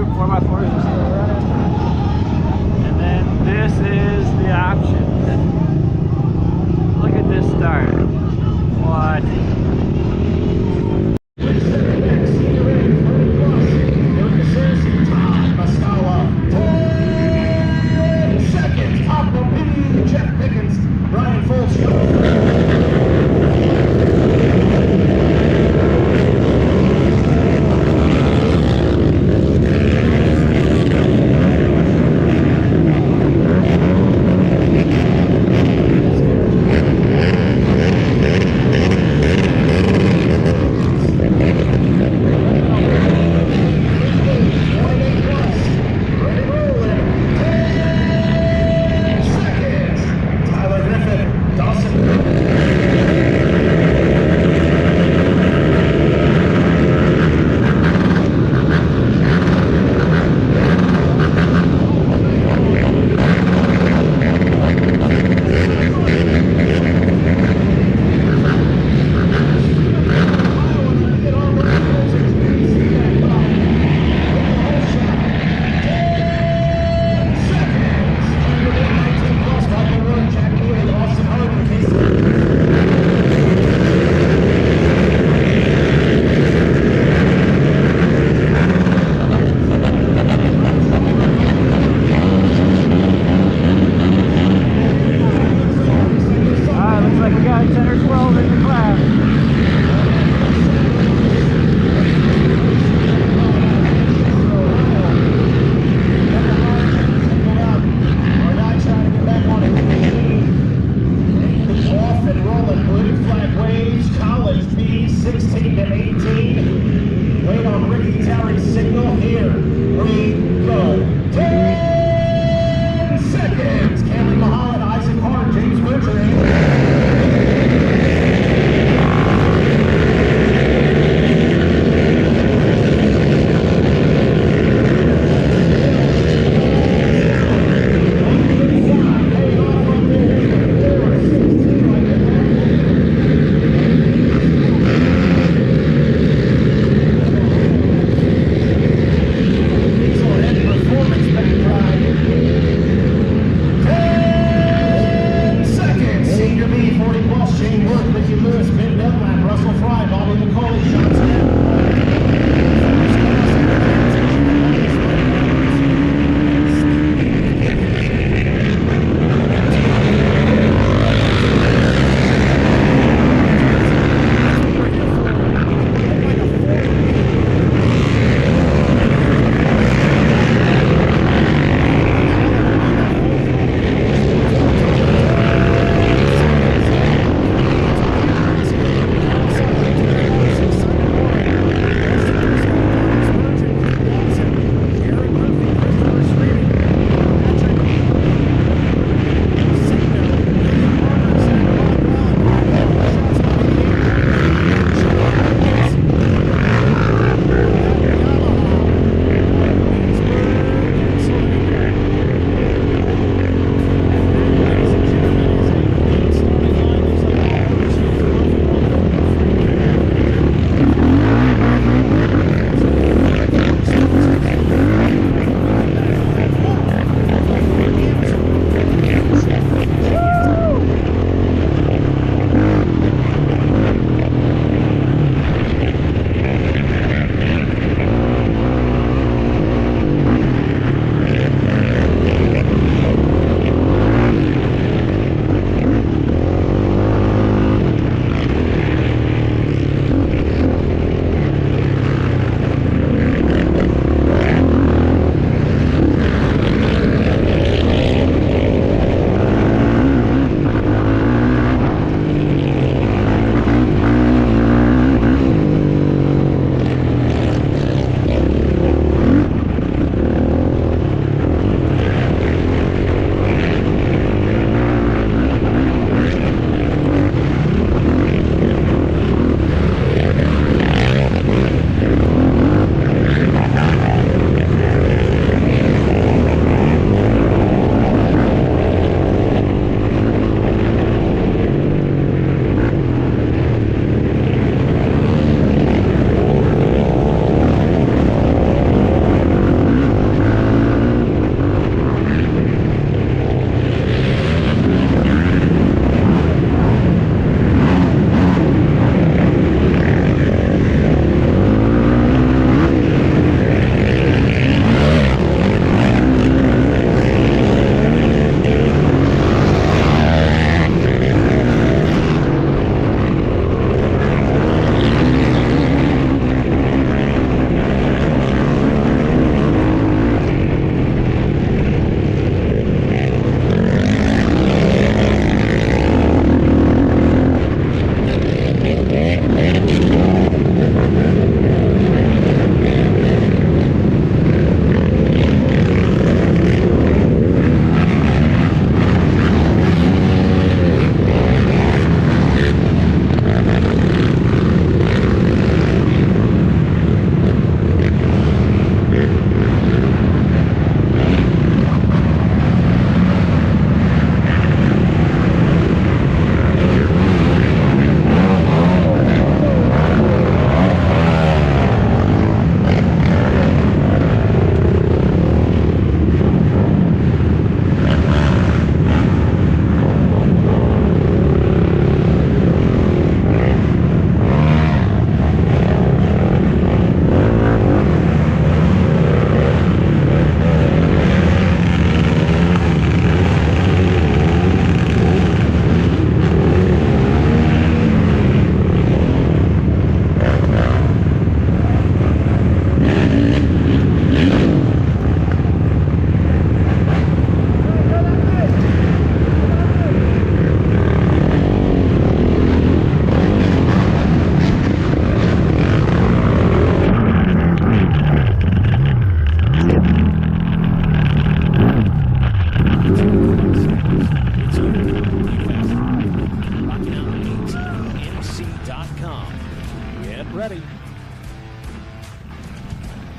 group 4x4s are still running. And then this is the options. Look at this start. What?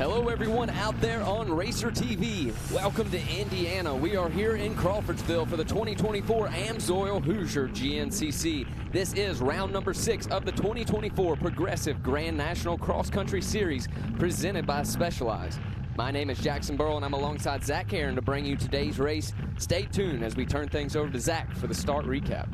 Hello everyone out there on Racer TV. Welcome to Indiana. We are here in Crawfordsville for the 2024 AMSOIL Hoosier GNCC. This is round number 6 of the 2024 Progressive Grand National Cross Country Series presented by Specialized. My name is Jackson Burrow and I'm alongside Zach Heron to bring you today's race. Stay tuned as we turn things over to Zach for the start recap.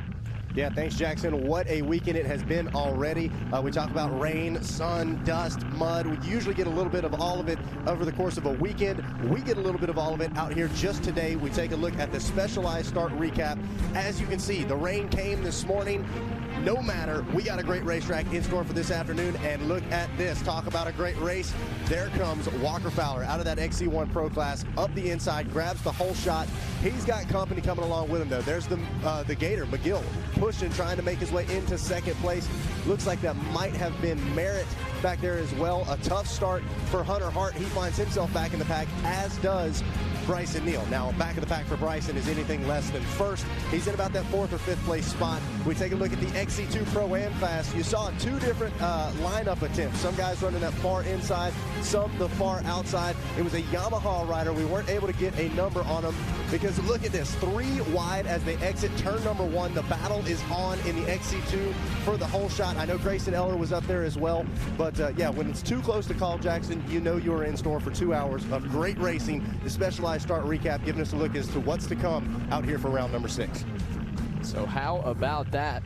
Yeah, thanks, Jackson. What a weekend it has been already. We talk about rain, sun, dust, mud. We usually get a little bit of all of it over the course of a weekend. We get a little bit of all of it out here just today. We take a look at the Specialized start recap. As you can see, the rain came this morning. No matter, we got a great racetrack in store for this afternoon, and look at this. Talk about a great race. There comes Walker Fowler out of that XC1 Pro class, up the inside, grabs the whole shot. He's got company coming along with him, though. There's the Gator, McGill, pushing, trying to make his way into second place. Looks like that might have been Merritt back there as well. A tough start for Hunter Hart. He finds himself back in the pack, as does Bryson Neal. Now, back of the pack for Bryson is anything less than first. He's in about that 4th or 5th place spot. We take a look at the XC2 Pro-Am class. You saw 2 different lineup attempts. Some guys running that far inside, some the far outside. It was a Yamaha rider. We weren't able to get a number on him because look at this, 3 wide as they exit turn number 1. The battle is on in the XC2 for the whole shot. I know Grayson Eller was up there as well, but yeah, when it's too close to call, Jackson, you know you're in store for 2 hours of great racing. The Specialized start recap giving us a look as to what's to come out here for round number 6. So how about that?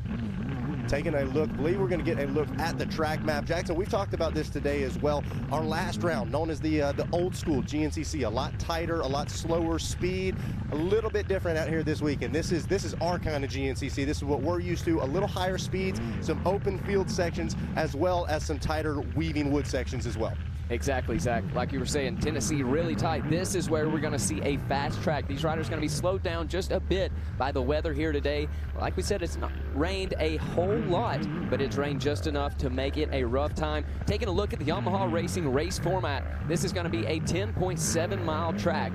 Taking a look, believe we're going to get a look at the track map. Jackson, we've talked about this today as well. Our last round, known as the old school GNCC, a lot tighter, a lot slower speed, a little bit different out here this weekend. This is our kind of GNCC. This is what we're used to, a little higher speeds, some open field sections, as well as some tighter weaving wood sections as well. Exactly, Zach. Like you were saying, Tennessee really tight. This is where we're going to see a fast track. These riders are going to be slowed down just a bit by the weather here today. Like we said, it's not rained a whole lot, but it's rained just enough to make it a rough time. Taking a look at the Yamaha Racing race format, this is going to be a 10.7 mile track.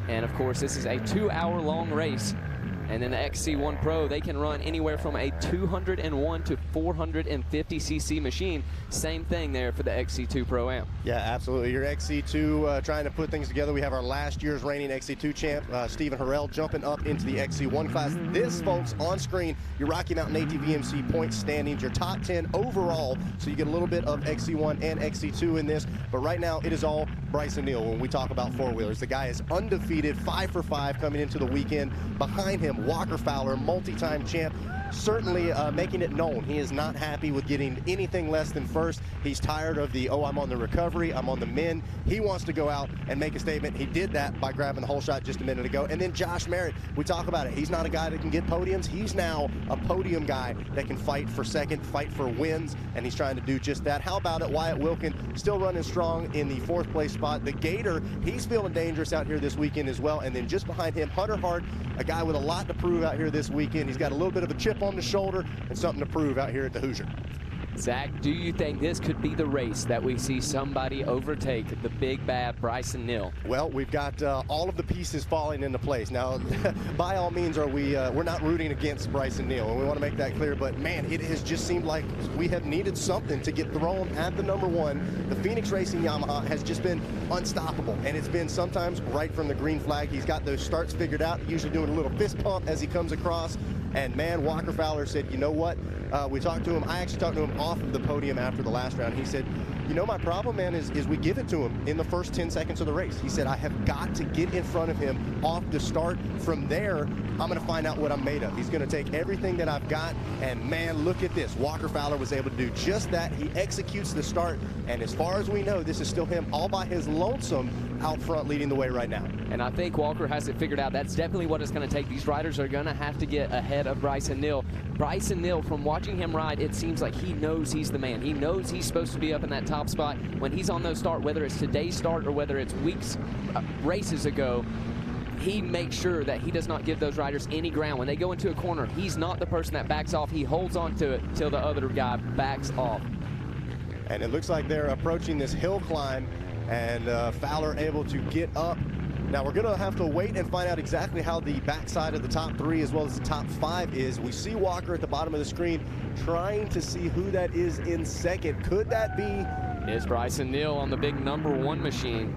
And of course, this is a 2-hour long race. And then the XC1 Pro, they can run anywhere from a 201 to 450cc machine. Same thing there for the XC2 Pro-Am. Yeah, absolutely. Your XC2 trying to put things together. We have our last year's reigning XC2 champ, Stephen Harrell, jumping up into the XC1 class. This, folks, on screen, your Rocky Mountain ATV MC point standings, your top 10 overall. So you get a little bit of XC1 and XC2 in this. But right now, it is all Bryson Neal when we talk about four-wheelers. The guy is undefeated, 5 for 5 coming into the weekend. Behind him, Walker Fowler, multi-time champ, certainly making it known he is not happy with getting anything less than first. He's tired of the, oh, I'm on the recovery, I'm on the men. He wants to go out and make a statement. He did that by grabbing the whole shot just a minute ago. And then Josh Merritt, we talk about it. He's not a guy that can get podiums. He's now a podium guy that can fight for second, fight for wins, and he's trying to do just that. How about it? Wyatt Wilkin still running strong in the 4th place spot. The Gator, he's feeling dangerous out here this weekend as well. And then just behind him, Hunter Hart, a guy with a lot to prove out here this weekend. He's got a little bit of a chip on the shoulder and something to prove out here at the Hoosier. Zach, do you think this could be the race that we see somebody overtake the big bad Bryson Neal? Well, we've got all of the pieces falling into place. Now, by all means, we're not rooting against Bryson Neal, and we want to make that clear, but man, it has just seemed like we have needed something to get thrown at the number 1. The Phoenix Racing Yamaha has just been unstoppable, and it's been sometimes right from the green flag. He's got those starts figured out, usually doing a little fist pump as he comes across. And man, Walker Fowler said, you know what? We talked to him. I actually talked to him off of the podium after the last round. He said, you know, my problem, man, is we give it to him in the first 10 seconds of the race. He said, I have got to get in front of him off the start. From there, I'm going to find out what I'm made of. He's going to take everything that I've got. And man, look at this. Walker Fowler was able to do just that. He executes the start. And as far as we know, this is still him all by his lonesome out front leading the way right now. And I think Walker has it figured out. That's definitely what it's going to take. These riders are going to have to get ahead of Bryson Neal. Bryson Neal, from watching him ride, it seems like he knows he's the man. He knows he's supposed to be up in that top spot. When he's on those start, whether it's today's start or whether it's races ago, he makes sure that he does not give those riders any ground. When they go into a corner, he's not the person that backs off. He holds on to it till the other guy backs off. And it looks like they're approaching this hill climb, and Fowler able to get up. Now we're going to have to wait and find out exactly how the backside of the top 3 as well as the top 5 is. We see Walker at the bottom of the screen trying to see who that is in second. Could that be It's Bryson Neal on the big #1 machine.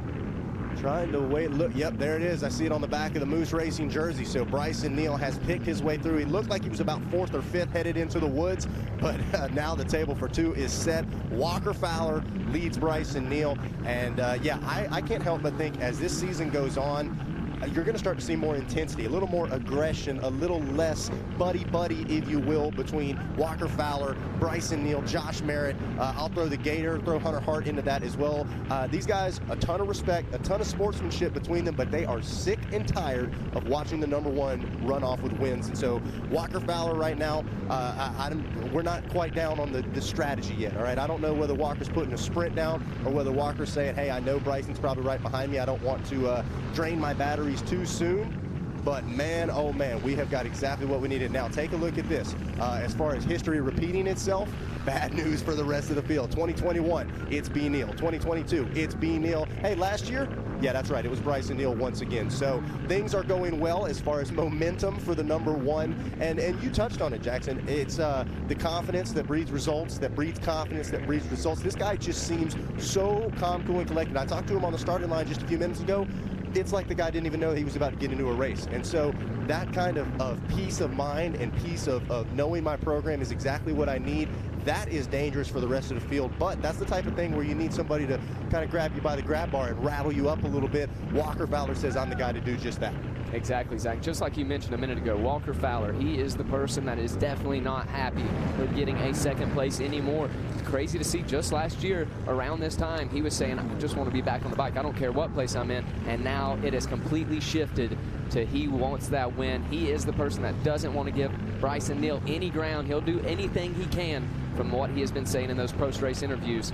Trying to wait, look, yep, there it is. I see it on the back of the Moose Racing jersey. So Bryson Neal has picked his way through. He looked like he was about 4th or 5th headed into the woods, but now the table for 2 is set. Walker Fowler leads Bryson Neal. And yeah, I can't help but think as this season goes on, you're going to start to see more intensity, a little more aggression, a little less buddy-buddy, if you will, between Walker Fowler, Bryson Neal, Josh Merritt. I'll throw the Gator, throw Hunter Hart into that as well. These guys, a ton of respect, a ton of sportsmanship between them, but they are sick and tired of watching the #1 run off with wins. And so Walker Fowler right now, we're not quite down on the strategy yet, all right? I don't know whether Walker's putting a sprint down or whether Walker's saying, hey, I know Bryson's probably right behind me. I don't want to drain my batteries too soon. But man, oh man, we have got exactly what we needed. Now take a look at this. As far as history repeating itself, bad news for the rest of the field. 2021, it's B. Neal. 2022, it's B. Neal. Hey, last year, yeah, that's right, it was Bryson Neal once again. So things are going well as far as momentum for the #1. And you touched on it, Jackson. It's the confidence that breeds results, that breeds confidence, that breeds results. This guy just seems so calm, cool, and collected. I talked to him on the starting line just a few minutes ago. It's like the guy didn't even know he was about to get into a race. And so that kind of peace of mind and peace of knowing my program is exactly what I need, that is dangerous for the rest of the field. But that's the type of thing where you need somebody to kind of grab you by the grab bar and rattle you up a little bit. Walker Fowler says, I'm the guy to do just that. Exactly, Zach. Just like you mentioned a minute ago, Walker Fowler, he is the person that is definitely not happy with getting a 2nd place anymore. It's crazy to see. Just last year, around this time, he was saying, I just want to be back on the bike. I don't care what place I'm in. And now it has completely shifted to he wants that win. He is the person that doesn't want to give Bryson Neal any ground. He'll do anything he can from what he has been saying in those post-race interviews.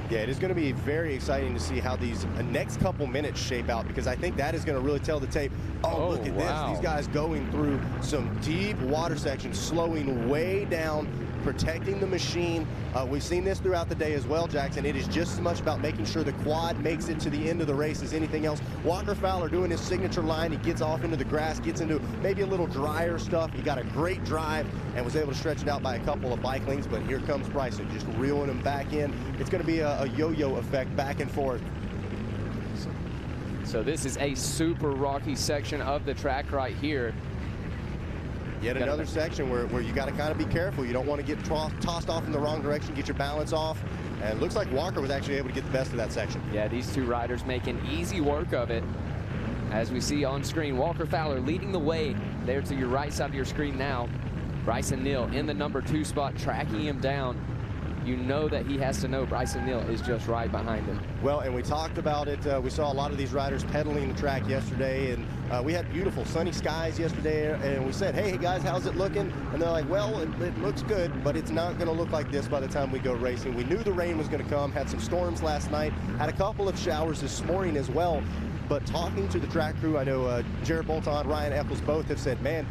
Yeah, it is going to be very exciting to see how these next couple minutes shape out, because I think that is going to really tell the tape. Oh, look at this. These guys going through some deep water sections, slowing way down, protecting the machine. We've seen this throughout the day as well, Jackson. It is just as much about making sure the quad makes it to the end of the race as anything else. Walker Fowler doing his signature line. He gets off into the grass, gets into maybe a little drier stuff. He got a great drive and was able to stretch it out by a couple of bike lengths, but here comes Bryson just reeling him back in. It's going to be a yo-yo effect back and forth. So this is a super rocky section of the track right here. Yet another section where you got to kind of be careful. You don't want to get tossed off in the wrong direction, get your balance off. And it looks like Walker was actually able to get the best of that section. Yeah, these two riders making easy work of it. As we see on screen, Walker Fowler leading the way there to your right side of your screen now. Bryson Neal in the #2 spot, tracking him down. You know that he has to know Bryson Neal is just right behind him. Well, and we talked about it. We saw a lot of these riders pedaling the track yesterday, and we had beautiful sunny skies yesterday, and we said, hey guys, how's it looking? And they're like, well, it looks good, but it's not going to look like this by the time we go racing. We knew the rain was going to come, had some storms last night, had a couple of showers this morning as well. But talking to the track crew, I know Jared Bolton, Ryan Eccles both have said, man,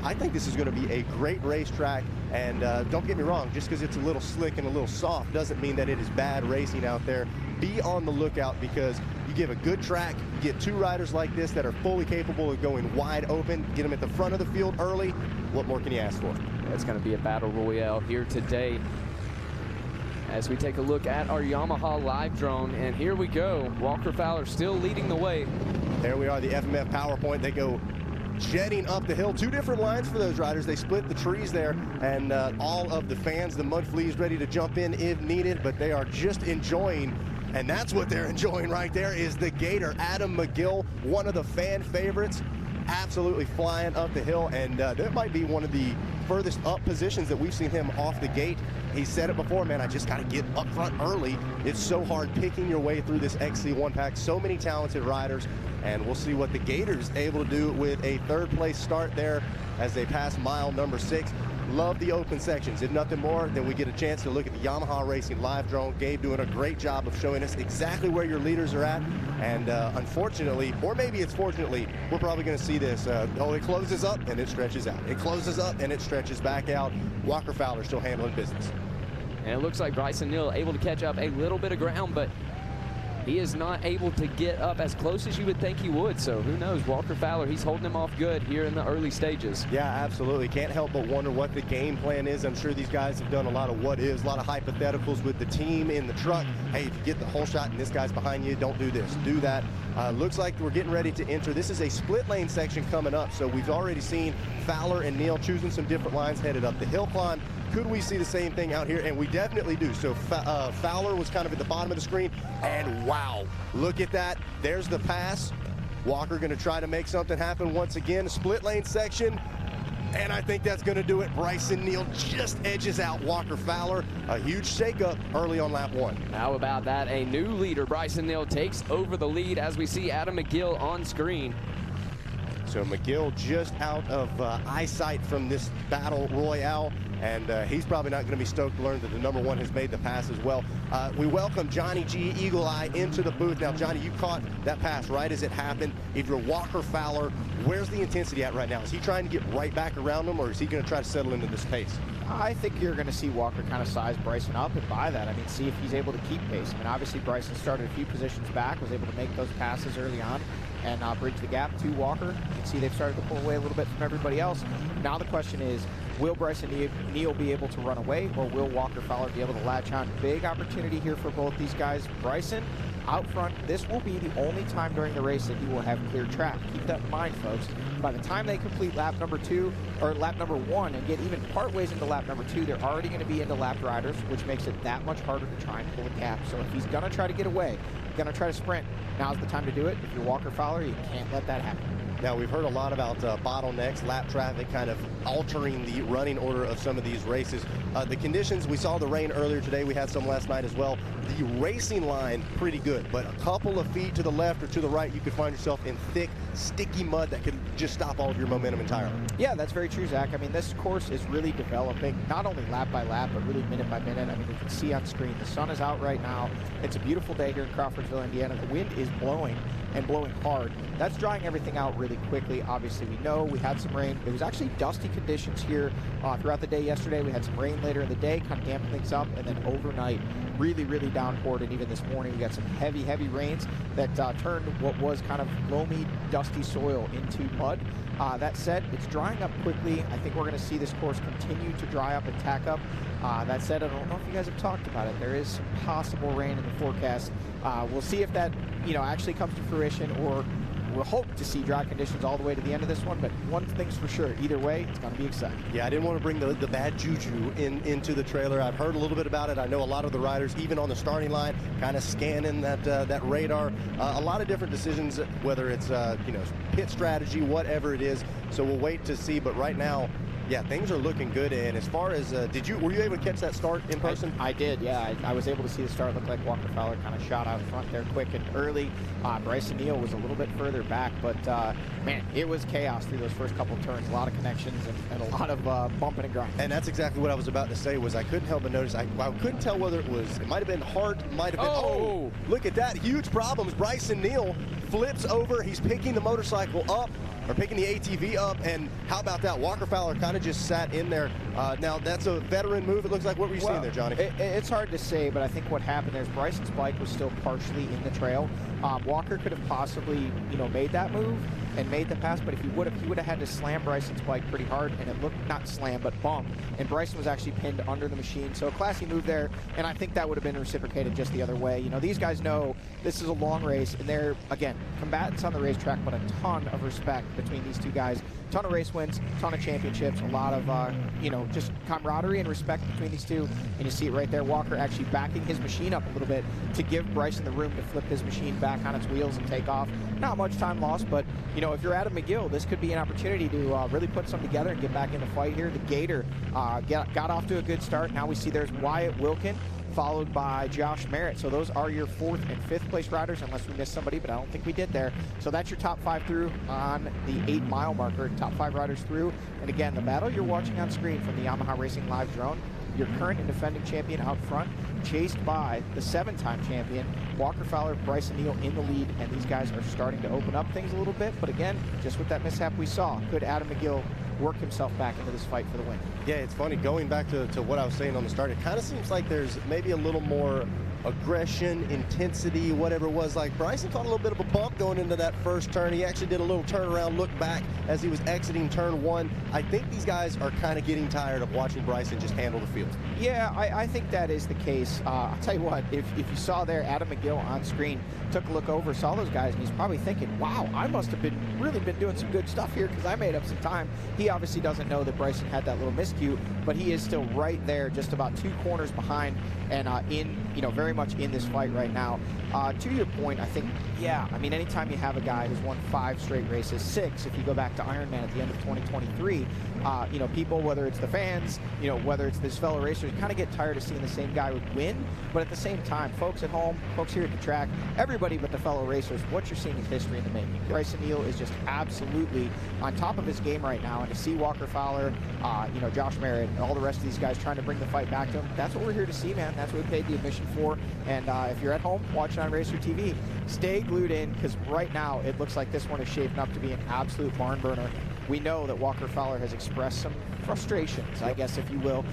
I think this is going to be a great racetrack. And don't get me wrong, just because it's a little slick and a little soft doesn't mean that it is bad racing out there. Be on the lookout, because you give a good track, you get 2 riders like this that are fully capable of going wide open, get them at the front of the field early. What more can you ask for? It's going to be a battle royale here today. As we take a look at our Yamaha live drone, and here we go. Walker Fowler still leading the way. There we are, the FMF PowerPoint. They go jetting up the hill. 2 different lines for those riders. They split the trees there, and all of the fans, the mud fleas, ready to jump in if needed, but they are just enjoying, and that's what they're enjoying right there, is the Gator. Adam McGill, one of the fan favorites, absolutely flying up the hill, and that might be one of the furthest up positions that we've seen him off the gate. He said it before, man, I just got to get up front early. It's so hard picking your way through this XC1 pack. So many talented riders, and we'll see what the Gators able to do with a 3rd place start there as they pass mile #6. Love the open sections. If nothing more, then we get a chance to look at the Yamaha Racing live drone. Gabe doing a great job of showing us exactly where your leaders are at. And unfortunately, or maybe it's fortunately, we're probably going to see this. It closes up and it stretches out. It closes up and it stretches back out. Walker Fowler still handling business. And it looks like Bryson Neal able to catch up a little bit of ground, but he is not able to get up as close as you would think he would. So who knows? Walker Fowler, he's holding him off good here in the early stages. Yeah, absolutely. Can't help but wonder what the game plan is. I'm sure these guys have done a lot of what is, a lot of hypotheticals with the team in the truck. Hey, if you get the whole shot and this guy's behind you, don't do this, do that. Looks like we're getting ready to enter. This is a split lane section coming up, so we've already seen Fowler and Neal choosing some different lines headed up the hill climb. Could we see the same thing out here? And we definitely do. So Fowler was kind of at the bottom of the screen, and wow, look at that. There's the pass. Walker going to try to make something happen once again. Split lane section, and I think that's going to do it. Bryson Neal just edges out Walker Fowler. A huge shakeup early on lap 1. How about that? A new leader, Bryson Neal, takes over the lead as we see Adam McGill on screen. So McGill just out of eyesight from this battle royale, and he's probably not going to be stoked to learn that the #1 has made the pass as well. We welcome Johnny G, Eagle Eye, into the booth. Now, Johnny, you caught that pass right as it happened. If you're Walker Fowler, where's the intensity at right now? Is he trying to get right back around him, or is he going to try to settle into this pace? I think you're going to see Walker kind of size Bryson up and buy that. I mean, see if he's able to keep pace. I mean, obviously Bryson started a few positions back, was able to make those passes early on and bridge the gap to Walker. You can see they've started to pull away a little bit from everybody else. Now the question is, will Bryson Neal be able to run away, or will Walker Fowler be able to latch on? Big opportunity here for both these guys. Bryson out front, this will be the only time during the race that he will have clear track. Keep that in mind, folks. By the time they complete lap number 2 or lap number 1 and get even part ways into lap number 2, they're already going to be into lapped riders, which makes it that much harder to try and pull a gap. So if he's going to try to get away, going to try to sprint, now's the time to do it. If you're Walker Fowler, you can't let that happen. Now, we've heard a lot about bottlenecks, lap traffic, kind of altering the running order of some of these races. The conditions, we saw the rain earlier today. We had some last night as well. The racing line, pretty good, but a couple of feet to the left or to the right, you could find yourself in thick, sticky mud that could just stop all of your momentum entirely. Yeah, that's very true, Zach. I mean, this course is really developing, not only lap by lap, but really minute by minute. I mean, you can see on screen, the sun is out right now. It's a beautiful day here in Crawfordsville, Indiana. The wind is blowing and blowing hard. That's drying everything out really quickly. Obviously, we know we had some rain. It was actually dusty conditions here throughout the day yesterday. We had some rain later in the day, kind of dampened things up, and then overnight, really, really downpoured. And even this morning, we got some heavy, heavy rains that turned what was kind of loamy, dusty soil into mud. That said, it's drying up quickly. I think we're going to see this course continue to dry up and tack up. That said, I don't know if you guys have talked about it. There is some possible rain in the forecast. We'll see if that, actually comes to fruition, or we'll hope to see dry conditions all the way to the end of this one, but one thing's for sure, either way, it's going to be exciting. Yeah, I didn't want to bring the bad juju into the trailer. I've heard a little bit about it. I know a lot of the riders, even on the starting line, kind of scanning that radar. A lot of different decisions, whether it's, pit strategy, whatever it is. So we'll wait to see, but right now, yeah, things are looking good. And as far as, were you able to catch that start in person? I did, yeah. I was able to see the start. Looked like Walker Fowler kind of shot out front there quick and early. Bryson Neal was a little bit further back, but man, it was chaos through those first couple of turns. A lot of connections and a lot of bumping and grinding. And that's exactly what I was about to say. Was I couldn't help but notice. I couldn't tell whether it might have been hard, might have been. Oh, look at that! Huge problems. Bryson Neal flips over. He's picking the motorcycle up, or picking the ATV up, and how about that? Walker Fowler kind of just sat in there. Now, that's a veteran move, it looks like. What were you seeing there, Johnny? It's hard to say, but I think what happened there is Bryson's bike was still partially in the trail. Walker could have possibly, made that move and made the pass, but if he would have had to slam Bryson's bike pretty hard, and it looked, not slam, but bump, and Bryson was actually pinned under the machine. So a classy move there, and I think that would have been reciprocated just the other way. These guys know this is a long race, and they're, again, combatants on the racetrack, but a ton of respect between these two guys. Ton of race wins, ton of championships, a lot of, just camaraderie and respect between these two. And you see it right there, Walker actually backing his machine up a little bit to give Bryson the room to flip his machine back on its wheels and take off. Not much time lost, but, if you're Adam McGill, this could be an opportunity to really put something together and get back in the fight here. The Gator got off to a good start. Now we see there's Wyatt Wilkin, followed by Josh Merritt. So those are your 4th and 5th place riders, unless we missed somebody, but I don't think we did there. So that's your top 5 through on the 8-mile marker, top 5 riders through. And again, the battle you're watching on screen from the Yamaha Racing Live drone, your current and defending champion out front, chased by the 7-time champion, Walker Fowler, Bryson Neal in the lead, and these guys are starting to open up things a little bit. But again, just with that mishap we saw, could Adam McGill work himself back into this fight for the win? Yeah, it's funny, going back to what I was saying on the start, it kind of seems like there's maybe a little more aggression, intensity, whatever it was. Like Bryson caught a little bit of a bump going into that first turn. He actually did a little turnaround, look back as he was exiting turn 1. I think these guys are kind of getting tired of watching Bryson just handle the field. Yeah, I think that is the case. I'll tell you what, if you saw there, Adam McGill on screen took a look over, saw those guys, and he's probably thinking, wow, I must have really been doing some good stuff here because I made up some time. He obviously doesn't know that Bryson had that little miscue, but he is still right there, just about 2 corners behind, and very much in this fight right now. To your point, I think, yeah, I mean, anytime you have a guy who's won 5 straight races, 6, if you go back to Ironman at the end of 2023, people, whether it's the fans, whether it's this fellow racers, kind of get tired of seeing the same guy would win. But at the same time, folks at home, folks here at the track, everybody but the fellow racers, what you're seeing is history in the making. Bryson Neal is just absolutely on top of his game right now, and to see Walker Fowler, Josh Merritt, and all the rest of these guys trying to bring the fight back to him, that's what we're here to see, man. That's what we paid the admission for. And if you're at home watching on Racer TV, stay glued in, because right now it looks like this one is shaping up to be an absolute barn burner. We know that Walker Fowler has expressed some frustrations, I guess, if you will.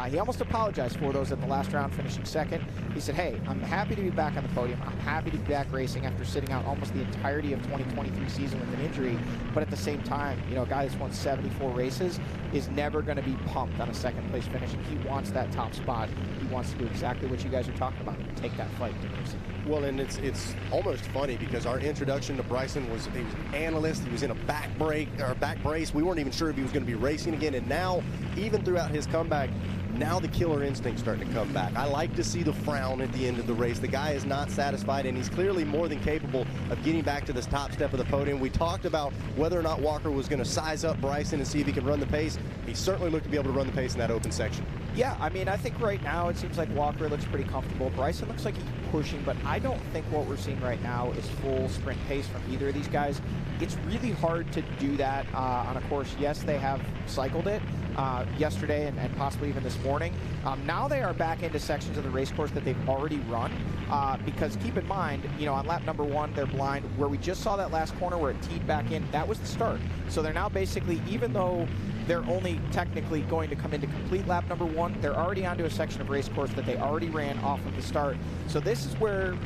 He almost apologized for those at the last round, finishing second. He said, hey, I'm happy to be back on the podium. I'm happy to be back racing after sitting out almost the entirety of 2023 season with an injury. But at the same time, a guy that's won 74 races is never going to be pumped on a second place finish. And he wants that top spot. He wants to do exactly what you guys are talking about, take that fight to racing. Well, and it's almost funny because our introduction to Bryson was, he was an analyst. He was in a back brace. We weren't even sure if he was going to be racing again. And now, even throughout his comeback, now the killer instinct's starting to come back. I like to see the frown at the end of the race. The guy is not satisfied, and he's clearly more than capable of getting back to this top step of the podium. We talked about whether or not Walker was going to size up Bryson and see if he could run the pace. He certainly looked to be able to run the pace in that open section. Yeah, I mean, I think right now it seems like Walker looks pretty comfortable. Bryson looks like he's pushing, but I don't think what we're seeing right now is full sprint pace from either of these guys. It's really hard to do that on a course. Yes, they have cycled it yesterday and possibly even this morning. Now they are back into sections of the race course that they've already run, because keep in mind, on lap number 1, they're blind. Where we just saw that last corner where it teed back in, that was the start. So they're now basically, even though they're only technically going to come into complete lap number 1, they're already onto a section of race course that they already ran off of the start. So this is where,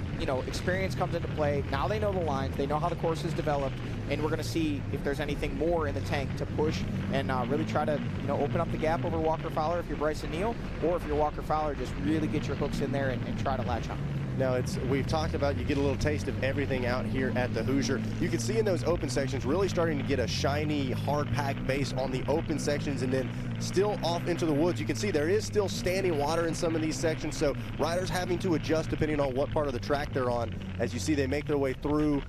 experience comes into play. Now they know the lines, they know how the course is developed, and we're going to see if there's anything more in the tank to push and really try to, open up the gap over Walker Fowler if you're Bryson Neal, or if you're Walker Fowler, just really get your hooks in there and try to latch on. Now, we've talked about you get a little taste of everything out here at the Hoosier. You can see in those open sections really starting to get a shiny, hard-packed base on the open sections, and then still off into the woods. You can see there is still standing water in some of these sections, so riders having to adjust depending on what part of the track they're on. As you see, they make their way through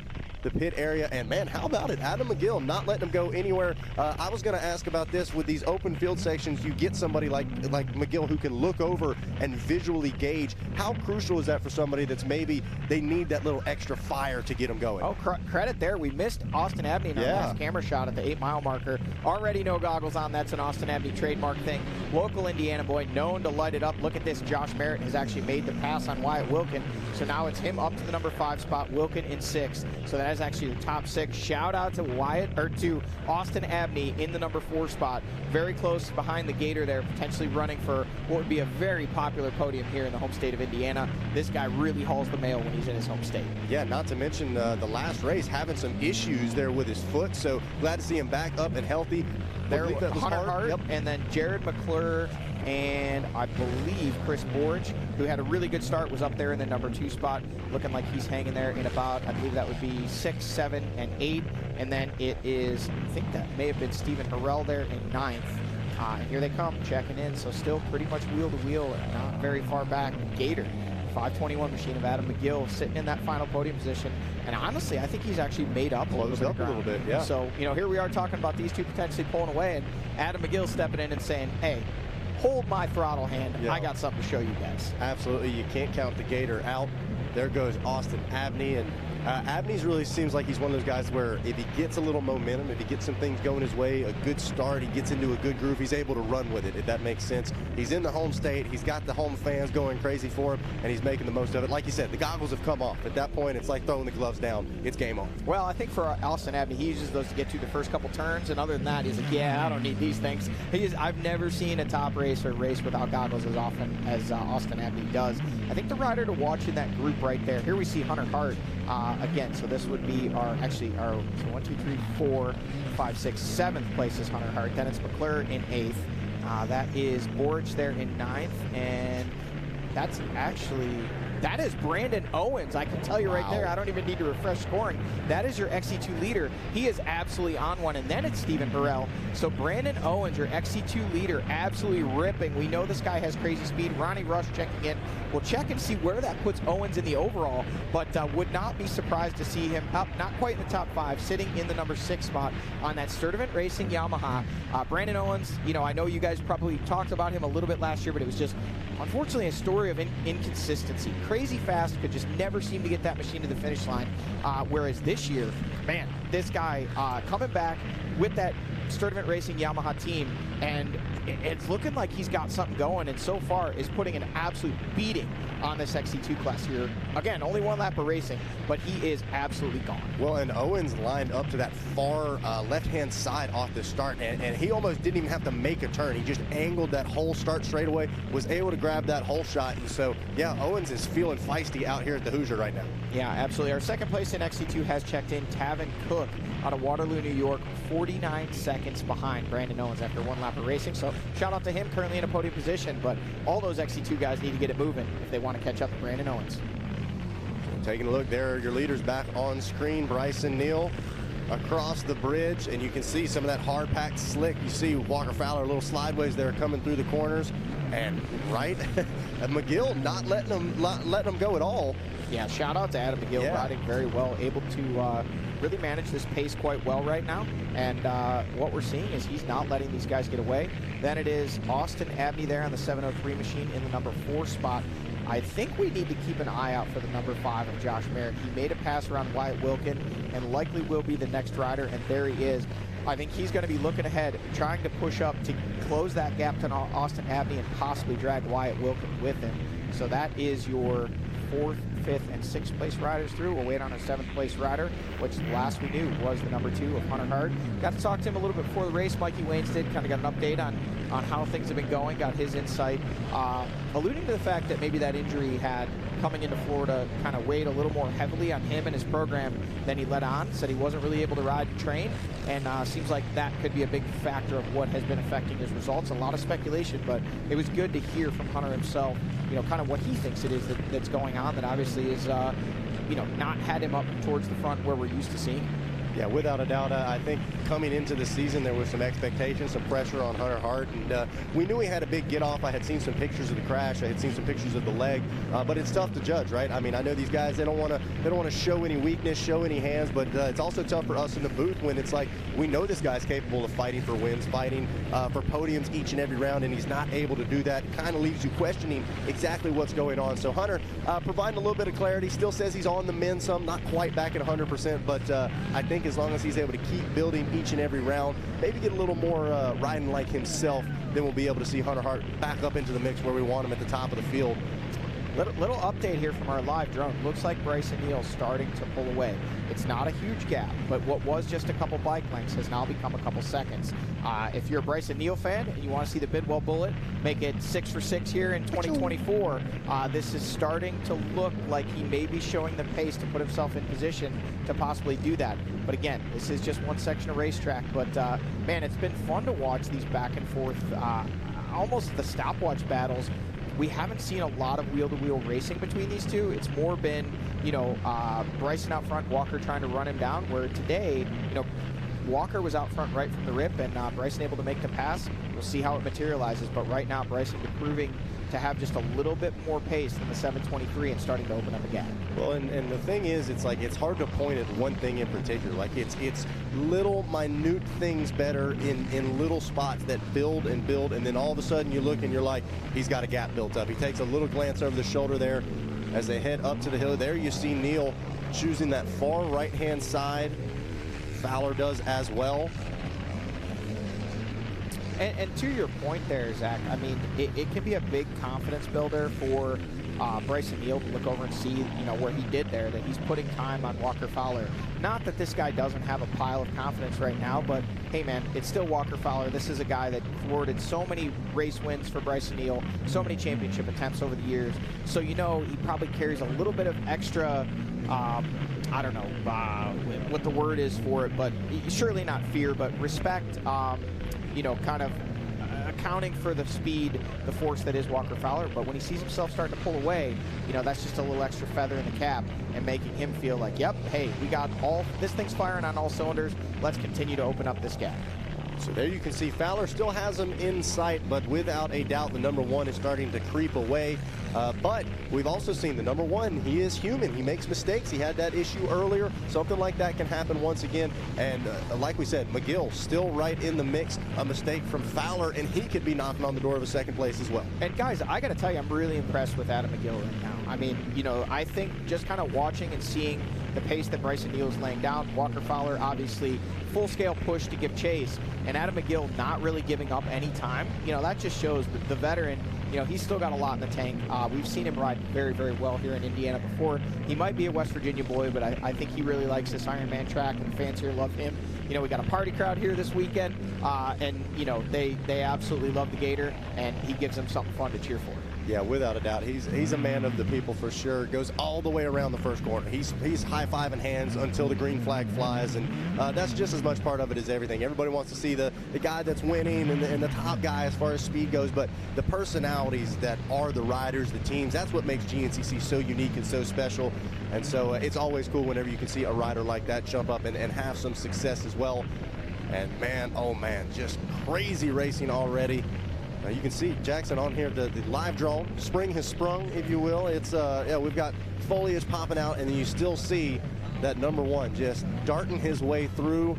the pit area, and man, how about it? Adam McGill not letting them go anywhere. I was going to ask about this with these open field sections. You get somebody like McGill who can look over and visually gauge. How crucial is that for somebody that's maybe they need that little extra fire to get them going? Oh, credit there. We missed Austin Abney in our last camera shot at the 8-mile marker. Already no goggles on. That's an Austin Abney trademark thing. Local Indiana boy, known to light it up. Look at this. Josh Merritt has actually made the pass on Wyatt Wilkin. So now it's him up to the number 5 spot, Wilkin in 6th. So that is actually the top 6. Shout out to to Austin Abney in the number 4 spot. Very close behind the Gator there, potentially running for what would be a very popular podium here in the home state of Indiana. This guy really hauls the mail when he's in his home state. Yeah, not to mention the last race having some issues there with his foot. So glad to see him back up and healthy. There was Hunter Hart, and then Jared McClure, and I believe Chris Borge, who had a really good start, was up there in the number 2 spot, looking like he's hanging there in about, I believe that would be 6, 7, and 8. And then it is, I think that may have been Stephen Harrell there in 9th. And here they come, checking in. So still pretty much wheel to wheel, and not very far back. Gator, 521 machine of Adam McGill, sitting in that final podium position. And honestly, I think he's actually made up a little bit. Yeah. So, here we are talking about these two potentially pulling away, and Adam McGill stepping in and saying, hey, hold my throttle hand. I got something to show you guys. Absolutely. You can't count the Gator out. There goes Austin Abney, and Abney's really seems like he's one of those guys where if he gets a little momentum, if he gets some things going his way, a good start, he gets into a good groove, he's able to run with it, if that makes sense. He's in the home state, he's got the home fans going crazy for him, and he's making the most of it. Like you said, the goggles have come off. At that point, it's like throwing the gloves down. It's game on. Well, I think for Austin Abney, he uses those to get to the first couple turns, and other than that, he's like, yeah, I don't need these things. I've never seen a top racer race without goggles as often as Austin Abney does. I think the rider to watch in that group right there, here we see Hunter Hart again. So this would be our, actually, our, so 1, 2, 3, 4, 5, 6, 7th place is Hunter Hart. Then it's McClure in 8th. That is Borich there in 9th. And that's actually, that is Brandon Owens. I can tell you right there, I don't even need to refresh scoring. That is your XC2 leader. He is absolutely on one. And then it's Stephen Burrell. So Brandon Owens, your XC2 leader, absolutely ripping. We know this guy has crazy speed. Ronnie Rush checking in. We'll check and see where that puts Owens in the overall, but would not be surprised to see him up, not quite in the top 5, sitting in the number 6 spot on that Sturdivant Racing Yamaha. Brandon Owens, you know, I know you guys probably talked about him a little bit last year, but it was just, unfortunately, a story of inconsistency. Crazy fast, could just never seem to get that machine to the finish line. Whereas this year, man, this guy coming back with that Sturdivant Racing Yamaha team, and it's looking like he's got something going, and so far is putting an absolute beating on this XC2 class here. Again, only 1 lap of racing, but he is absolutely gone. Well, and Owens lined up to that far left-hand side off the start, and he almost didn't even have to make a turn. He just angled that whole start straightaway, was able to grab that whole shot, and so, yeah, Owens is feeling feisty out here at the Hoosier right now. Yeah, absolutely. Our 2nd place in XC2 has checked in Tavin Cook out of Waterloo, New York, 49 seconds behind Brandon Owens after 1 lap of racing. So shout out to him, currently in a podium position, but all those XC2 guys need to get it moving if they want to catch up to Brandon Owens. Taking a look, there are your leaders back on screen. Bryson Neal across the bridge, and you can see some of that hard-packed slick. You see Walker Fowler a little sideways there coming through the corners, and right, McGill not letting them go at all. Yeah, shout out to Adam McGill, riding very well, able to really manage this pace quite well right now. And what we're seeing is he's not letting these guys get away. Then it is Austin Abney there on the 703 machine in the number 4 spot. I think we need to keep an eye out for the number 5 of Josh Merritt. He made a pass around Wyatt Wilkin and likely will be the next rider, and there he is. I think he's going to be looking ahead, trying to push up to close that gap to Austin Abney and possibly drag Wyatt Wilkin with him. So that is your 4th, 5th, and 6th place riders through. We'll wait on our 7th place rider, which last we knew was the number 2 of Hunter Hart. Got to talk to him a little bit before the race. Mikey Waynes did, kind of got an update on how things have been going, got his insight, alluding to the fact that maybe that injury he had coming into Florida kind of weighed a little more heavily on him and his program than he let on. Said he wasn't really able to ride and train, and seems like that could be a big factor of what has been affecting his results. A lot of speculation, but it was good to hear from Hunter himself, you know, kind of what he thinks it is that's going on, that obviously is, you know, not had him up towards the front where we're used to seeing. Yeah, without a doubt, I think coming into the season, there was some expectation, some pressure on Hunter Hart, and we knew he had a big get-off. I had seen some pictures of the crash. I had seen some pictures of the leg, but it's tough to judge, right? I mean, I know these guys, they don't want to show any weakness, show any hands, but it's also tough for us in the booth when it's like, we know this guy's capable of fighting for wins, fighting for podiums each and every round, and he's not able to do that. It kind of leaves you questioning exactly what's going on. So Hunter, providing a little bit of clarity, still says he's on the mend some, not quite back at 100%, but I think as long as he's able to keep building each and every round, maybe get a little more riding like himself, then we'll be able to see Hunter Hart back up into the mix where we want him at the top of the field. Little update here from our live drone. Looks like Bryson Neal's starting to pull away. It's not a huge gap, but what was just a couple bike lengths has now become a couple seconds. If you're a Bryson Neal fan and you want to see the Bidwell Bullet make it 6 for 6 here in 2024, this is starting to look like he may be showing the pace to put himself in position to possibly do that. But again, this is just one section of racetrack. But man, it's been fun to watch these back and forth, almost the stopwatch battles. We haven't seen a lot of wheel-to-wheel racing between these two. It's more been, you know, Bryson out front, Walker trying to run him down, where today, you know, Walker was out front right from the rip, and Bryson able to make the pass. We'll see how it materializes, but right now Bryson proving to have just a little bit more pace than the 723 and starting to open up a gap. Well, and the thing is, it's like, it's hard to point at one thing in particular. Like, it's little minute things better in little spots that build and build, and then all of a sudden you look and you're like, he's got a gap built up. He takes a little glance over the shoulder there as they head up to the hill. There you see Neal choosing that far right-hand side. Fowler does as well. And to your point there, Zach, I mean, it can be a big confidence builder for Bryson Neal to look over and see, you know, where he did there, that he's putting time on Walker Fowler. Not that this guy doesn't have a pile of confidence right now, but hey man, it's still Walker Fowler. This is a guy that thwarted so many race wins for Bryson Neal, so many championship attempts over the years. So, you know, he probably carries a little bit of extra, I don't know what the word is for it, but surely not fear, but respect, you know, kind of accounting for the speed, the force that is Walker Fowler. But when he sees himself starting to pull away, you know, that's just a little extra feather in the cap and making him feel like, yep, hey, we got this thing's firing on all cylinders. Let's continue to open up this gap. So there you can see Fowler still has him in sight, but without a doubt, the number one is starting to creep away. But we've also seen the number one, he is human. He makes mistakes. He had that issue earlier. Something like that can happen once again. And like we said, McGill still right in the mix. A mistake from Fowler, and he could be knocking on the door of a second place as well. And guys, I got to tell you, I'm really impressed with Adam McGill right now. I mean, you know, I think just kind of watching and seeing the pace that Bryson Neal is laying down, Walker Fowler obviously full-scale push to give chase, and Adam McGill not really giving up any time. You know, that just shows that the veteran, you know, he's still got a lot in the tank. We've seen him ride very, very well here in Indiana before. He might be a West Virginia boy, but I think he really likes this Ironman track, and the fans here love him. You know, we got a party crowd here this weekend, and, you know, they absolutely love the Gator, and he gives them something fun to cheer for. Yeah, without a doubt. He's a man of the people for sure. Goes all the way around the first corner. He's high-fiving hands until the green flag flies, and that's just as much part of it as everything. Everybody wants to see the guy that's winning and the top guy as far as speed goes, but the personalities that are the riders, the teams, that's what makes GNCC so unique and so special. And so it's always cool whenever you can see a rider like that jump up and have some success as well. And man, oh man, just crazy racing already. You can see Jackson on here, the live drone. Spring has sprung, if you will. It's yeah, we've got foliage popping out, and you still see that number one just darting his way through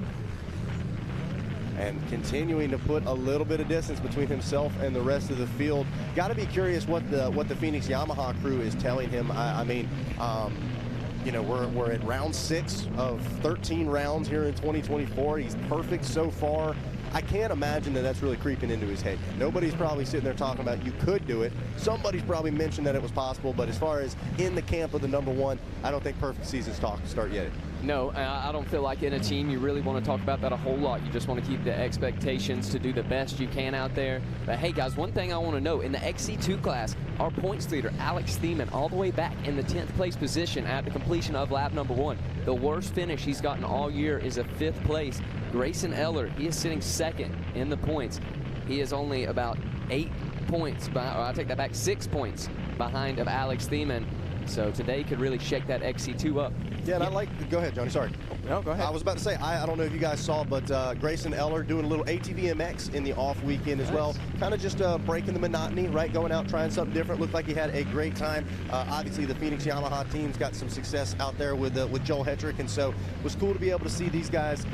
and continuing to put a little bit of distance between himself and the rest of the field. Got to be curious what the Phoenix Yamaha crew is telling him. I mean, you know, we're at round 6 of 13 rounds here in 2024. He's perfect so far. I can't imagine that that's really creeping into his head. Nobody's probably sitting there talking about you could do it. Somebody's probably mentioned that it was possible, but as far as in the camp of the number one, I don't think perfect seasons talk start yet. No, I don't feel like in a team you really want to talk about that a whole lot. You just want to keep the expectations to do the best you can out there. But hey guys, one thing I want to know, in the XC2 class, our points leader, Alex Thiemann, all the way back in the 10th place position at the completion of lap number 1. The worst finish he's gotten all year is a 5th place. Grayson Eller, he is sitting 2nd in the points. He is only about 8 points, or I take that back, 6 points behind of Alex Thiemann. So today could really shake that XC2 up. Yeah, and I like, go ahead, Johnny, sorry. No, go ahead. I was about to say, I don't know if you guys saw, but Grayson Eller doing a little ATV MX in the off weekend as well. Kind of just breaking the monotony, right? Going out, trying something different. Looked like he had a great time. Obviously, the Phoenix Yamaha team's got some success out there with Joel Hetrick, and so it was cool to be able to see these guys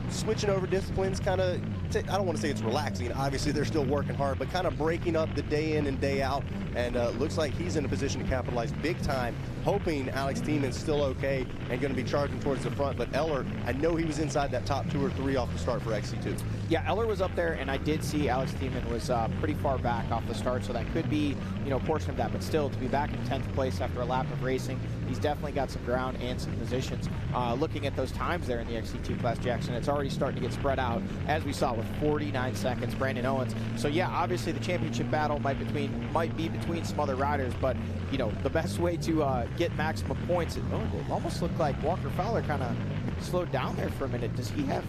switching over disciplines, kind of, I don't want to say it's relaxing. Obviously, they're still working hard, but kind of breaking up the day in and day out. And looks like he's in a position to capitalize big time, hoping Alex Thiemann's still okay and going to be charging towards the front. But Eller, I know he was inside that top 2 or 3 off the start for XC2. Yeah, Eller was up there, and I did see Alex Thiemann was pretty far back off the start, so that could be, you know, a portion of that. But still, to be back in 10th place after a lap of racing, he's definitely got some ground and some positions. Looking at those times there in the XC2 class, Jackson, it's already starting to get spread out, as we saw with 49 seconds, Brandon Owens. So yeah, obviously the championship battle might be between some other riders, but you know, the best way to get maximum points, it almost looked like Walker Fowler kind of slowed down there for a minute. Does he have?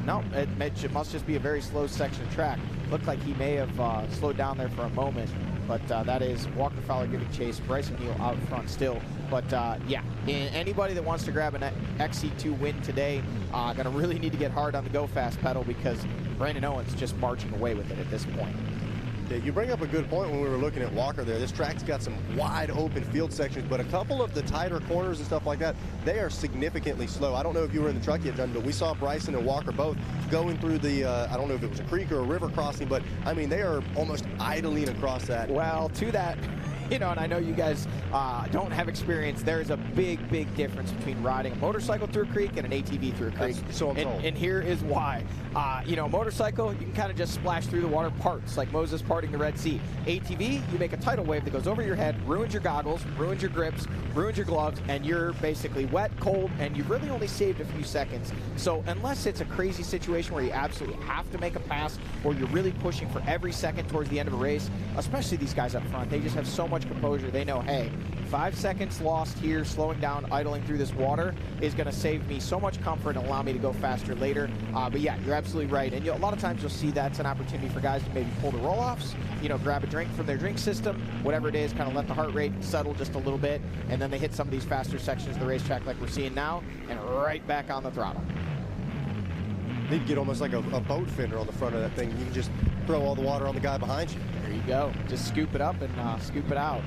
No, it must just be a very slow section of track. Looked like he may have slowed down there for a moment, but that is Walker Fowler giving chase. Bryson Neal out front still. But yeah, anybody that wants to grab an XC2 win today, gonna really need to get hard on the go fast pedal, because Brandon Owens just marching away with it at this point. Yeah, you bring up a good point when we were looking at Walker there. This track's got some wide open field sections, but a couple of the tighter corners and stuff like that, they are significantly slow. I don't know if you were in the truck yet, John, but we saw Bryson and Walker both going through the, I don't know if it was a creek or a river crossing, but I mean, they are almost idling across that. Well, to that, You know, and I know you guys don't have experience. There's a big, big difference between riding a motorcycle through a creek and an ATV through a creek. So I'm told. And here is why. You know, motorcycle, you can kind of just splash through the water, parts like Moses parting the Red Sea. ATV, you make a tidal wave that goes over your head, ruins your goggles, ruins your grips, ruins your gloves, and you're basically wet, cold, and you've really only saved a few seconds. So unless it's a crazy situation where you absolutely have to make a pass, or you're really pushing for every second towards the end of a race, especially these guys up front, they just have so much composure. They know, hey, 5 seconds lost here, slowing down, idling through this water is going to save me so much comfort and allow me to go faster later. But yeah, you're absolutely right. And a lot of times you'll see that's an opportunity for guys to maybe pull the roll-offs, you know, grab a drink from their drink system, whatever it is, kind of let the heart rate settle just a little bit, and then they hit some of these faster sections of the racetrack like we're seeing now, and right back on the throttle. Need to get almost like a boat fender on the front of that thing. You can just throw all the water on the guy behind you. There you go. Just scoop it up and scoop it out.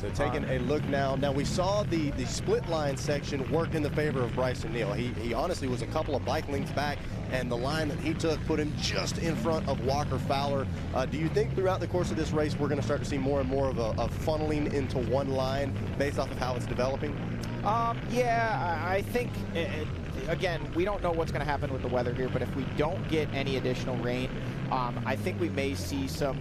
So taking a look now. Now we saw the split line section work in the favor of Bryson Neal. He honestly was a couple of bike lengths back, and the line that he took put him just in front of Walker Fowler. Do you think throughout the course of this race we're going to start to see more and more of a funneling into one line based off of how it's developing? Yeah, I think, again, we don't know what's going to happen with the weather here, but if we don't get any additional rain, I think we may see some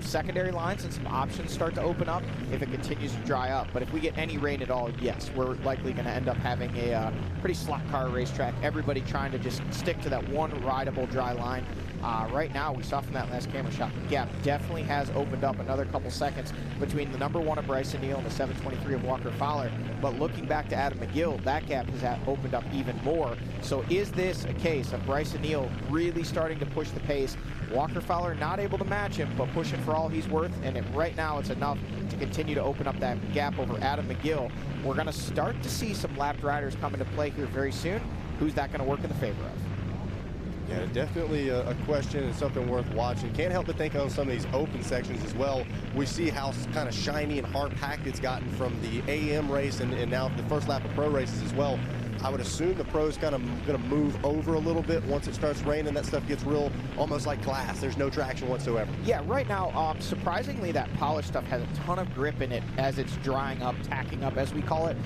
secondary lines and some options start to open up if it continues to dry up. But if we get any rain at all, yes, we're likely going to end up having a pretty slot car racetrack. Everybody trying to just stick to that one rideable dry line. Right now, we saw from that last camera shot, the gap definitely has opened up another couple seconds between the #1 of Bryson Neal and the 723 of Walker Fowler. But looking back to Adam McGill, that gap has opened up even more. So is this a case of Bryson Neal really starting to push the pace? Walker Fowler not able to match him, but pushing for all he's worth, and right now it's enough to continue to open up that gap over Adam McGill. We're going to start to see some lapped riders come into play here very soon. Who's that going to work in the favor of? Yeah, definitely a question and something worth watching. Can't help but think on some of these open sections as well. We see how kind of shiny and hard-packed it's gotten from the AM race and now the first lap of pro races as well. I would assume the pros kind of going to move over a little bit once it starts raining. That stuff gets real, almost like glass. There's no traction whatsoever. Yeah, right now, surprisingly, that polished stuff has a ton of grip in it as it's drying up, tacking up, as we call it.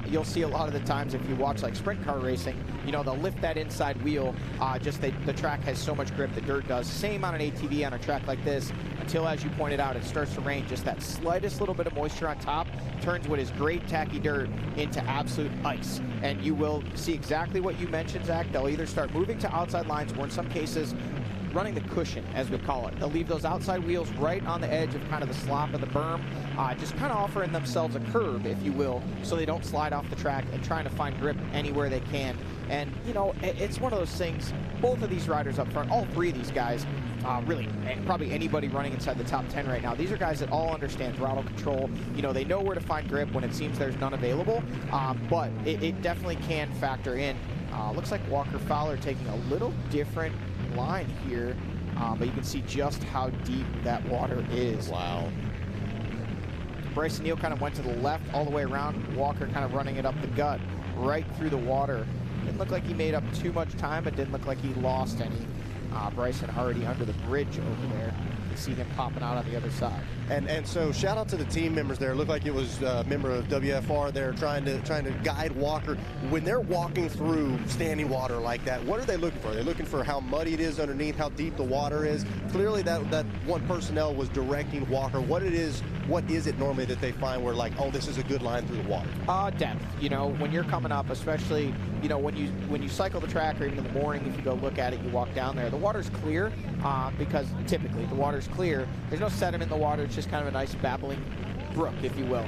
You'll see a lot of the times if you watch like sprint car racing, you know, they'll lift that inside wheel. The track has so much grip, the dirt does. Same on an ATV on a track like this, until, as you pointed out, it starts to rain. Just that slightest little bit of moisture on top turns what is great tacky dirt into absolute ice. And you will see exactly what you mentioned, Zach. They'll either start moving to outside lines, or in some cases running the cushion, as we call it. They'll leave those outside wheels right on the edge of kind of the slop of the berm, just kind of offering themselves a curb, if you will, so they don't slide off the track, and trying to find grip anywhere they can. And, you know, it's one of those things, both of these riders up front, all three of these guys, really, probably anybody running inside the top 10 right now, these are guys that all understand throttle control. You know, they know where to find grip when it seems there's none available, but it definitely can factor in. Looks like Walker Fowler taking a little different line here, but you can see just how deep that water is. Wow. Bryson Neal kind of went to the left all the way around. Walker kind of running it up the gut, right through the water. Didn't look like he made up too much time. It didn't look like he lost any. Bryson already under the bridge over there. You can see him popping out on the other side. And so shout out to the team members there. It looked like it was a member of WFR there trying to guide Walker. When they're walking through standing water like that, what are they looking for? They're looking for how muddy it is underneath, how deep the water is. Clearly that one personnel was directing Walker. What is it normally that they find where, like, oh, this is a good line through the water? Depth. You know, when you're coming up, especially, you know, when you cycle the track, or even in the morning, if you go look at it, you walk down there, the water's clear, because typically the water's clear. There's no sediment in the water. It's just kind of a nice babbling brook, if you will.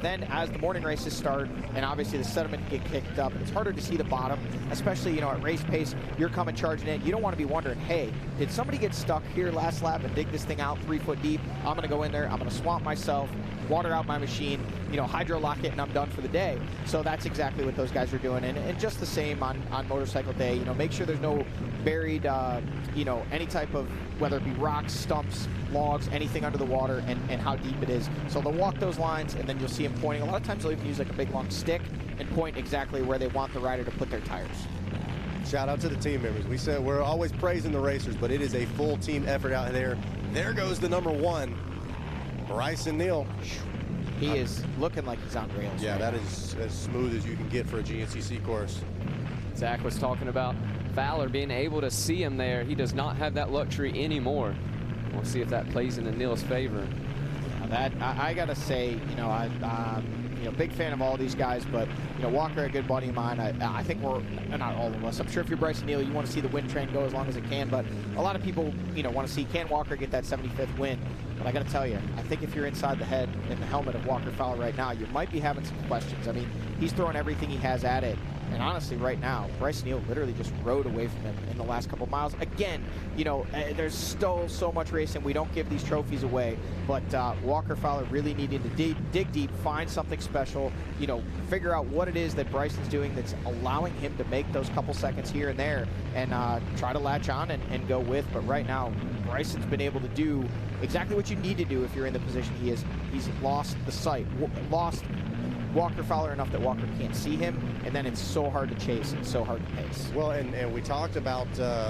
Then as the morning races start, and obviously the sediment get kicked up, and it's harder to see the bottom, especially, you know, at race pace, you're coming charging in. You don't want to be wondering, hey, did somebody get stuck here last lap and dig this thing out 3 foot deep? I'm going to go in there, I'm going to swamp myself, water out my machine, you know, hydro lock it, and I'm done for the day. So that's exactly what those guys are doing. And just the same on motorcycle day, you know, make sure there's no buried, you know, any type of, whether it be rocks, stumps, logs, anything under the water, and how deep it is. So they'll walk those lines, and then you'll see them pointing. A lot of times they'll even use like a big long stick and point exactly where they want the rider to put their tires. Shout out to the team members. We said we're always praising the racers, but it is a full team effort out there. There goes the #1. Bryson Neal. He is looking like he's on rails. Yeah, right that now. is as smooth as you can get for a GNCC course. Zach was talking about Fowler being able to see him there. He does not have that luxury anymore. We'll see if that plays into Neal's favor. That I gotta say, you know, big fan of all these guys, but you know, Walker, a good buddy of mine. I think we're not all of us. I'm sure if you're Bryson Neal, you want to see the win train go as long as it can. But a lot of people, you know, want to see can Walker get that 75th win. But I got to tell you, I think if you're inside the head in the helmet of Walker Fowler right now, you might be having some questions. I mean, he's throwing everything he has at it. And honestly, right now, Bryson Neal literally just rode away from him in the last couple miles. Again, you know, there's still so much racing. We don't give these trophies away. But Walker Fowler really needed to dig deep, find something special, you know, figure out what it is that Bryson's doing that's allowing him to make those couple seconds here and there and try to latch on and go with. But right now, Bryson's been able to do exactly what you need to do if you're in the position he is. He's lost the sight, lost Walker Fowler enough that Walker can't see him, and then it's so hard to chase and so hard to pace. Well, and we talked about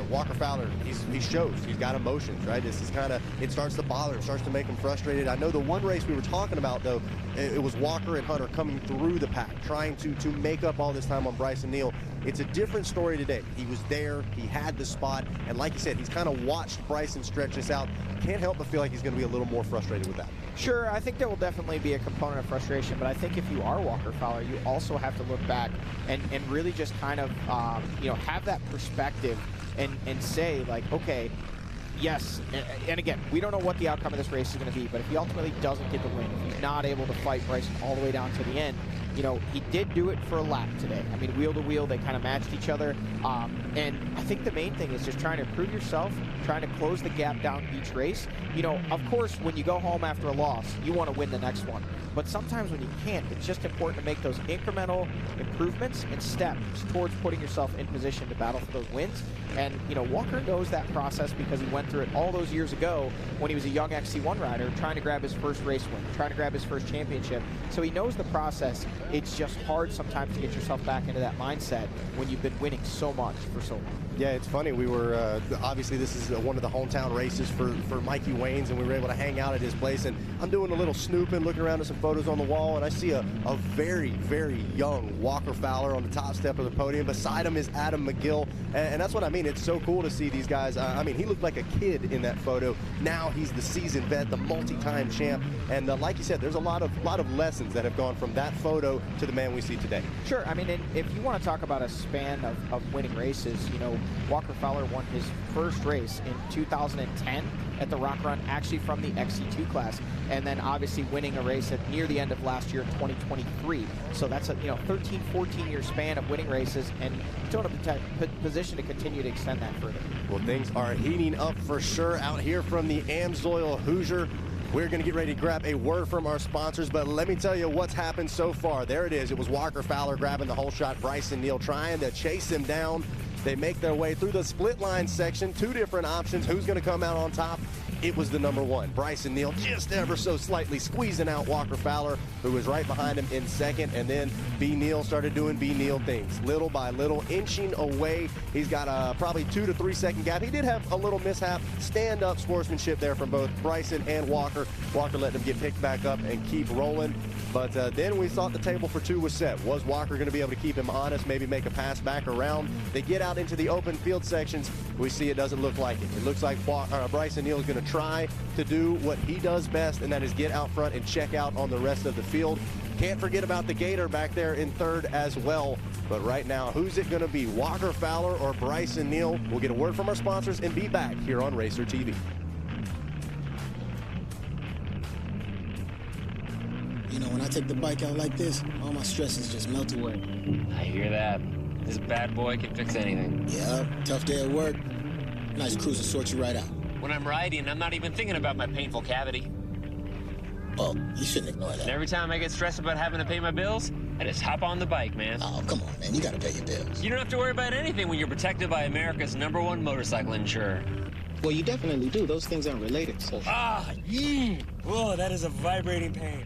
Walker Fowler. He shows he's got emotions, right? This is kind of, it starts to bother him, starts to make him frustrated. I know the one race we were talking about, though, it was Walker and Hunter coming through the pack, trying to make up all this time on Bryson Neal. It's a different story today. He was there, he had the spot, and like you said, he's kind of watched Bryson stretch this out. Can't help but feel like he's going to be a little more frustrated with that. Sure, I think there will definitely be a component of frustration, but I think if you are Walker Fowler, you also have to look back and really just kind of, you know, have that perspective and say, like, okay, yes, and again, we don't know what the outcome of this race is going to be, but if he ultimately doesn't get the win, if he's not able to fight Bryson all the way down to the end, you know, he did do it for a lap today. I mean, wheel to wheel, they kind of matched each other. And I think the main thing is just trying to improve yourself, trying to close the gap down each race. You know, of course, when you go home after a loss, you want to win the next one. But sometimes when you can't, it's just important to make those incremental improvements and steps towards putting yourself in position to battle for those wins. And, you know, Walker knows that process because he went through it all those years ago when he was a young XC1 rider trying to grab his first race win, trying to grab his first championship. So he knows the process. It's just hard sometimes to get yourself back into that mindset when you've been winning so much for so long. Yeah, it's funny. We were, obviously this is one of the hometown races for Mikey Wayne's, and we were able to hang out at his place. And I'm doing a little snooping, looking around at some photos on the wall, and I see a very, very young Walker Fowler on the top step of the podium. Beside him is Adam McGill, and that's what I mean. It's so cool to see these guys. I mean, he looked like a kid in that photo. Now he's the seasoned vet, the multi-time champ. And like you said, there's a lot of lessons that have gone from that photo to the man we see today. Sure. I mean, if you want to talk about a span of winning races, you know, Walker Fowler won his first race in 2010 at the Rock Run, actually from the XC2 class, and then obviously winning a race at near the end of last year in 2023. So that's a 13, 14-year span of winning races, and he's still in a position to continue to extend that further. Well, things are heating up for sure out here from the Amsoil Hoosier. We're going to get ready to grab a word from our sponsors, but let me tell you what's happened so far. There it is. It was Walker Fowler grabbing the whole shot. Bryson Neal trying to chase him down. They make their way through the split line section. Two different options. Who's going to come out on top? It was the number one, Bryson Neal, just ever so slightly squeezing out Walker Fowler, who was right behind him in second. And then B. Neal started doing B. Neal things, little by little, inching away. He's got a probably 2 to 3 second gap. He did have a little mishap, stand-up sportsmanship there from both Bryson and Walker. Walker let them get picked back up and keep rolling. But then we thought the table for two was set. Was Walker going to be able to keep him honest, maybe make a pass back around? They get out into the open field sections. We see it doesn't look like it. It looks like Bryson Neal is going to try to do what he does best, and that is get out front and check out on the rest of the field. Can't forget about the Gator back there in third as well. But right now, who's it going to be, Walker Fowler or Bryson Neal? We'll get a word from our sponsors and be back here on Racer TV. You know, when I take the bike out like this, all my stresses just melt away. I hear that. This bad boy can fix anything. Yeah, tough day at work. Nice cruise to sort you right out. When I'm riding, I'm not even thinking about my painful cavity. Oh, you shouldn't ignore And that. every time I get stressed about having to pay my bills, I just hop on the bike, man. Oh, come on, man. You gotta pay your bills. You don't have to worry about anything when you're protected by America's #1 motorcycle insurer. Well, you definitely do. Those things aren't related, so... Ah, yee! Whoa, that is a vibrating pain.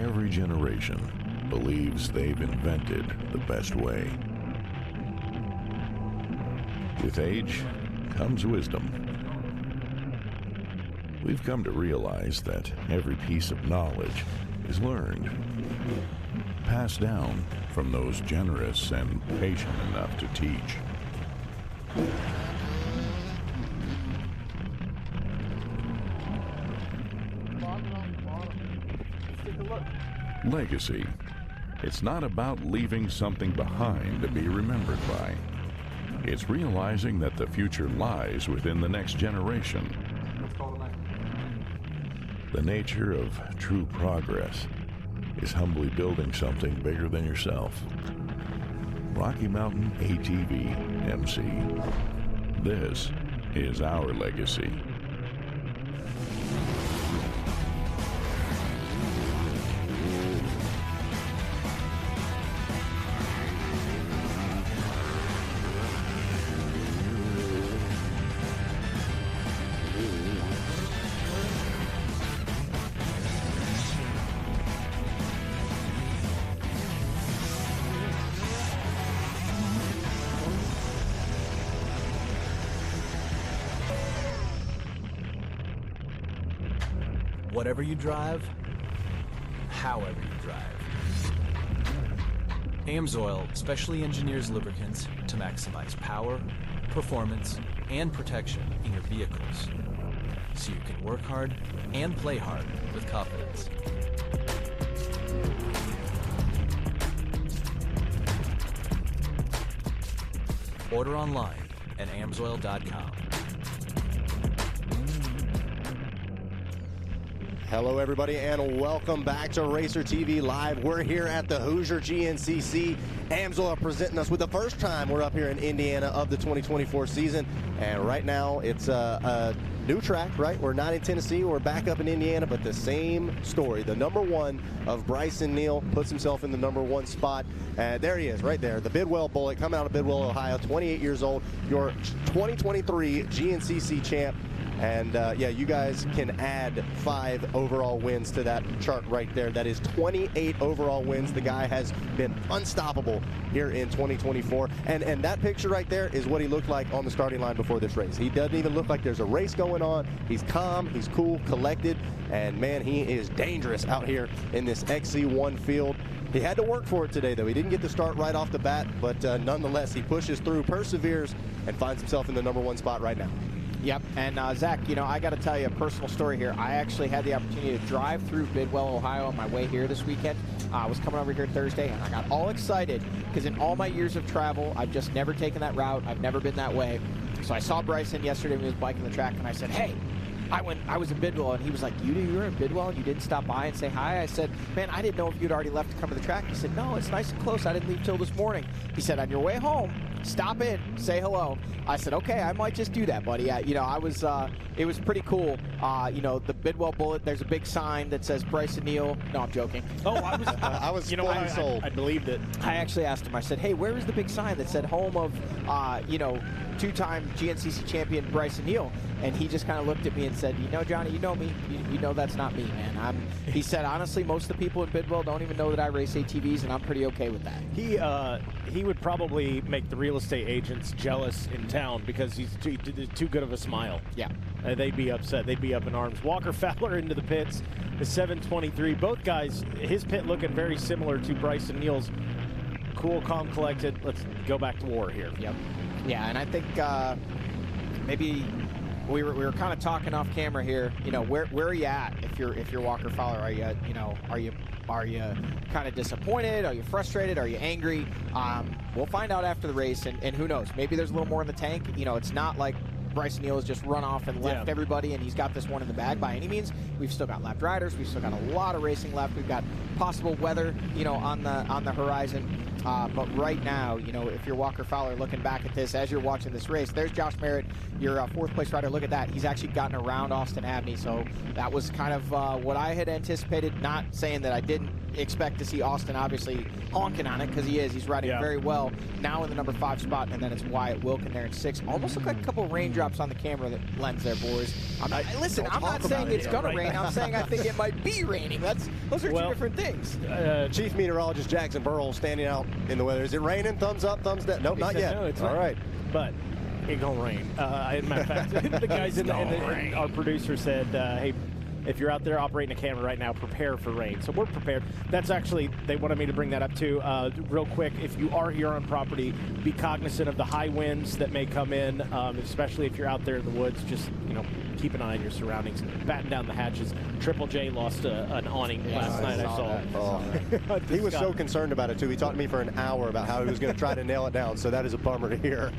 every generation believes they've invented the best way. With age comes wisdom. We've come to realize that every piece of knowledge is learned, passed down from those generous and patient enough to teach. Legacy. It's not about leaving something behind to be remembered by. It's realizing that the future lies within the next generation. The nature of true progress is humbly building something bigger than yourself. Rocky Mountain ATV MC. This is our legacy. Whatever you drive, however you drive. AMSOIL specially engineers lubricants to maximize power, performance, and protection in your vehicles, so you can work hard and play hard with confidence. Order online at amsoil.com. Hello, everybody, and welcome back to Racer TV Live. We're here at the Hoosier GNCC. AMSOIL presenting us with the first time we're up here in Indiana of the 2024 season. And right now, it's a new track, right? We're not in Tennessee. We're back up in Indiana, but the same story. The number one of Bryson Neal puts himself in the number one spot. And there he is, right there. The Bidwell Bullet coming out of Bidwell, Ohio, 28 years old. Your 2023 GNCC champ. And yeah, you guys can add 5 overall wins to that chart right there. That is 28 overall wins. The guy has been unstoppable here in 2024. And that picture right there is what he looked like on the starting line before this race. He doesn't even look like there's a race going on. He's calm, he's cool, collected, and man, he is dangerous out here in this XC1 field. He had to work for it today, though. He didn't get the start right off the bat, but nonetheless, he pushes through, perseveres, and finds himself in the number one spot right now. Yep, and Zach, you know, I got to tell you a personal story here. I actually had the opportunity to drive through Bidwell, Ohio on my way here this weekend. I was coming over here Thursday, and I got all excited because in all my years of travel, I've just never taken that route. I've never been that way. So I saw Bryson yesterday when he was biking the track, and I said, hey, I was in Bidwell, and he was like, you were in Bidwell and you didn't stop by and say hi? I said, man, I didn't know if you'd already left to come to the track. He said, no, it's nice and close. I didn't leave till this morning. He said, on your way home, stop in, say hello. I said, okay, I might just do that, buddy. You know, I was, it was pretty cool. You know, the Bidwell Bullet, there's a big sign that says Bryson Neal. No, I'm joking. Oh, I was you know, I believed it. I actually asked him, I said, hey, where is the big sign that said home of, you know, two-time GNCC champion Bryson Neal? And he just kind of looked at me and said, you know, Johnny, you know me. You know that's not me, man. He said, honestly, most of the people in Bidwell don't even know that I race ATVs, and I'm pretty okay with that. He would probably make the real estate agents jealous in town because he's too good of a smile. Yeah. They'd be upset. They'd be up in arms. Walker Fowler into the pits, the 723. Both guys, his pit looking very similar to Bryson Neal's. Cool, calm, collected. Let's go back to war here. Yep. Yeah, and I think maybe we were kind of talking off camera here. You know, where are you at if you're Walker Fowler? Are you kind of disappointed? Are you frustrated? Are you angry? We'll find out after the race, and who knows? Maybe there's a little more in the tank. You know, it's not like Bryson Neal has just run off and left everybody, and he's got this one in the bag by any means. We've still got lapped riders. We've still got a lot of racing left. We've got possible weather, you know, on the horizon. But right now, you know, if you're Walker Fowler looking back at this as you're watching this race, there's Josh Merritt your fourth place rider, look at that. He's actually gotten around Austin Abney, so that was kind of what I had anticipated. Not saying that I didn't expect to see Austin obviously honking on it, because he is. He's riding very well now in the number 5 spot, and then it's Wyatt Wilkin there in 6. Almost look like a couple raindrops on the camera lens there, boys. Listen, I'm not saying it's going to rain. I'm saying I think it might be raining. Those are 2 different things. Chief Meteorologist Jackson Burrell standing out in the weather. Is it raining? Thumbs up, thumbs down? Nope, not yet. No, it's all not. right. But it gonna rain. As a matter of fact, the guys our producer said, hey, if you're out there operating a camera right now, prepare for rain. So we're prepared. That's actually, they wanted me to bring that up too. Real quick, if you are here on property, be cognizant of the high winds that may come in, especially if you're out there in the woods. Just, keep an eye on your surroundings. Batten down the hatches. Triple J lost an awning last night, I saw. He was so concerned about it too. He talked to me for an hour about how he was going to try to nail it down. So that is a bummer to hear.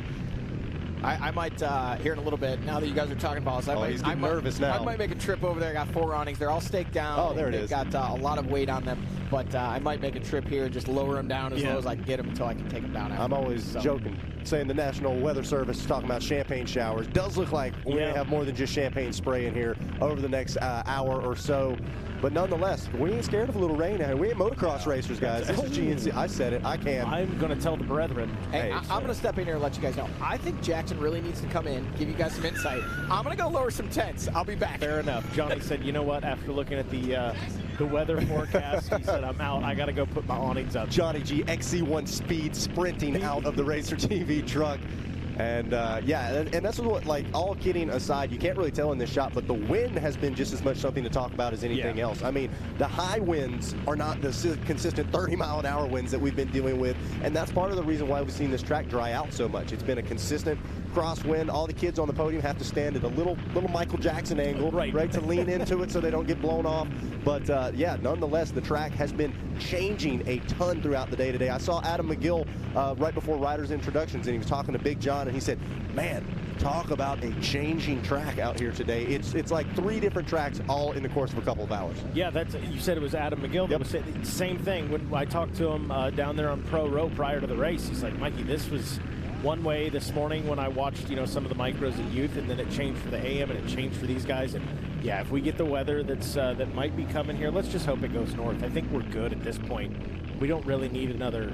I might, here in a little bit, now that you guys are talking about this, he's getting nervous now. I might make a trip over there. I got 4 awnings. They're all staked down. Oh, there it is. They've got a lot of weight on them. But I might make a trip here and just lower them down as low as I can get them until I can take them down. I'm always joking, saying the National Weather Service is talking about champagne showers. Does look like we're going to have more than just champagne spray in here over the next hour or so. But nonetheless, we ain't scared of a little rain out here. We ain't motocross racers, guys. This is GNC. I said it. I can. I'm going to tell the brethren. Hey, I'm going to step in here and let you guys know. I think Jackson really needs to come in, give you guys some insight. I'm going to go lower some tents. I'll be back. Fair enough. Johnny said, you know what? After looking at the weather forecast, he said, I'm out. I got to go put my awnings up. Johnny G, XC1 speed, sprinting out of the Racer TV truck. And and that's what, like, all kidding aside, you can't really tell in this shot, but the wind has been just as much something to talk about as anything else. I mean, the high winds are not the consistent 30-mile-an-hour winds that we've been dealing with, and that's part of the reason why we've seen this track dry out so much. It's been a consistent crosswind. All the kids on the podium have to stand at a little Michael Jackson angle, right, to lean into it so they don't get blown off. But nonetheless, the track has been changing a ton throughout the day today. I saw Adam McGill right before riders' introductions, and he was talking to Big John, and he said, man, talk about a changing track out here today. It's like 3 different tracks all in the course of a couple of hours. Yeah, you said it was Adam McGill. That was the same thing. When I talked to him down there on Pro Row prior to the race, he's like, Mikey, this was one way this morning when I watched, some of the micros in youth, and then it changed for the AM and it changed for these guys. And yeah, if we get the weather that might be coming here, let's just hope it goes north. I think we're good at this point. We don't really need another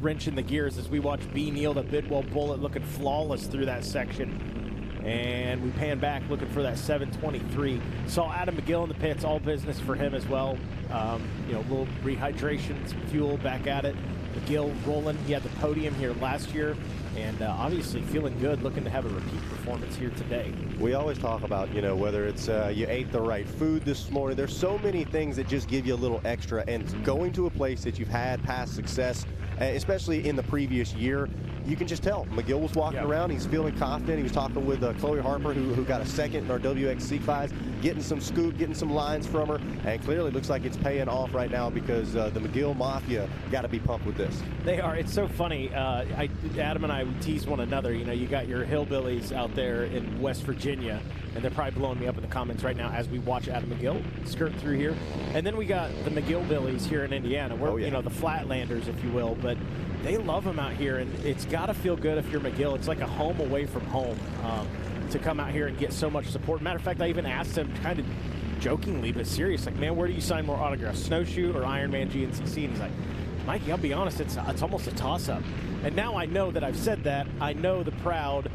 wrench in the gears as we watch B. Neal, the Bidwell Bullet, looking flawless through that section. And we pan back looking for that 723. Saw Adam McGill in the pits, all business for him as well. A little rehydration, some fuel, back at it. McGill rolling. He had the podium here last year, and obviously feeling good, looking to have a repeat performance here today. We always talk about, whether it's you ate the right food this morning. There's so many things that just give you a little extra, and going to a place that you've had past success, especially in the previous year, you can just tell. McGill was walking around. He's feeling confident. He was talking with Chloe Harper, who got a second in our WXC class, getting some scoop, getting some lines from her, and clearly looks like it's paying off right now because the McGill Mafia got to be pumped with this. They are. It's so funny. Adam and I tease one another. You got your hillbillies out there in West Virginia, and they're probably blowing me up in the comments right now as we watch Adam McGill skirt through here. And then we got the McGill Billies here in Indiana. We're, the Flatlanders, if you will, but they love them out here, and it's got to feel good if you're McGill. It's like a home away from home to come out here and get so much support. Matter of fact, I even asked him kind of jokingly but serious, like, man, where do you sign more autographs, Snowshoe or Ironman GNCC? And he's like, Mikey, I'll be honest, it's almost a toss-up. And now I know that I've said that. I know the proud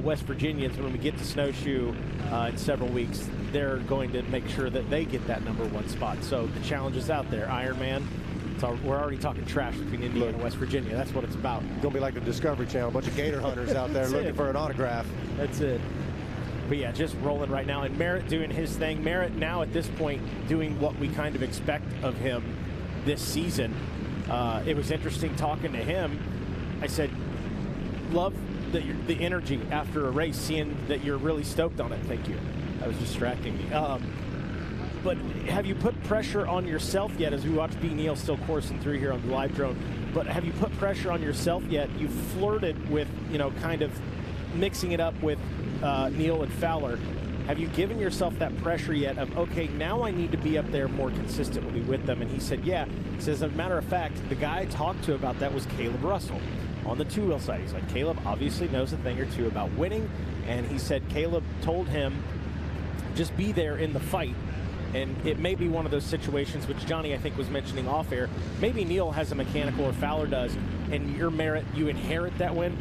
West Virginians, when we get to Snowshoe in several weeks, they're going to make sure that they get that #1 spot. So the challenge is out there. Ironman, we're already talking trash between Indiana and West Virginia. That's what it's about. It's going to be like the Discovery Channel, a bunch of gator hunters out there looking for an autograph. That's it. But yeah, just rolling right now. And Merritt doing his thing. Merritt now at this point doing what we kind of expect of him this season. It was interesting talking to him. I said, love the energy after a race, seeing that you're really stoked on it. Thank you. That was distracting me. But have you put pressure on yourself yet, as we watch B. Neal still coursing through here on the live drone, but have you put pressure on yourself yet? You flirted with, kind of mixing it up with Neal and Fowler. Have you given yourself that pressure yet of, okay, now I need to be up there more consistently with them? And he said, yeah. He says, as a matter of fact, the guy I talked to about that was Caleb Russell on the two-wheel side. He's like, Caleb obviously knows a thing or two about winning, and he said Caleb told him, just be there in the fight. And it may be one of those situations, which Johnny, I think, was mentioning off air. Maybe Neil has a mechanical or Fowler does, and your Merritt, you inherit that win.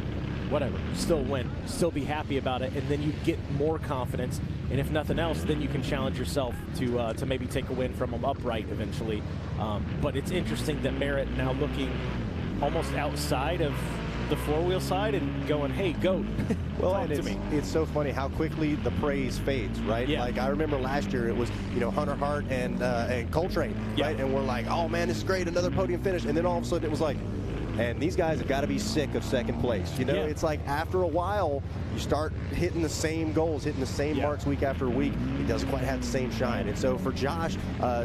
Whatever, still win, still be happy about it, and then you get more confidence. And if nothing else, then you can challenge yourself to maybe take a win from them upright eventually. But it's interesting that Merritt now looking almost outside of the four-wheel side and going, hey, GOAT. Well, and it's so funny how quickly the praise fades, right? Yeah. Like I remember last year it was, Hunter Hart and Coltrane, right? And we're like, oh man, this is great, another podium finish. And then all of a sudden it was like, and these guys have got to be sick of second place. It's like after a while, you start hitting the same goals, hitting the same marks week after week. He doesn't quite have the same shine. And so for Josh,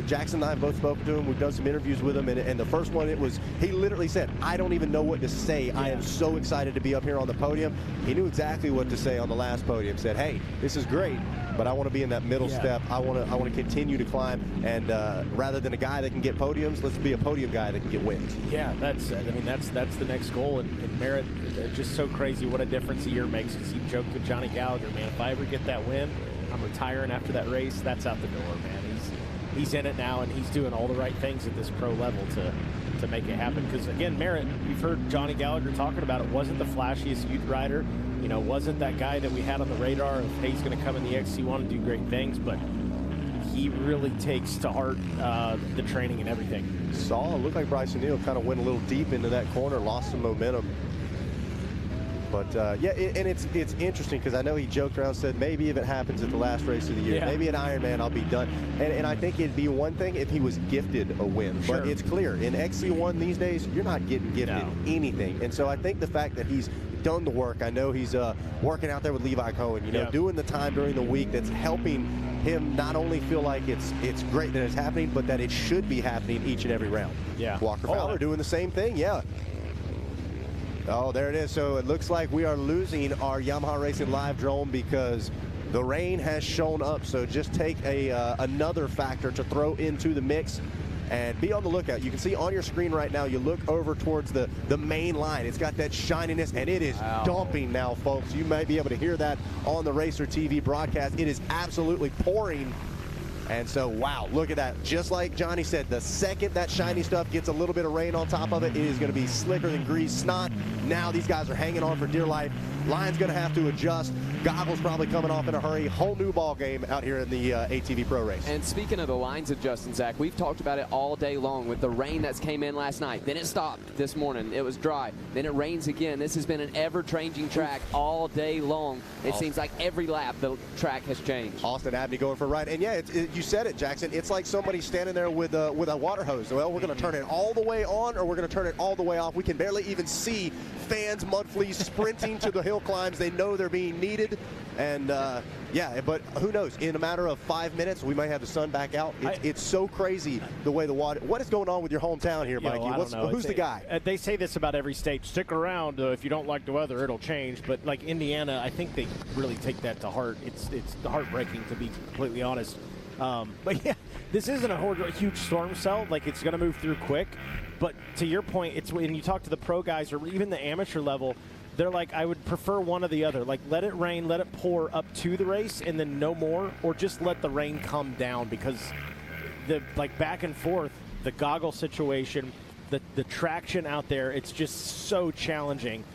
Jackson and I have both spoken to him. We've done some interviews with him. And the first one, he literally said, I don't even know what to say. I am so excited to be up here on the podium. He knew exactly what to say on the last podium. Said, hey, this is great, but I want to be in that middle step. I want to continue to climb. And rather than a guy that can get podiums, let's be a podium guy that can get wins. Yeah, that's the next goal. And Merritt, just so crazy what a difference a year makes. Because he joked with Johnny Gallagher, man, if I ever get that win, I'm retiring after that race. That's out the door, man. He's in it now, and he's doing all the right things at this pro level to make it happen. Because again, Merritt, we've heard Johnny Gallagher talking about it, wasn't the flashiest youth rider. Wasn't that guy that we had on the radar of, hey, he's going to come in the XC1 and do great things, but he really takes to heart the training and everything. It looked like Bryson Neal kind of went a little deep into that corner, lost some momentum. But and it's interesting because I know he joked around, said maybe if it happens at the last race of the year, maybe at Ironman I'll be done. And I think it'd be one thing if he was gifted a win. Sure. But it's clear in XC1 these days, you're not getting gifted anything. And so I think the fact that he's done the work, I know he's working out there with Levi Cohen, doing the time during the week that's helping him not only feel like it's great that it's happening, but that it should be happening each and every round. Yeah. Walker Fowler doing the same thing. Yeah. Oh, there it is. So it looks like we are losing our Yamaha Racing Live drone because the rain has shown up. So just take another factor to throw into the mix and be on the lookout. You can see on your screen right now, you look over towards the main line. It's got that shininess, and it is dumping now, folks. You might be able to hear that on the Racer TV broadcast. It is absolutely pouring. And so, wow, look at that. Just like Johnny said, the second that shiny stuff gets a little bit of rain on top of it, it is going to be slicker than grease snot. Now these guys are hanging on for dear life. Line's going to have to adjust. Goggles probably coming off in a hurry. Whole new ball game out here in the ATV Pro Race. And speaking of the lines adjusting, Zach, we've talked about it all day long with the rain that's came in last night. Then it stopped this morning. It was dry. Then it rains again. This has been an ever-changing track all day long. It seems like every lap the track has changed. Austin Abney going for a ride. And yeah, you said it, Jackson. It's like somebody standing there with a water hose. Well, we're going to turn it all the way on or we're going to turn it all the way off. We can barely even see fans, mud fleas sprinting to the hill climbs. They know they're being needed. And yeah, but who knows? In a matter of 5 minutes, we might have the sun back out. It's so crazy the way the water. What is going on with your hometown here, Mikey? I don't know. Who's the guy? They say this about every state. Stick around. If you don't like the weather, it'll change. But like Indiana, I think they really take that to heart. It's heartbreaking, to be completely honest. But yeah, this isn't a huge storm cell. Like, it's going to move through quick. But to your point, it's when you talk to the pro guys or even the amateur level, they're like, I would prefer one or the other. Like, let it rain, let it pour up to the race, and then no more, or just let the rain come down, because the back and forth, the goggle situation, the traction out there, it's just so challenging.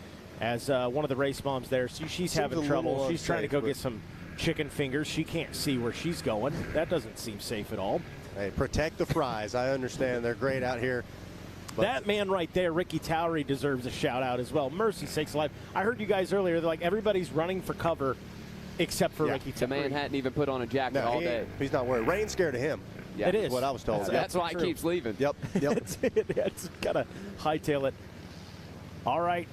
As one of the race moms there, she's having trouble. She's trying to go get some chicken fingers. She can't see where she's going. That doesn't seem safe at all. Hey, protect the fries. I understand they're great out here. But that man right there, Ricky Towery, deserves a shout out as well. Mercy sakes alive. I heard you guys earlier, they're like, everybody's running for cover except for Ricky Towery. The man hadn't even put on a jacket all day. He's not worried. Rain's scared of him. Yeah, it is what I was told. That's why he keeps leaving. Yep. It's got to hightail it. All right.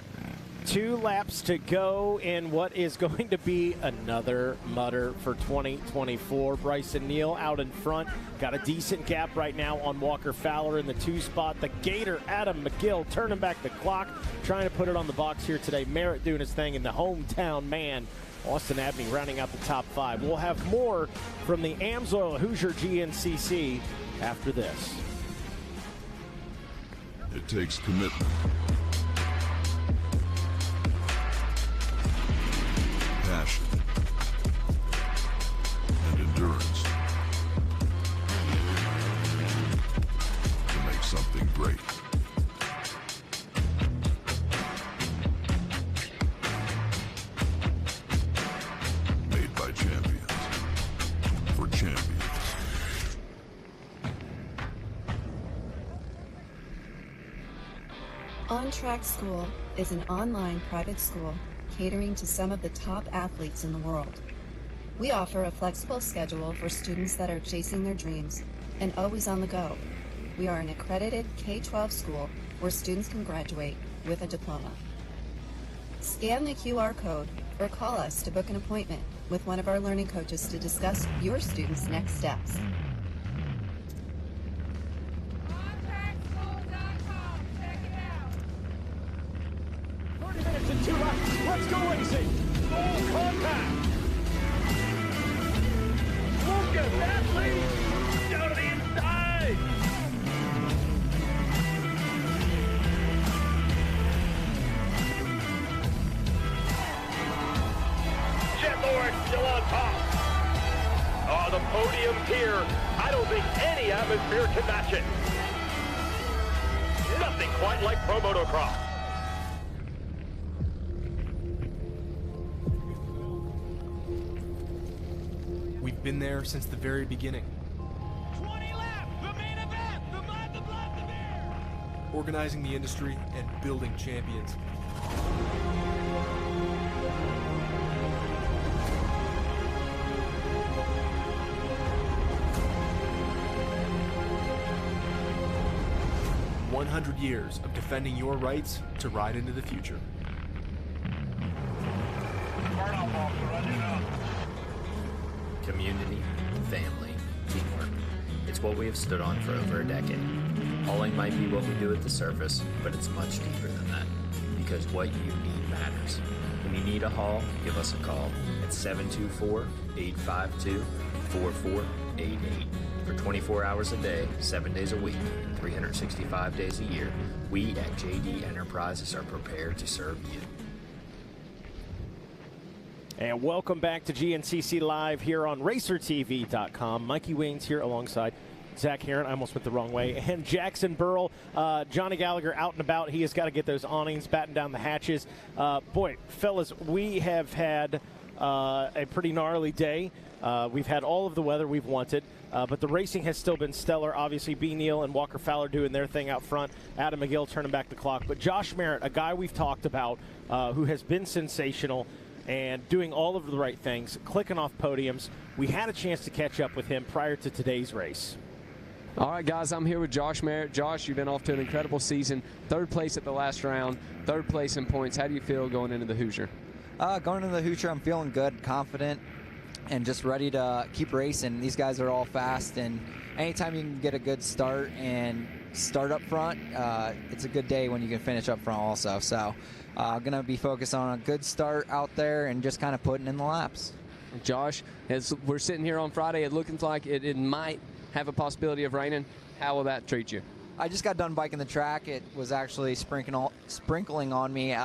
2 laps to go in what is going to be another mutter for 2024. Bryson Neal out in front. Got a decent gap right now on Walker Fowler in the 2 spot. The Gator, Adam McGill, turning back the clock, trying to put it on the box here today. Merritt doing his thing, in the hometown man, Austin Abney, rounding out the top 5. We'll have more from the Amsoil Hoosier GNCC after this. It takes commitment, passion and endurance to make something great. Made by champions for champions. On Track School is an online private school catering to some of the top athletes in the world. We offer a flexible schedule for students that are chasing their dreams and always on the go. We are an accredited K-12 school where students can graduate with a diploma. Scan the QR code or call us to book an appointment with one of our learning coaches to discuss your students' next steps. Let's go racing! Full contact! Look at that lead! Down to the inside! Jet Lord still on top. Oh, the podium's here. I don't think any atmosphere can match it. Nothing quite like pro motocross. We've been there since the very beginning. 20 laps, the main event, the mud, the blood, the beer. Organizing the industry and building champions. "100 years of defending your rights to ride into the future." Community, family, teamwork. It's what we have stood on for over a decade. Hauling might be what we do at the surface, but it's much deeper than that. Because what you need matters. When you need a haul, give us a call at 724-852-4488. For 24 hours a day, 7 days a week, and 365 days a year, we at JD Enterprises are prepared to serve you. And welcome back to GNCC Live here on RacerTV.com. Mikey Wayne's here alongside Zach Heron. I almost went the wrong way. And Jackson Burrell. Johnny Gallagher out and about. He has got to get those awnings, batten down the hatches. Boy, fellas, we have had a pretty gnarly day. We've had all of the weather we've wanted. But the racing has still been stellar. Obviously, B. Neal and Walker Fowler doing their thing out front. Adam McGill turning back the clock. But Josh Merritt, a guy we've talked about who has been sensational and doing all of the right things, clicking off podiums. We had a chance to catch up with him prior to today's race. All right, guys, I'm here with Josh Merritt. Josh, you've been off to an incredible season. Third place at the last round, third place in points. How do you feel going into the Hoosier? Going into the Hoosier, I'm feeling good, confident, and just ready to keep racing. These guys are all fast, and anytime you can get a good start and start up front, it's a good day when you can finish up front also. So going to be focused on a good start out there and just kind of putting in the laps. Josh, as we're sitting here on Friday, it looks like it might have a possibility of raining. How will that treat you? I just got done biking the track. It was actually sprinkling on me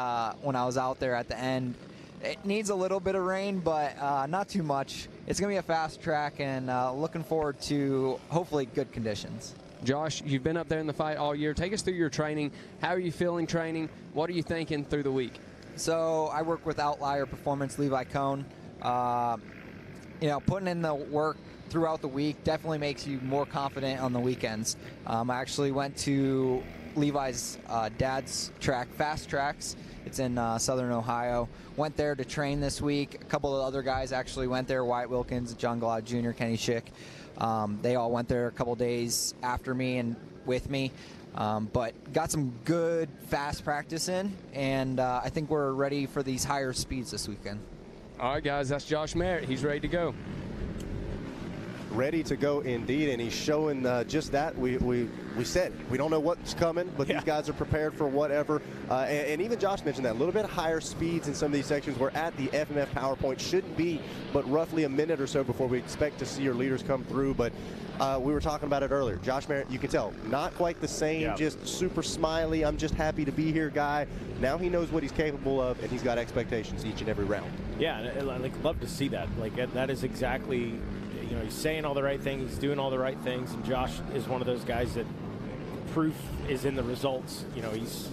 when I was out there at the end. It needs a little bit of rain, but not too much. It's going to be a fast track, and looking forward to hopefully good conditions. Josh, you've been up there in the fight all year. Take us through your training. How are you feeling training? What are you thinking through the week? So I work with Outlier Performance, Levi Cohn. Putting in the work throughout the week definitely makes you more confident on the weekends. I actually went to Levi's dad's track, Fast Tracks. It's in Southern Ohio. Went there to train this week. A couple of other guys actually went there, Wyatt Wilkins, John Glad Jr., Kenny Schick. They all went there a couple days after me and with me. But got some good, fast practice in, and I think we're ready for these higher speeds this weekend. All right, guys, that's Josh Merritt. He's ready to go. Ready to go indeed, and he's showing just that. We we said it. We don't know what's coming, but these guys are prepared for whatever. And even Josh mentioned that, a little bit higher speeds in some of these sections. We're at the FMF power point. Shouldn't be but roughly a minute or so before we expect to see your leaders come through. But we were talking about it earlier. Josh Merritt, you can tell, not quite the same, just super smiley, I'm just happy to be here guy. Now he knows what he's capable of, and he's got expectations each and every round. Yeah, and I'd love to see that. Like, that is exactly, you know, he's saying all the right things, he's doing all the right things, and Josh is one of those guys that proof is in the results. You know, he's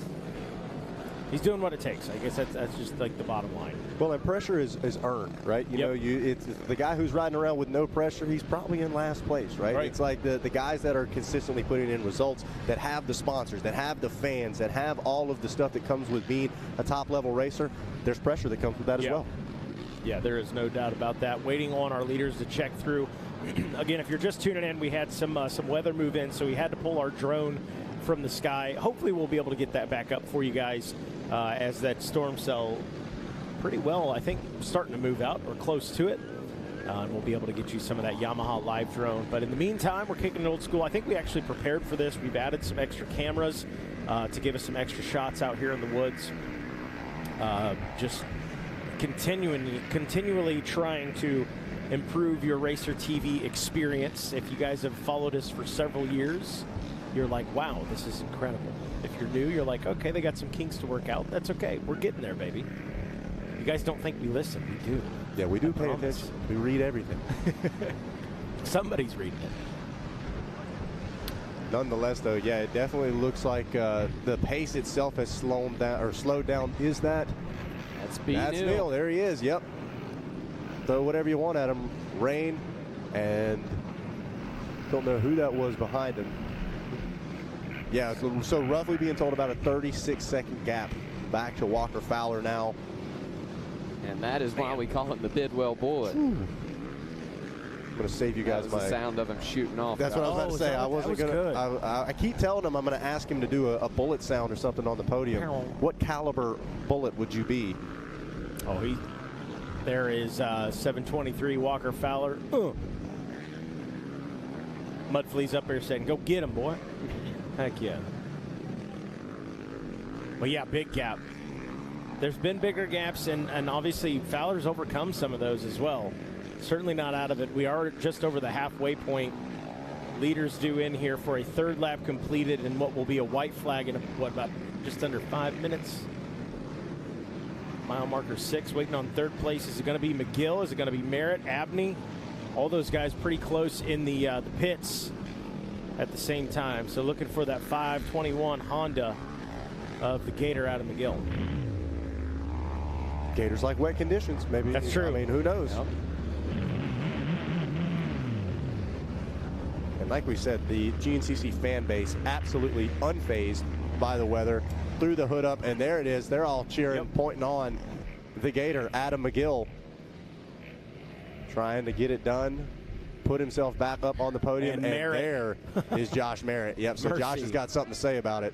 doing what it takes. I guess that's just like the bottom line. Well, and pressure is earned, right? You know, it's the guy who's riding around with no pressure, he's probably in last place, right? It's like the guys that are consistently putting in results, that have the sponsors, that have the fans, that have all of the stuff that comes with being a top-level racer. There's pressure that comes with that as well. Yeah, there is no doubt about that. Waiting on our leaders to check through. Again, if you're just tuning in, we had some weather move in, so we had to pull our drone from the sky. Hopefully we'll be able to get that back up for you guys as that storm cell pretty well, I think, starting to move out or close to it. And we'll be able to get you some of that Yamaha live drone. But in the meantime, we're kicking it old school. I think we actually prepared for this. We've added some extra cameras to give us some extra shots out here in the woods. Just continually trying to improve your Racer TV experience. If you guys have followed us for several years, you're like, wow, this is incredible. If you're new, you're like, okay, they got some kinks to work out. That's okay. We're getting there, baby. You guys don't think we listen. We do. Yeah, we do pay attention. We read everything. Somebody's reading it. Nonetheless, though, yeah, it definitely looks like the pace itself has slowed down. Is that? That's Neil. There he is. Yep. Throw whatever you want at him. Rain, and don't know who that was behind him. Yeah, so roughly being told about a 36-second gap back to Walker Fowler now. And that is why we call it the Bidwell Bullet. I'm going to save you guys the sound of him shooting off. That's what I was about to say. I wasn't going to. I keep telling him I'm going to ask him to do a bullet sound or something on the podium. What caliber bullet would you be? Oh, there is 723 Walker Fowler. Mudflea's up there saying, go get him, boy. Heck yeah. Well, yeah, big gap. There's been bigger gaps, and obviously Fowler's overcome some of those as well. Certainly not out of it. We are just over the halfway point. Leaders due in here for a third lap completed in what will be a white flag in, about just under 5 minutes. Mile marker 6, waiting on third place. Is it going to be McGill? Is it going to be Merritt, Abney? All those guys pretty close in the pits at the same time. So looking for that 521 Honda of the Gator out of McGill. Gators like wet conditions, maybe. That's true. I mean, who knows? Yep. And like we said, the GNCC fan base absolutely unfazed by the weather. Threw the hood up, and there it is. They're all cheering, pointing on the Gator, Adam McGill, trying to get it done, put himself back up on the podium, and there is Josh Merritt. Yep, so Josh has got something to say about it.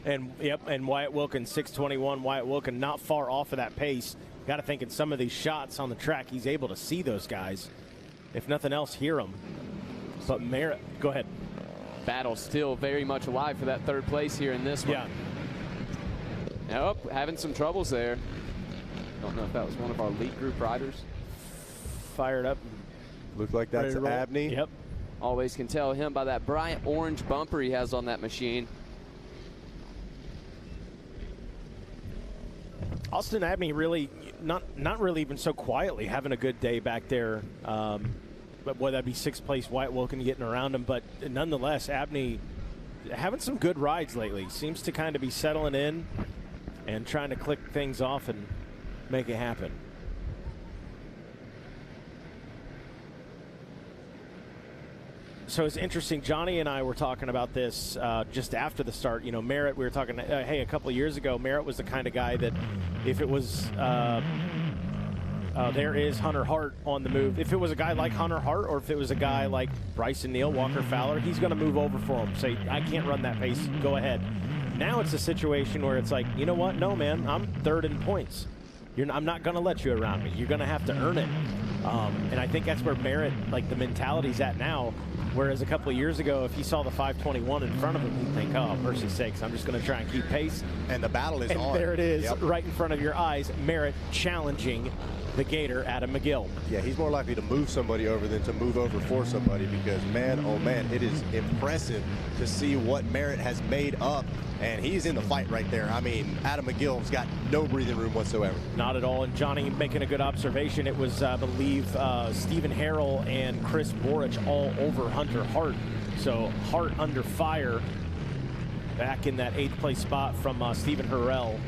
And and Wyatt Wilkins, 621. Wyatt Wilkins not far off of that pace. Got to think in some of these shots on the track, he's able to see those guys. If nothing else, hear them. But Merritt, go ahead. Battle still very much alive for that third place here in this one. Yeah. Nope, having some troubles there. Don't know if that was one of our lead group riders. Fired up. Looked like that's Abney. Yep. Always can tell him by that bright orange bumper he has on that machine. Austin Abney really, not really even so quietly having a good day back there. But boy, that'd be sixth place. Wyatt Wilkins getting around him. But nonetheless, Abney having some good rides lately. Seems to kind of be settling in and trying to click things off and make it happen. So it's interesting. Johnny and I were talking about this just after the start. You know, Merritt, we were talking, hey, a couple of years ago, Merritt was the kind of guy that if it was, there is Hunter Hart on the move. If it was a guy like Hunter Hart or if it was a guy like Bryson Neal, Walker Fowler, he's going to move over for him. Say, I can't run that pace. Go ahead. Now it's a situation where it's like, you know what? No, man, I'm third in points. I'm not going to let you around me. You're going to have to earn it. And I think that's where Merritt, like the mentality's at now. Whereas a couple of years ago, if he saw the 521 in front of him, he'd think, oh, mercy's sakes, I'm just going to try and keep pace. And the battle is and on. There it is, right in front of your eyes. Merritt challenging the Gator, Adam McGill. Yeah, he's more likely to move somebody over than to move over for somebody because, man, oh man, it is impressive to see what Merritt has made up. And he's in the fight right there. I mean, Adam McGill's got no breathing room whatsoever. Not at all. And Johnny making a good observation. It was, I believe, Stephen Harrell and Chris Borich all over Hunter Hart. So Hart under fire back in that 8th place spot from Stephen Harrell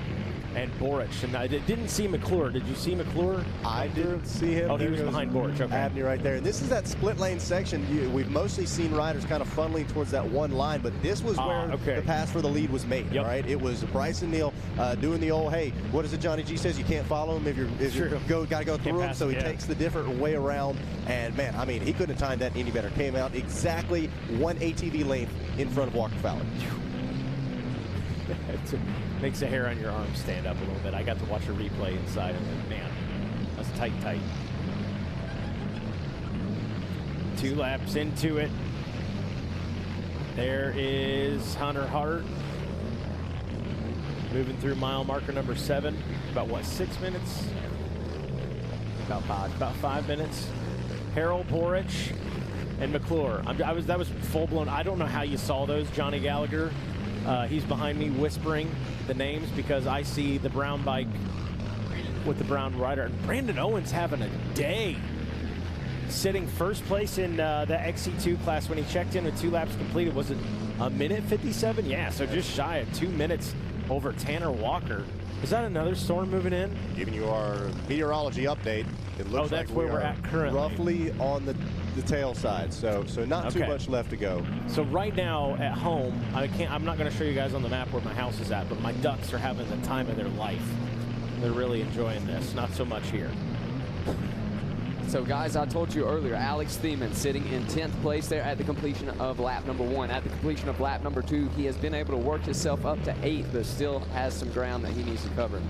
and Borich. And I didn't see McClure. Did you see McClure? I didn't see him. Oh, he was behind Borich. Okay. Abney right there. And this is that split lane section. We've mostly seen riders kind of funneling towards that one line, but this was where the pass for the lead was made. All right, it was Bryson Neal doing the old, hey, what is it Johnny G says? You can't follow him if you got to go through him. So he takes the different way around. And man, I mean, he couldn't have timed that any better. Came out exactly 1 ATV length in front of Walker Fowler. Makes the hair on your arm stand up a little bit. I got to watch a replay inside and man, that's tight. 2 laps into it. There is Hunter Hart moving through mile marker number 7. About what, 6 minutes? About 5. About 5 minutes. Harold Borich and McClure. That was full blown. I don't know how you saw those, Johnny Gallagher. He's behind me whispering the names because I see the brown bike with the brown rider. And Brandon Owens having a day, sitting first place in the XC2 class when he checked in with 2 laps completed. Was it a minute 57? Yeah, so just shy of 2 minutes over Tanner Walker. Is that another storm moving in? Giving you our meteorology update. It looks that's like where we're at currently. Roughly on the tail side, so not too much left to go. So right now at home, I'm not going to show you guys on the map where my house is at, but my ducks are having the time of their life. They're really enjoying this. Not so much here. So guys, I told you earlier, Alex Thiemann sitting in 10th place there at the completion of lap number 1. At the completion of lap number 2, he has been able to work himself up to 8th, but still has some ground that he needs to cover.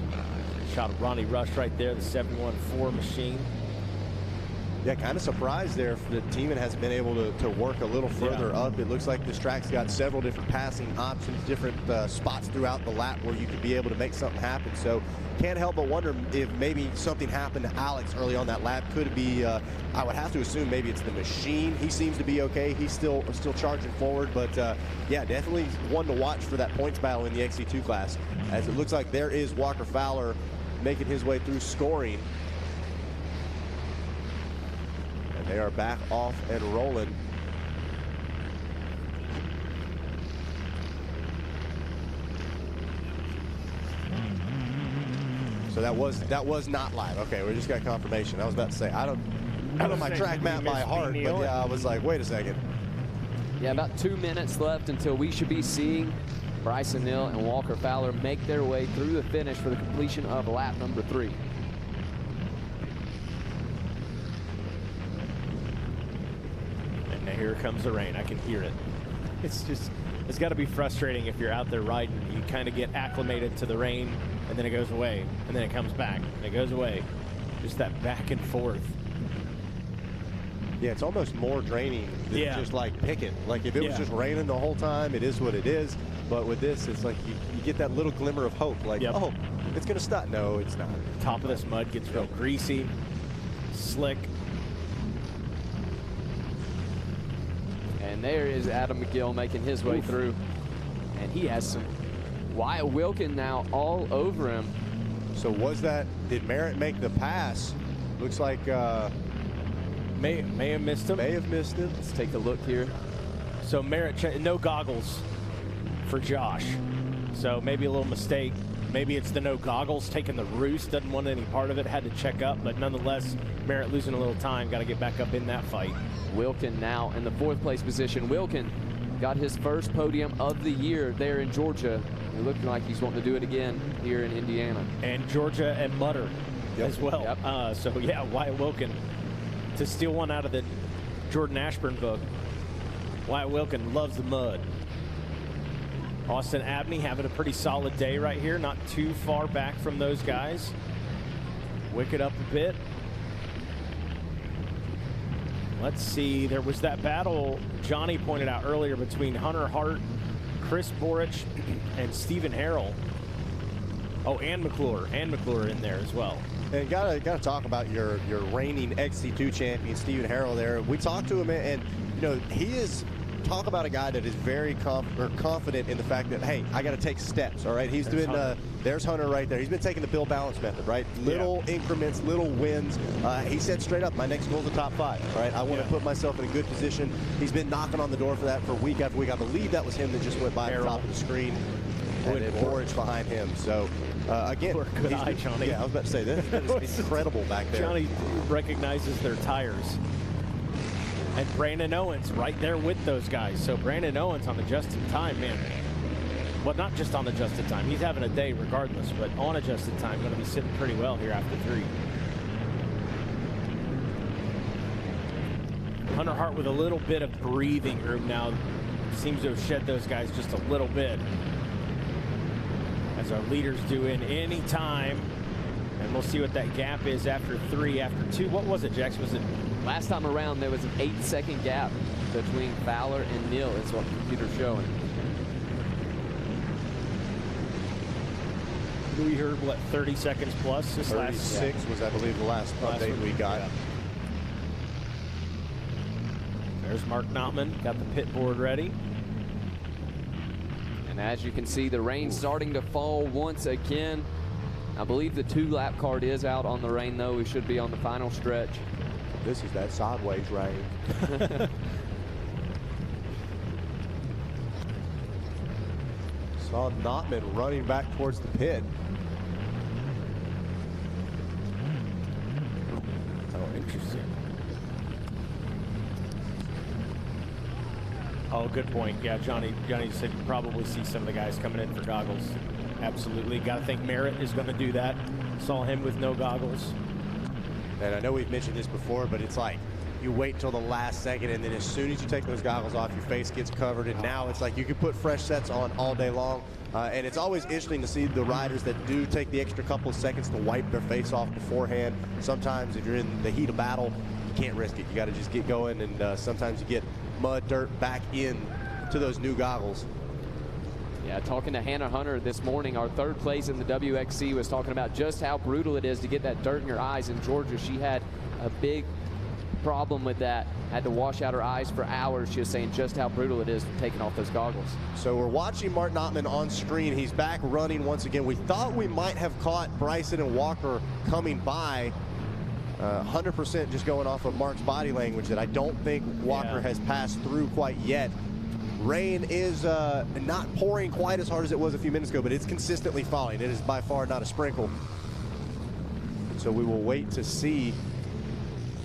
Shot of Ronnie Rush right there, the 714 machine. Yeah, kind of surprised there that Thiemann has been able to work a little further up. It looks like this track's got several different passing options, different spots throughout the lap where you could be able to make something happen. So can't help but wonder if maybe something happened to Alex early on that lap. Could it be, I would have to assume maybe it's the machine. He seems to be okay. He's still charging forward, but yeah, definitely one to watch for that points battle in the XC2 class, as it looks like there is Walker Fowler making his way through scoring. They are back off and rolling. So that was not live. Okay, we just got confirmation. I was about to say I don't know my track map by heart, but yeah, I was like, wait a second. Yeah, about 2 minutes left until we should be seeing Bryson Neal and Walker Fowler make their way through the finish for the completion of lap number 3. Here comes the rain. I can hear it. It's got to be frustrating if you're out there riding. You kind of get acclimated to the rain, and then it goes away, and then it comes back, and it goes away. Just that back and forth. Yeah, it's almost more draining than just like picking. Like if it was just raining the whole time, it is what it is. But with this, it's like you get that little glimmer of hope. Like, oh, it's going to stop. No, it's not. Top of this mud gets real greasy, slick. And there is Adam McGill making his way through. And he has some Wyatt Wilkin now all over him. So did Merritt make the pass? Looks like may have missed him. May have missed him. Let's take a look here. So Merritt, no goggles for Josh. So maybe a little mistake. Maybe it's the no goggles taking the roost, doesn't want any part of it, had to check up, but nonetheless, Merritt losing a little time, got to get back up in that fight. Wilkin now in the 4th place position. Wilkin got his first podium of the year there in Georgia. It looking like he's wanting to do it again here in Indiana. And Georgia and Mutter as well. Yep. So yeah, Wyatt Wilkin to steal one out of the Jordan Ashburn book. Wyatt Wilkin loves the mud. Austin Abney having a pretty solid day right here, not too far back from those guys. Wick it up a bit. Let's see. There was that battle Johnny pointed out earlier between Hunter Hart, Chris Borich, and Stephen Harrell. Oh, and McClure in there as well. And gotta talk about your reigning XC2 champion, Stephen Harrell there. We talked to him, and you know, he is talk about a guy that is very confident in the fact that, hey, I got to take steps, all right? He's doing, there's Hunter right there. He's been taking the Bill Balance method, right? Little increments, little wins. He said straight up, my next goal is the top 5, all right? I want to put myself in a good position. He's been knocking on the door for that for week after week. I believe that was him that just went by the top of the screen. And Borich behind him. So, again, good eye, Johnny. Yeah, I was about to say, that is incredible back there. Johnny recognizes their tires. And Brandon Owens right there with those guys. So Brandon Owens on the just-in-time, man. Well, not just on the just-in-time. He's having a day regardless, but on a just-in-time, going to be sitting pretty well here after 3. Hunter Hart with a little bit of breathing room now. Seems to have shed those guys just a little bit. As our leaders do in any time. And we'll see what that gap is after 3, after 2. What was it, Jax? Was it? Last time around, there was an 8-second gap between Fowler and Neal, is what the computer's showing. We heard, what, 30 seconds plus this 36 was, I believe, the last update we got. Yeah. There's Mark Notman, got the pit board ready. And as you can see, the rain's starting to fall once again. I believe the 2-lap card is out on the rain, though. We should be on the final stretch. This is that sideways rain. Saw Notman running back towards the pit. Oh, interesting. Oh, good point. Yeah, Johnny said you probably see some of the guys coming in for goggles. Absolutely. Got to think Merritt is going to do that. Saw him with no goggles. And I know we've mentioned this before, but it's like you wait till the last second, and then as soon as you take those goggles off, your face gets covered, and now it's like you can put fresh sets on all day long. And it's always interesting to see the riders that do take the extra couple of seconds to wipe their face off beforehand. Sometimes if you're in the heat of battle, you can't risk it. You got to just get going, and sometimes you get mud, dirt back in to those new goggles. Yeah, talking to Hannah Hunter this morning, our 3rd place in the WXC, was talking about just how brutal it is to get that dirt in your eyes. In Georgia, she had a big problem with that. Had to wash out her eyes for hours. She was saying just how brutal it is taking off those goggles. So we're watching Mark Notman on screen. He's back running once again. We thought we might have caught Bryson and Walker coming by. 100% just going off of Mark's body language that I don't think Walker has passed through quite yet. Rain is not pouring quite as hard as it was a few minutes ago, but it's consistently falling. It is by far not a sprinkle. So we will wait to see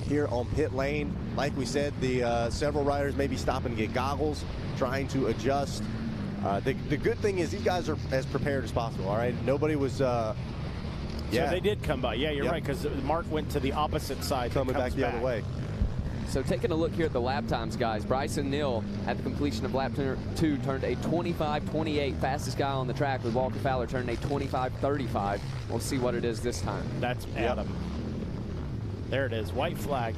here on pit lane. Like we said, the several riders may be stopping to get goggles, trying to adjust. The good thing is these guys are as prepared as possible, all right? Nobody was... So they did come by. Yeah, you're right, because Mark went to the opposite side. Coming back the other way. So taking a look here at the lap times, guys. Bryson Neal, at the completion of lap 2, turned a 25:28, fastest guy on the track, with Walker Fowler turning a 25:35. We'll see what it is this time. That's Adam. There it is, white flag.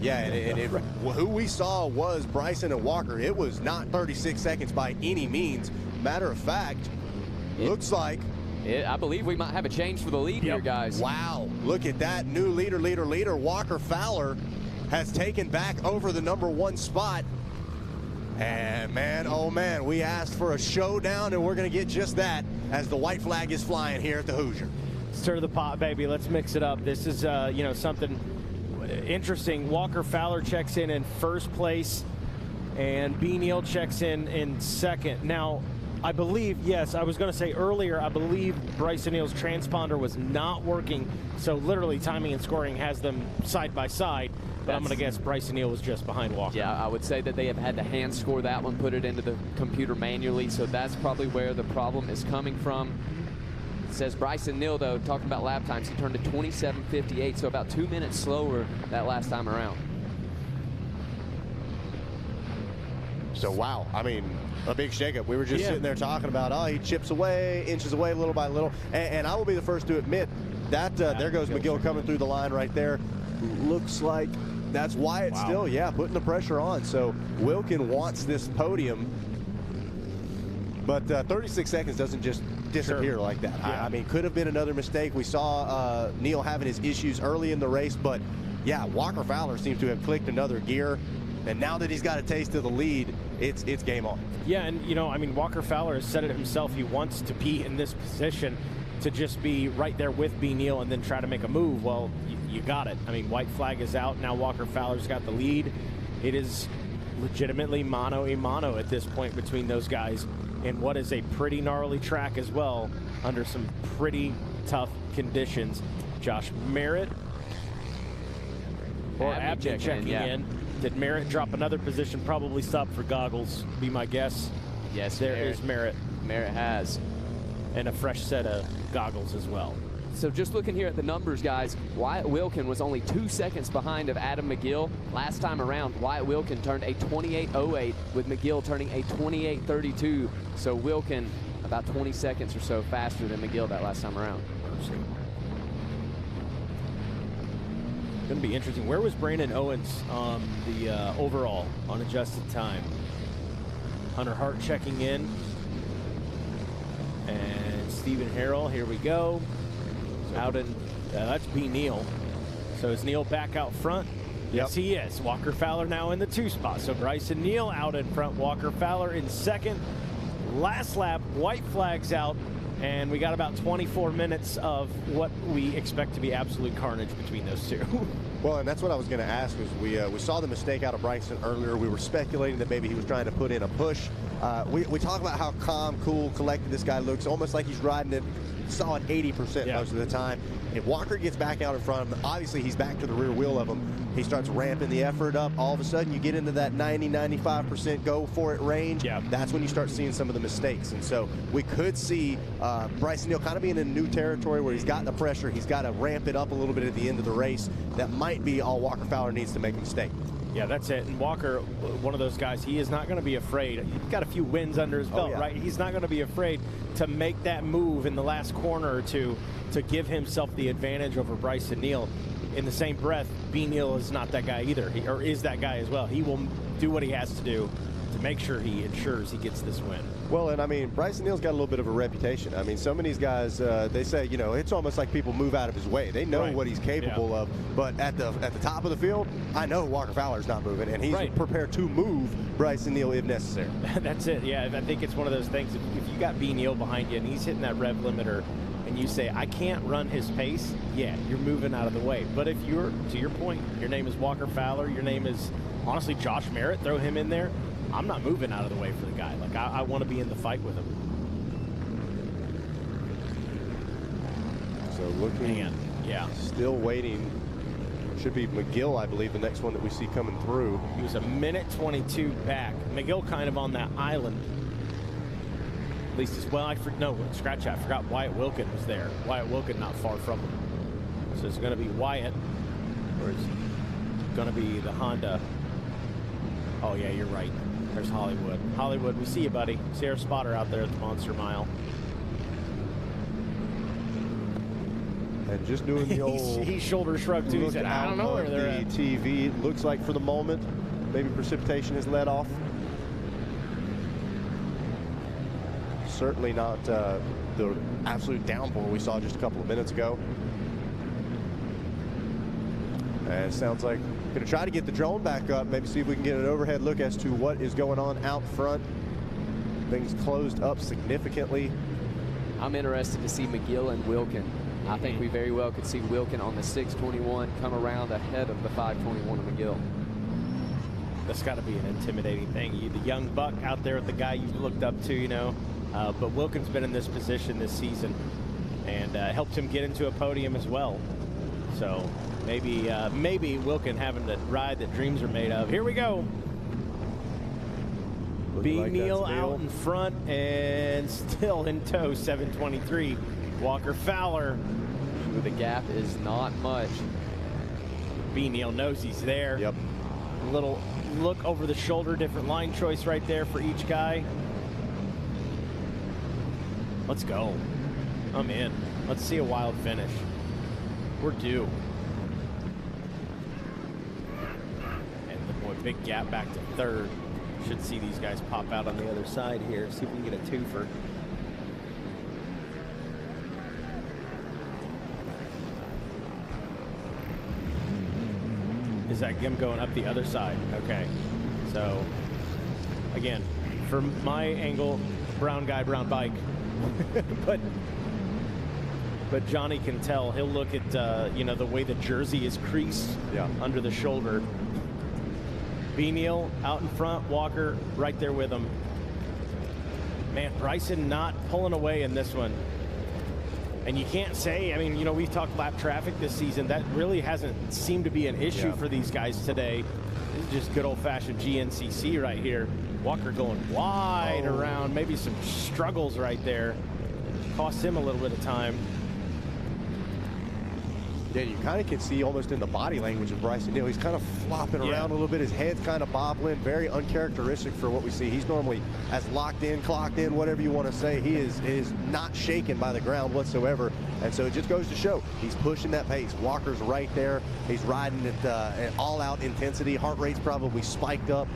Yeah, and who we saw was Bryson and Walker. It was not 36 seconds by any means. Matter of fact, looks like... I believe we might have a change for the lead here, guys. Wow, look at that. New leader. Walker Fowler has taken back over the #1 spot. And man, oh man, we asked for a showdown, and we're going to get just that as the white flag is flying here at the Hoosier. Stir the pot, baby. Let's mix it up. This is, something interesting. Walker Fowler checks in 1st place, and B. Neal checks in 2nd. Now, I believe, yes, I was going to say earlier, I believe Bryson Neal's transponder was not working, so literally timing and scoring has them side by side, but I'm going to guess Bryson Neal was just behind Walker. Yeah, I would say that they have had to hand score that one, put it into the computer manually, so that's probably where the problem is coming from. It says Bryson Neal, though, talking about lap times, he turned to 27:58, so about 2 minutes slower that last time around. So, wow, I mean, a big shakeup. We were just sitting there talking about, oh, he chips away, inches away little by little. And I will be the first to admit that there goes McGill coming through the line right there. Looks like That's Wyatt still, putting the pressure on. So Wilkin wants this podium, but 36 seconds doesn't just disappear like that. I mean, could have been another mistake. We saw Neil having his issues early in the race, but yeah, Walker Fowler seems to have clicked another gear, and now that he's got a taste of the lead, it's game on. Yeah, and you know, I mean, Walker Fowler has said it himself. He wants to be in this position to just be right there with B. Neal and then try to make a move. Well, you got it. I mean, white flag is out. Now Walker Fowler's got the lead. It is legitimately mano a mano at this point between those guys, in what is a pretty gnarly track as well, under some pretty tough conditions. Josh Merritt, or Abney checking in. Did Merritt drop another position? Probably stop for goggles, be my guess. Yes, there is Merritt. Merritt has. And a fresh set of goggles as well. So just looking here at the numbers, guys, Wyatt Wilkin was only 2 seconds behind of Adam McGill. Last time around, Wyatt Wilkin turned a 28.08 with McGill turning a 28.32. So Wilkin about 20 seconds or so faster than McGill that last time around. Going to be interesting. Where was Brandon Owens on the overall on adjusted time? Hunter Hart checking in. And Stephen Harrell, here we go. Out in, that's B. Neal. So is Neal back out front? Yes, he is. Walker Fowler now in the 2 spot. So Bryson Neal out in front. Walker Fowler in second. Last lap, white flags out. And we got about 24 minutes of what we expect to be absolute carnage between those two. Well, and that's what I was going to ask. Was we saw the mistake out of Bryson earlier. We were speculating that maybe he was trying to put in a push. We talk about how calm, cool, collected this guy looks, almost like he's riding it solid 80% most of the time. If Walker gets back out in front of him, obviously he's back to the rear wheel of him. He starts ramping the effort up. All of a sudden, you get into that 90-95% go for it range. That's when you start seeing some of the mistakes. And so we could see Bryson Neal kind of being in new territory where he's got the pressure. He's got to ramp it up a little bit at the end of the race. That might be all Walker Fowler needs to make a mistake. Yeah, that's it. And Walker, one of those guys, he is not going to be afraid. He's got a few wins under his belt, right? He's not going to be afraid to make that move in the last corner or two to give himself the advantage over Bryson Neal. In the same breath, B. Neal is not that guy either, or is that guy as well. He will do what he has to do to make sure he ensures he gets this win. Well, and I mean, Bryson Neal's got a little bit of a reputation. I mean, some of these guys, they say, you know, it's almost like people move out of his way. They know what he's capable of, but at the top of the field, I know Walker Fowler's not moving, and he's prepared to move Bryson Neal if necessary. That's it, yeah. I think it's one of those things, if you got B. Neal behind you and he's hitting that rev limiter, and you say, I can't run his pace, yeah, you're moving out of the way. But if you're, to your point, your name is Walker Fowler, your name is, honestly, Josh Merritt, throw him in there, I'm not moving out of the way for the guy. Like, I want to be in the fight with him. So looking, still waiting. Should be McGill, I believe, the next one that we see coming through. He was a minute 22 back. McGill kind of on that island. At least as well. No, scratch that. I forgot Wyatt Wilkin was there. Wyatt Wilkin not far from him. So it's going to be Wyatt, or it's going to be the Honda. Oh, yeah, you're right. There's Hollywood. Hollywood, we see you, buddy. See our spotter out there at the Monster Mile. And just doing the old... he shoulder shrugged, too. He said, I don't know where they're at. The TV, it looks like for the moment, maybe precipitation has let off. Certainly not the absolute downpour we saw just a couple of minutes ago. And it sounds like we're going to try to get the drone back up, maybe see if we can get an overhead look as to what is going on out front. Things closed up significantly. I'm interested to see McGill and Wilkin. I think we very well could see Wilkin on the 621 come around ahead of the 521 of McGill. That's got to be an intimidating thing. The young buck out there with the guy you've looked up to, you know. But Wilkin's been in this position this season and helped him get into a podium as well. So maybe Wilkin having the ride that dreams are made of. Here we go. B. Like Neal out in front and still in tow, 723. Walker Fowler. The gap is not much. B. Neal knows he's there. Yep. A little look over the shoulder, different line choice right there for each guy. Let's go. I'm in. Let's see a wild finish. We're due. big gap back to third. Should see these guys pop out on the other side here. See if we can get a twofer. Is that him going up the other side? Okay. So, again, from my angle, brown guy, brown bike. but Johnny can tell. He'll look at, you know, the way the jersey is creased under the shoulder. B-Neal out in front, Walker right there with him. Man, Bryson not pulling away in this one. And you can't say, I mean, you know, we've talked lap traffic this season. That really hasn't seemed to be an issue for these guys today. This is just good old-fashioned GNCC right here. Walker going wide around, maybe some struggles right there. Cost him a little bit of time. Yeah, you kind of can see almost in the body language of Bryson Neal. He's kind of flopping around a little bit. His head's kind of bobbling. Very uncharacteristic for what we see. He's normally as locked in, clocked in, whatever you want to say. He is not shaken by the ground whatsoever. And so it just goes to show he's pushing that pace. Walker's right there. He's riding at all-out intensity. Heart rate's probably spiked up.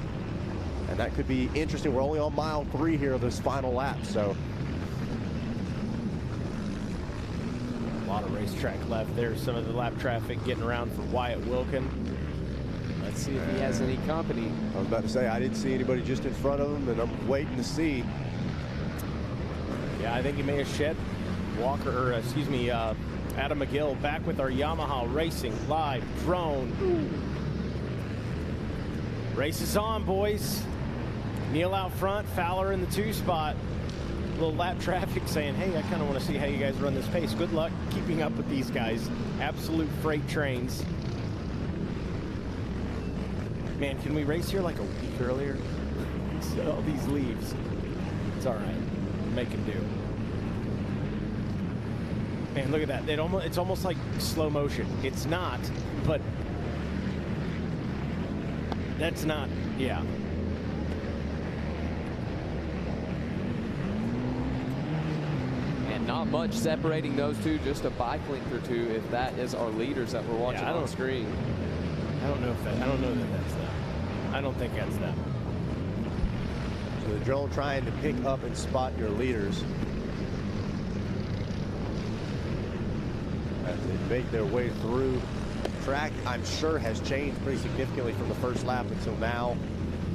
And that could be interesting. We're only on mile 3 here of this final lap. So a lot of racetrack left. There's some of the lap traffic getting around for Wyatt Wilkin. Let's see if he has any company. I was about to say, I didn't see anybody just in front of him, and I'm waiting to see. Yeah, I think he may have shed Walker, or excuse me, Adam McGill back with our Yamaha Racing live drone. Race is on, boys. Neal out front, Fowler in the 2 spot. Little lap traffic saying, hey, I kind of want to see how you guys run this pace. Good luck keeping up with these guys. Absolute freight trains. Man, can we race here like a week earlier? All these leaves. It's all right. Make them do. Man, look at that. It's almost like slow motion. It's not, but that's not, yeah. Not much separating those two, just a bike length or two, if that is our leaders that we're watching on the screen. I don't know that that's them. I don't think that's them. So the drone trying to pick up and spot your leaders as they make their way through. Track, I'm sure, has changed pretty significantly from the first lap until now.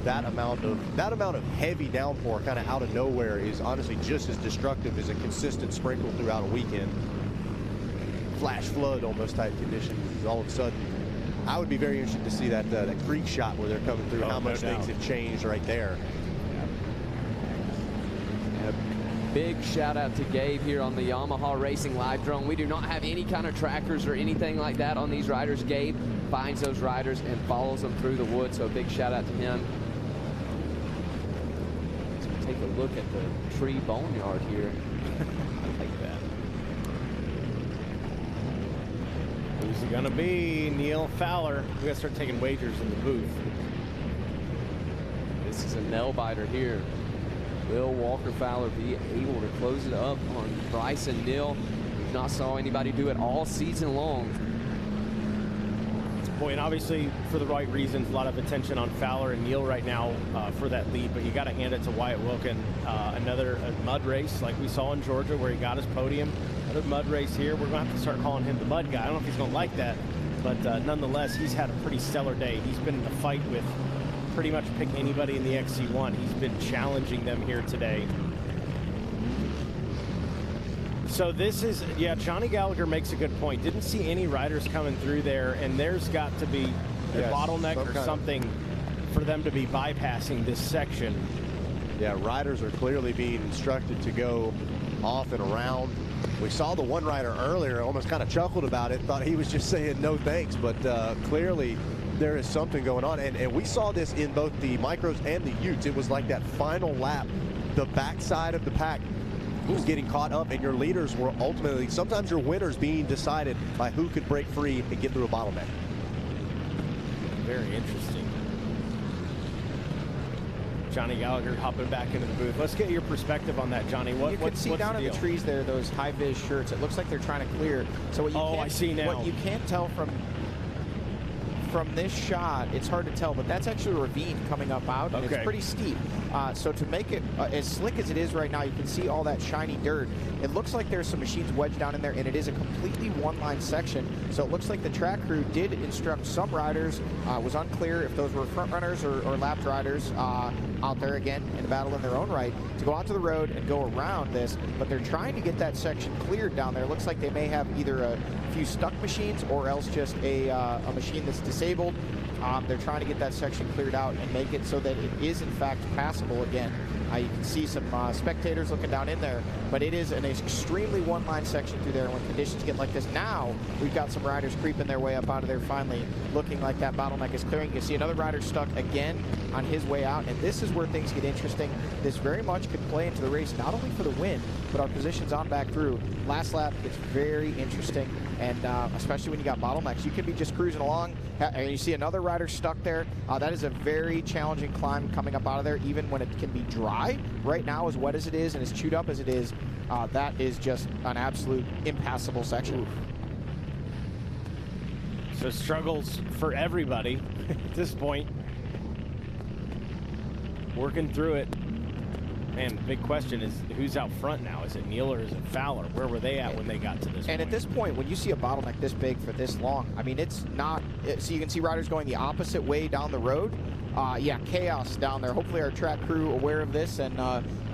That amount of heavy downpour kind of out of nowhere is honestly just as destructive as a consistent sprinkle throughout a weekend. Flash flood almost type conditions. All of a sudden, I would be very interested to see that creek shot where they're coming through. How much things have changed right there. Big shout out to Gabe here on the Yamaha Racing live drone. We do not have any kind of trackers or anything like that on these riders. Gabe finds those riders and follows them through the woods, so a big shout out to him. Take a look at the tree boneyard here. I like that. Who's it gonna be? Neal, Fowler. We gotta start taking wagers in the booth. This is a nail biter here. Will Walker Fowler be able to close it up on Bryson Neal? We've not saw anybody do it all season long. Boy, and obviously for the right reasons, a lot of attention on Fowler and Neal right now for that lead, but you got to hand it to Wyatt Wilkin. Another mud race like we saw in Georgia where he got his podium. Another mud race here. We're going to have to start calling him the mud guy. I don't know if he's going to like that, but nonetheless, he's had a pretty stellar day. He's been in the fight with pretty much pick anybody in the XC1. He's been challenging them here today. So this is, yeah, Johnny Gallagher makes a good point. Didn't see any riders coming through there, and there's got to be a bottleneck or something for them to be bypassing this section. Yeah, riders are clearly being instructed to go off and around. We saw the one rider earlier, almost kind of chuckled about it, thought he was just saying no thanks, but clearly there is something going on. And we saw this in both the micros and the utes. It was like that final lap, the backside of the pack was getting caught up, and your leaders were ultimately, sometimes your winners being decided by who could break free and get through a bottleneck. Very interesting. Johnny Gallagher hopping back into the booth. Let's get your perspective on that, Johnny. You can see down in the trees there, those high-vis shirts. It looks like they're trying to clear. So what you I see now. What you can't tell from from this shot, it's hard to tell, but that's actually a ravine coming up out, and it's pretty steep. So to make it as slick as it is right now, you can see all that shiny dirt. It looks like there's some machines wedged down in there, and it is a completely one-line section. So it looks like the track crew did instruct some riders. It was unclear if those were front runners or lapped riders out there, again, in a battle in their own right, to go onto the road and go around this, but they're trying to get that section cleared down there. It looks like they may have either a few stuck machines or else just a machine that's disabled. They're trying to get that section cleared out and make it so that it is in fact passable again. You can see some spectators looking down in there, but it is an extremely one-line section through there. When conditions get like this, now we've got some riders creeping their way up out of there, finally looking like that bottleneck is clearing. You can see another rider stuck again on his way out, and this is where things get interesting. This very much could play into the race, not only for the win, but our positions on back through. Last lap gets very interesting, and especially when you got bottlenecks. You could be just cruising along, and you see another rider stuck there. That is a very challenging climb coming up out of there, even when it can be dry. Right now, as wet as it is and as chewed up as it is, that is just an absolute impassable section. So struggles for everybody at this point. Working through it. Man, big question is who's out front now? Is it Neal or is it Fowler? Where were they at when they got to this point? And at this point, when you see a bottleneck this big for this long, I mean, it's not, so you can see riders going the opposite way down the road. Yeah, chaos down there. Hopefully our track crew aware of this and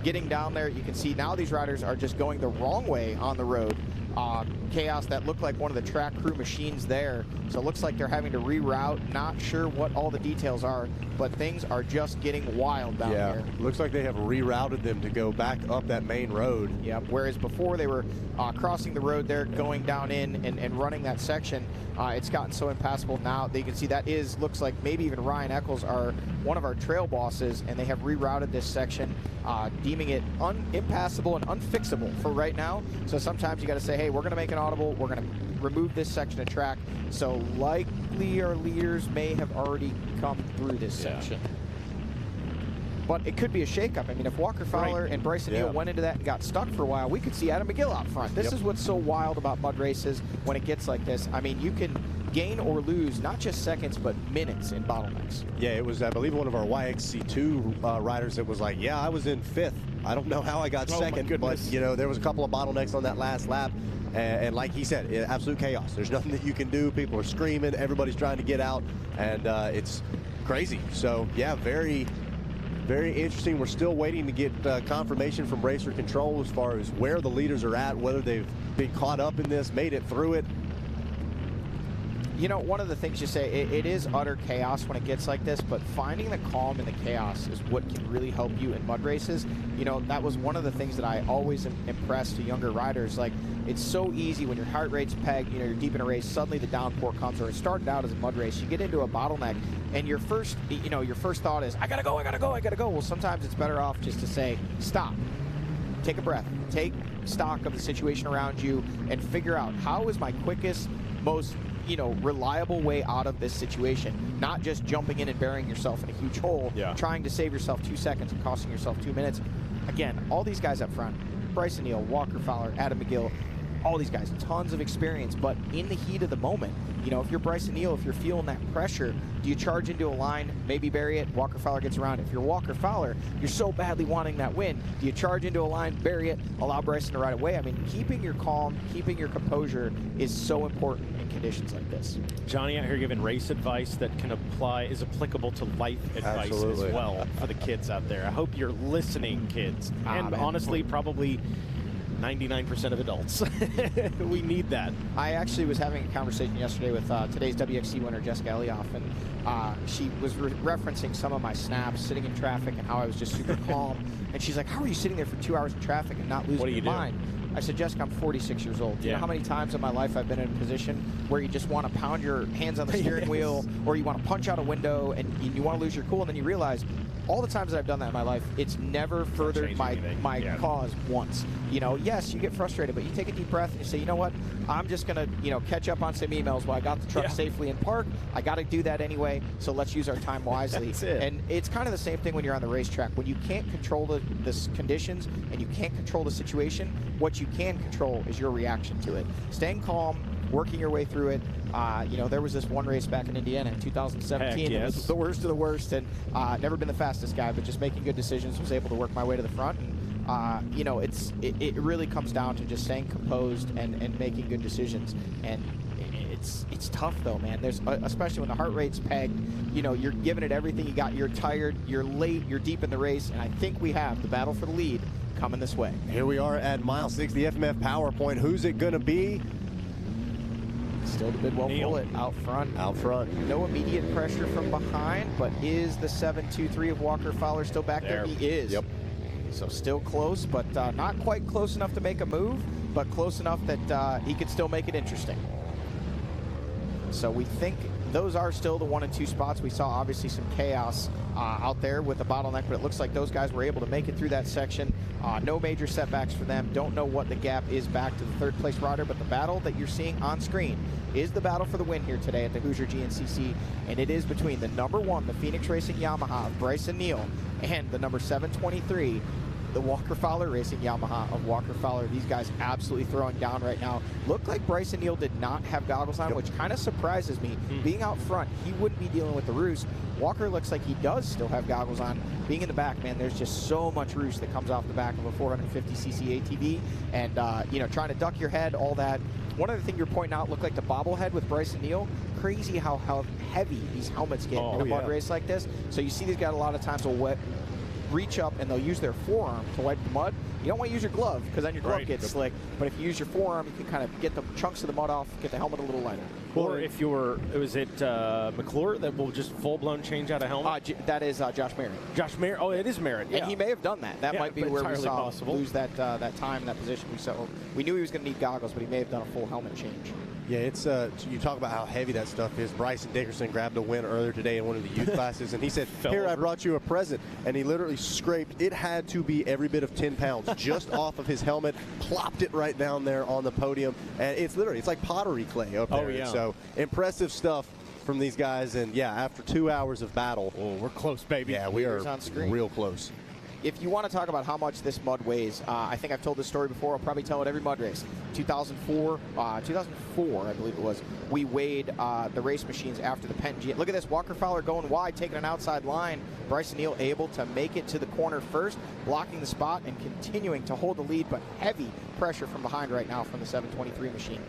getting down there. You can see now these riders are just going the wrong way on the road. Chaos that looked like one of the track crew machines there. So it looks like they're having to reroute. Not sure what all the details are, but things are just getting wild down here. Looks like they have rerouted them to go back up that main road. Yeah, whereas before they were crossing the road there, going down in and running that section. It's gotten so impassable now that you can see that looks like maybe even Ryan Eccles are one of our trail bosses, and they have rerouted this section, deeming it impassable and unfixable for right now. So sometimes you got to say, hey, we're going to make an audible, we're going to remove this section of track. So likely our leaders may have already come through this section. But it could be a shakeup. I mean, if Walker Fowler and Bryson Neal went into that and got stuck for a while, we could see Adam McGill out front. This is what's so wild about mud races when it gets like this. I mean, you can gain or lose not just seconds, but minutes in bottlenecks. Yeah, it was, I believe, one of our YXC2 riders that was like, yeah, I was in 5th. I don't know how I got second, but, you know, there was a couple of bottlenecks on that last lap. And like he said, absolute chaos. There's nothing that you can do. People are screaming. Everybody's trying to get out, and it's crazy. So, yeah, very interesting. We're still waiting to get confirmation from Racer Control as far as where the leaders are at, whether they've been caught up in this, made it through it. You know, one of the things you say, it is utter chaos when it gets like this, but finding the calm in the chaos is what can really help you in mud races. You know, that was one of the things that I always impressed to younger riders. Like, it's so easy when your heart rate's pegged, you know, you're deep in a race, suddenly the downpour comes, or it started out as a mud race, you get into a bottleneck, and your first thought is, I gotta go. Well, sometimes it's better off just to say, stop, take a breath, take stock of the situation around you, and figure out how is my quickest, most reliable way out of this situation, not just jumping in and burying yourself in a huge hole, trying to save yourself 2 seconds and costing yourself 2 minutes. Again, all these guys up front, Bryson Neal, Walker Fowler, Adam McGill, all these guys, tons of experience, but in the heat of the moment, you know, if you're Bryson Neal, if you're feeling that pressure, do you charge into a line, maybe bury it, Walker Fowler gets around it. If you're Walker Fowler, you're so badly wanting that win, do you charge into a line, bury it, allow Bryson to ride away? I mean, keeping your calm, keeping your composure is so important in conditions like this. Johnny out here giving race advice that is applicable to life advice as well for the kids out there. I hope you're listening, kids. And honestly, probably 99% of adults. We need that. I actually was having a conversation yesterday with today's WXC winner, Jessica Elioff, and she was referencing some of my snaps sitting in traffic and how I was just super calm. And she's like, how are you sitting there for 2 hours in traffic and not losing your mind? I said, Jessica, I'm 46 years old. Do you know how many times in my life I've been in a position where you just want to pound your hands on the steering wheel, or you want to punch out a window and you want to lose your cool, and then you realize all the times that I've done that in my life, it's never furthered my cause once. You know, yes, you get frustrated, but you take a deep breath and you say, you know what, I'm just going to, catch up on some emails while I got the truck safely in park. I got to do that anyway, so let's use our time wisely. That's it. And it's kind of the same thing when you're on the racetrack. When you can't control the conditions and you can't control the situation, what you can control is your reaction to it. Staying calm, working your way through it. You know, there was this one race back in Indiana in 2017. Heck, It was the worst of the worst, and never been the fastest guy, but just making good decisions, was able to work my way to the front. And, you know, it really comes down to just staying composed and making good decisions. And it's tough though, man. There's especially when the heart rate's pegged, you know, you're giving it everything you got. You're tired, you're late, you're deep in the race, and I think we have the battle for the lead coming this way. Here we are at mile 6, the FMF power point. Who's it going to be? Still the Bidwell Bullet out front. Out front. No immediate pressure from behind, but is the 723 of Walker Fowler still back there? He is. Yep. So still close, but not quite close enough to make a move, but close enough that he could still make it interesting. So we think those are still the 1 and 2 spots. We saw obviously some chaos out there with the bottleneck, but it looks like those guys were able to make it through that section. No major setbacks for them. Don't know what the gap is back to the 3rd place rider, but the battle that you're seeing on screen is the battle for the win here today at the Hoosier GNCC, and it is between the number 1, the Phoenix Racing Yamaha of Bryson Neal, and the number 723, the Walker Fowler Racing Yamaha of Walker Fowler. These guys absolutely throwing down right now. Looked like Bryson Neal did not have goggles on, which kind of surprises me. Being out front, he wouldn't be dealing with the roost. Walker looks like he does still have goggles on. Being in the back, man, there's just so much roost that comes off the back of a 450cc ATV, and you know, trying to duck your head, all that. One other thing you're pointing out looked like the bobblehead with Bryson Neal. Crazy how heavy these helmets get in a mud race like this. So you see these guys a lot of times will reach up and they'll use their forearm to wipe the mud. You don't want to use your glove because then your glove gets slick, but if you use your forearm, you can kind of get the chunks of the mud off, get the helmet a little lighter. Or if you're, was it McClure that will just full-blown change out a helmet? That is Josh Merritt. Josh Merritt, oh, it is Merritt, yeah. And he may have done that. That might be where we saw possible. lose that time, that position. We knew he was going to need goggles, but he may have done a full helmet change. Yeah, it's you talk about how heavy that stuff is. Bryson Dickerson grabbed a win earlier today in one of the youth classes, and he said, "Here, I brought you a present." And he literally scraped. It had to be every bit of 10 pounds just off of his helmet, plopped it right down there on the podium, and it's like pottery clay up there. Oh, yeah. So impressive stuff from these guys, and yeah, after 2 hours of battle, we're close, baby. Yeah, we are on screen. Real close. If you want to talk about how much this mud weighs, I think I've told this story before. I'll probably tell it every mud race. 2004, I believe it was, we weighed the race machines after the Penn. Look at this, Walker Fowler going wide, taking an outside line. Bryson Neal able to make it to the corner first, blocking the spot and continuing to hold the lead, but heavy pressure from behind right now from the 723 machine.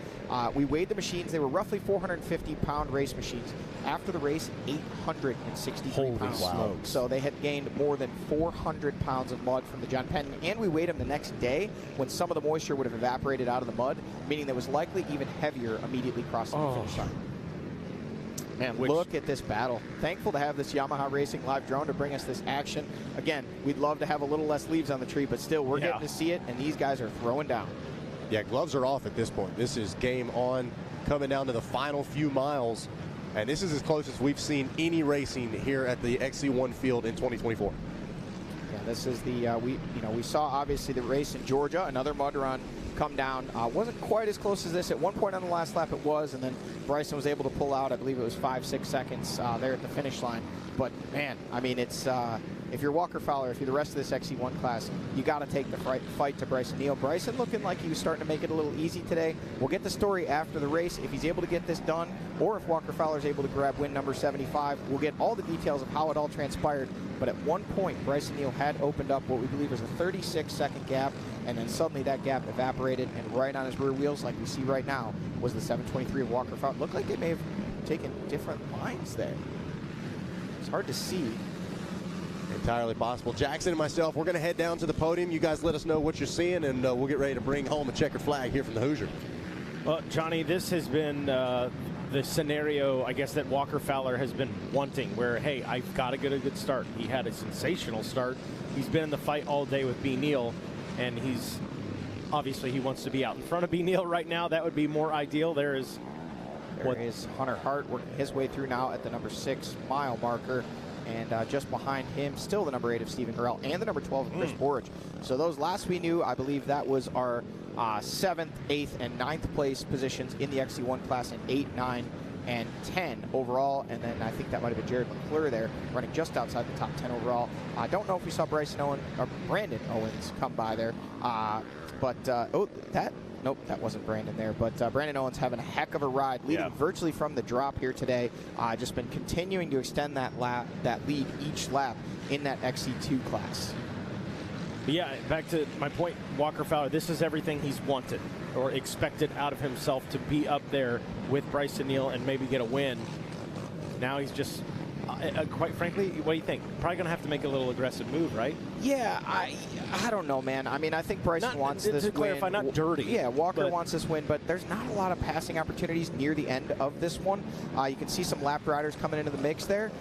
We weighed the machines. They were roughly 450-pound race machines. After the race, 863 pounds. Wow. So they had gained more than 400 pounds of mud from the John Penn, and we weighed them the next day when some of the moisture would have evaporated out of the mud, meaning there was likely even heavier immediately crossing the finish line. Man, look at this battle. Thankful to have this Yamaha Racing live drone to bring us this action. Again, we'd love to have a little less leaves on the tree, but still, we're getting to see it, and these guys are throwing down. Yeah, gloves are off at this point. This is game on, coming down to the final few miles, and this is as close as we've seen any racing here at the XC1 field in 2024. Yeah, this is the we saw obviously the race in Georgia, another mud run come down. Wasn't quite as close as this. At one point on the last lap it was, and then Bryson was able to pull out, I believe it was 5-6 seconds there at the finish line. But man, I mean, it's if you're Walker Fowler, if you're the rest of this XC1 class, you got to take the fight to Bryson Neal. Bryson looking like he was starting to make it a little easy today. We'll get the story after the race if he's able to get this done, or if Walker Fowler is able to grab win number 75. We'll get all the details of how it all transpired. But at one point, Bryson Neal had opened up what we believe was a 36-second gap, and then suddenly that gap evaporated, and right on his rear wheels, like we see right now, was the 723 of Walker Fowler. Looked like they may have taken different lines there. It's hard to see. Entirely possible. Jackson and myself, we're going to head down to the podium. You guys let us know what you're seeing, and we'll get ready to bring home a checkered flag here from the Hoosier. Well, Johnny, this has been the scenario, I guess, that Walker Fowler has been wanting, where, hey, I've got to get a good start. He had a sensational start. He's been in the fight all day with B. Neal, and he's obviously he wants to be out in front of B. Neal right now. That would be more ideal. There is Hunter Hart working his way through now at the number 6 mile marker. And just behind him, still the number 8 of Stephen Harrell and the number 12 of Chris Borich. So those last we knew, I believe that was our 7th, 8th, and 9th place positions in the XC1 class, and 8, 9, and 10 overall, and then I think that might have been Jared McClure there, running just outside the top 10 overall. I don't know if we saw Brandon Owens come by there, nope, that wasn't Brandon there, but Brandon Owens having a heck of a ride, leading virtually from the drop here today. Just been continuing to extend that lead each lap in that XC2 class. Yeah, back to my point, Walker Fowler, this is everything he's wanted or expected out of himself, to be up there with Bryson Neal and maybe get a win. Now he's just, quite frankly, what do you think? Probably going to have to make a little aggressive move, right? Yeah, I don't know, man. I mean, I think Bryson wants this win. To clarify, not dirty. Yeah, Walker wants this win, but there's not a lot of passing opportunities near the end of this one. You can see some lapped riders coming into the mix there,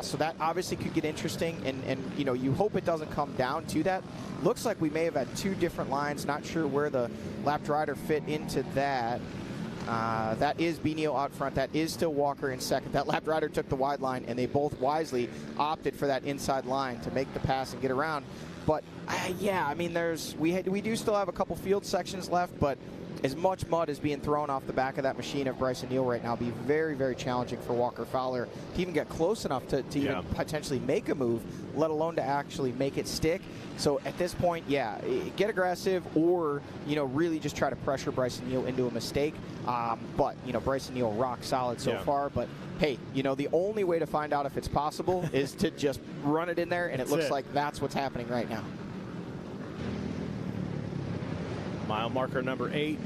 so that obviously could get interesting, and you know, you hope it doesn't come down to that. Looks like we may have had two different lines. Not sure where the lapped rider fit into that. That is Benio out front. That is still Walker in second. That lapped rider took the wide line, and they both wisely opted for that inside line to make the pass and get around. But yeah, I mean, we do still have a couple field sections left, but as much mud is being thrown off the back of that machine of Bryson Neal right now, be very, very challenging for Walker Fowler to even get close enough to even potentially make a move, let alone to actually make it stick. So at this point, yeah, get aggressive, or, you know, really just try to pressure Bryson Neal into a mistake. But, you know, Bryson Neal rock solid so far. But hey, you know, the only way to find out if it's possible is to just run it in there, and it looks like that's what's happening right now. Mile marker number 8.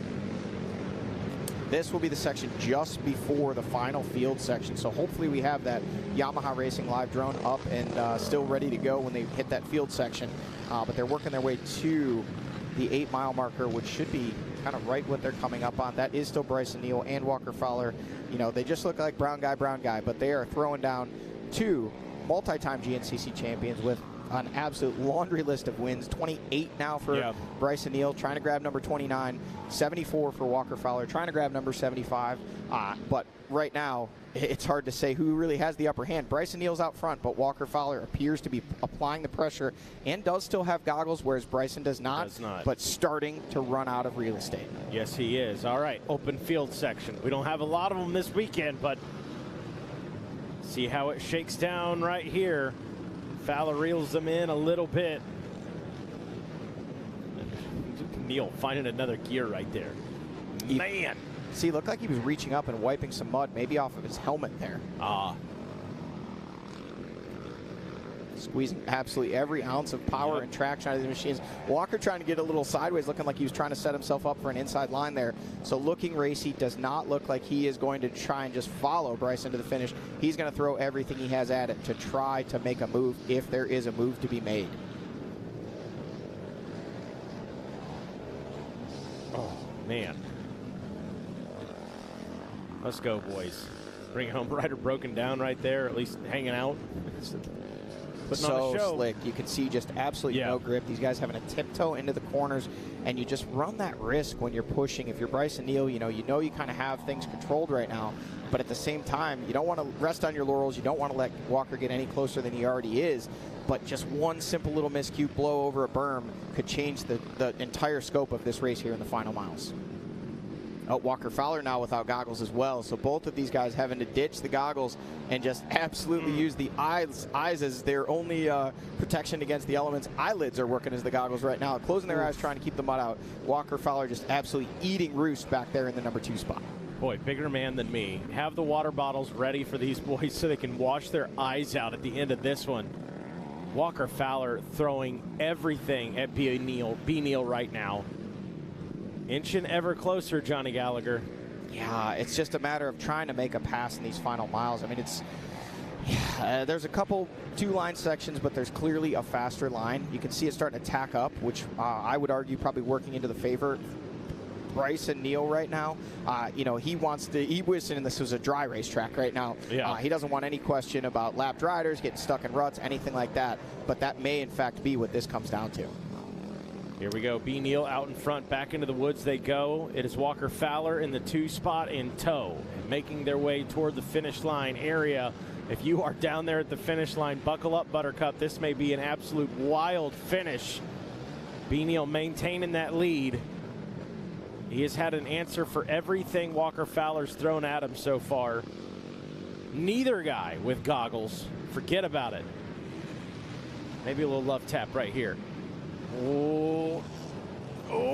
This will be the section just before the final field section, so hopefully we have that Yamaha Racing live drone up and still ready to go when they hit that field section. But they're working their way to the 8-mile marker, which should be kind of right what they're coming up on. That is still Bryson Neal and Walker Fowler. You know, they just look like brown guy, but they are throwing down two multi-time GNCC champions with an absolute laundry list of wins. 28 now for Bryson Neal, trying to grab number 29, 74 for Walker Fowler, trying to grab number 75. But right now, it's hard to say who really has the upper hand. Bryson Neal's out front, but Walker Fowler appears to be applying the pressure and does still have goggles, whereas Bryson does not, but starting to run out of real estate. Yes, he is. All right, open field section. We don't have a lot of them this weekend, but see how it shakes down right here. Fowler reels them in a little bit. Neal finding another gear right there. Man. See, it looked like he was reaching up and wiping some mud, maybe off of his helmet there. Squeezing absolutely every ounce of power and traction out of these machines. Walker trying to get a little sideways, looking like he was trying to set himself up for an inside line there. So looking racy, does not look like he is going to try and just follow Bryson to the finish. He's going to throw everything he has at it to try to make a move if there is a move to be made. Oh, man. Let's go, boys. Bring home rider broken down right there, at least hanging out. So slick. You can see just absolutely no grip. These guys having a tiptoe into the corners, and you just run that risk when you're pushing. If you're Bryson Neal, you know you kind of have things controlled right now, but at the same time, you don't want to rest on your laurels. You don't want to let Walker get any closer than he already is, but just one simple little miscue blow over a berm could change the entire scope of this race here in the final miles. Oh, Walker Fowler now without goggles as well. So both of these guys having to ditch the goggles and just absolutely use the eyes as their only protection against the elements. Eyelids are working as the goggles right now, closing their eyes, trying to keep the mud out. Walker Fowler just absolutely eating roost back there in the number 2 spot. Boy, bigger man than me. Have the water bottles ready for these boys so they can wash their eyes out at the end of this one. Walker Fowler throwing everything at B. Neal right now. Inching ever closer, Johnny Gallagher. Yeah, it's just a matter of trying to make a pass in these final miles. I mean, there's a couple 2-line sections, but there's clearly a faster line. You can see it starting to tack up, which I would argue probably working into the favor Bryson Neal right now. You know, he wishing this was a dry racetrack right now. He doesn't want any question about lapped riders getting stuck in ruts, anything like that. But that may, in fact, be what this comes down to. Here we go. B. Neal out in front. Back into the woods they go. It is Walker Fowler in the 2 spot in tow, making their way toward the finish line area. If you are down there at the finish line, buckle up, Buttercup. This may be an absolute wild finish. B. Neal maintaining that lead. He has had an answer for everything Walker Fowler's thrown at him so far. Neither guy with goggles. Forget about it. Maybe a little love tap right here. Oh.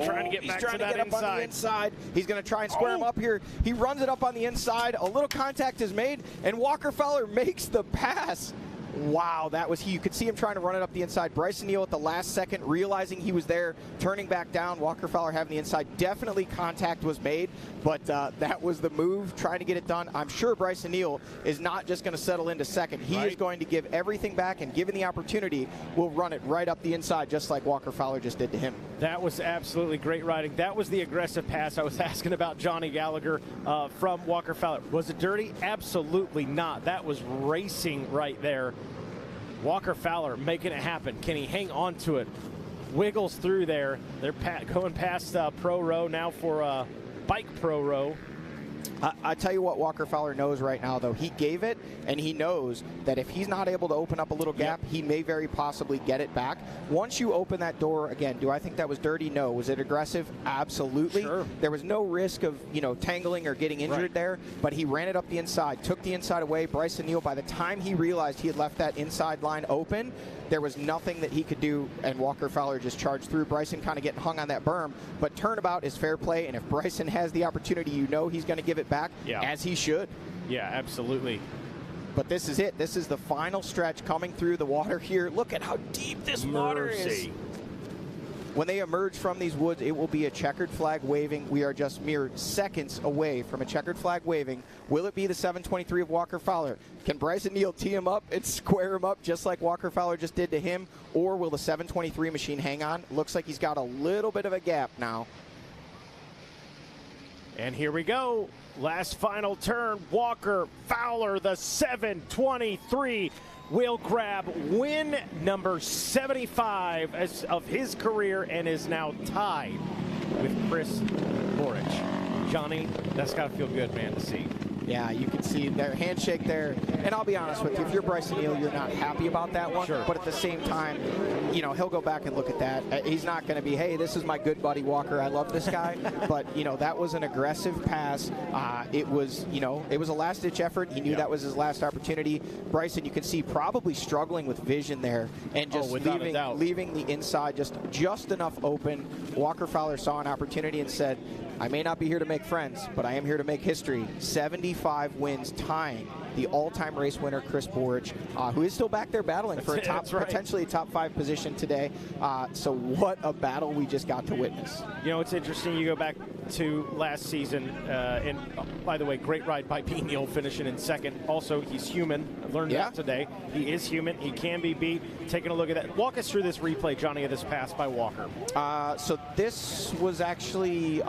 Trying to get back to that up on the inside. He's going to try and square him up here. He runs it up on the inside. A little contact is made, and Walker Fowler makes the pass. Wow, that was he. You could see him trying to run it up the inside. Bryson Neal at the last second, realizing he was there, turning back down. Walker Fowler having the inside. Definitely contact was made, but that was the move, trying to get it done. I'm sure Bryson Neal is not just going to settle into second. He is going to give everything back, and given the opportunity, will run it right up the inside, just like Walker Fowler just did to him. That was absolutely great riding. That was the aggressive pass I was asking about, Johnny Gallagher, from Walker Fowler. Was it dirty? Absolutely not. That was racing right there. Walker Fowler making it happen. Can he hang on to it? Wiggles through there. They're going past Pro Row now for Bike Pro Row. I tell you what Walker Fowler knows right now, though. He gave it, and he knows that if he's not able to open up a little gap, he may very possibly get it back. Once you open that door, again, do I think that was dirty? No. Was it aggressive? Absolutely. Sure. There was no risk of, tangling or getting injured there, but he ran it up the inside, took the inside away. Bryson Neal, by the time he realized he had left that inside line open, there was nothing that he could do, and Walker Fowler just charged through. Bryson kind of getting hung on that berm, but turnabout is fair play, and if Bryson has the opportunity, he's going to give it back, as he should. Yeah, absolutely. But this is it. This is the final stretch coming through the water here. Look at how deep this water is. When they emerge from these woods, it will be a checkered flag waving. We are just mere seconds away from a checkered flag waving. Will it be the 723 of Walker Fowler? Can Bryson Neal tee him up and square him up just like Walker Fowler just did to him? Or will the 723 machine hang on? Looks like he's got a little bit of a gap now. And here we go. Last final turn. Walker Fowler, the 723, will grab win number 75 of his career and is now tied with Chris Borich. Johnny, that's got to feel good, man, to see. Yeah, you can see their handshake there. And I'll be honest with you, if you're Bryson Neal, you're not happy about that one. Sure. But at the same time, he'll go back and look at that. He's not going to be, hey, this is my good buddy Walker. I love this guy. But, that was an aggressive pass. It was a last-ditch effort. He knew that was his last opportunity. Bryson, you can see probably struggling with vision there and just leaving the inside just enough open. Walker Fowler saw an opportunity and said, I may not be here to make friends, but I am here to make history. 75 wins, tying the all-time race winner, Chris Borich, who is still back there battling for a potentially a top 5 position today. So what a battle we just got to witness. It's interesting. You go back to last season, and by the way, great ride by B. Neal finishing in second. Also, he's human. I learned that today. He is human. He can be beat. Taking a look at that. Walk us through this replay, Johnny, of this pass by Walker. So this was actually,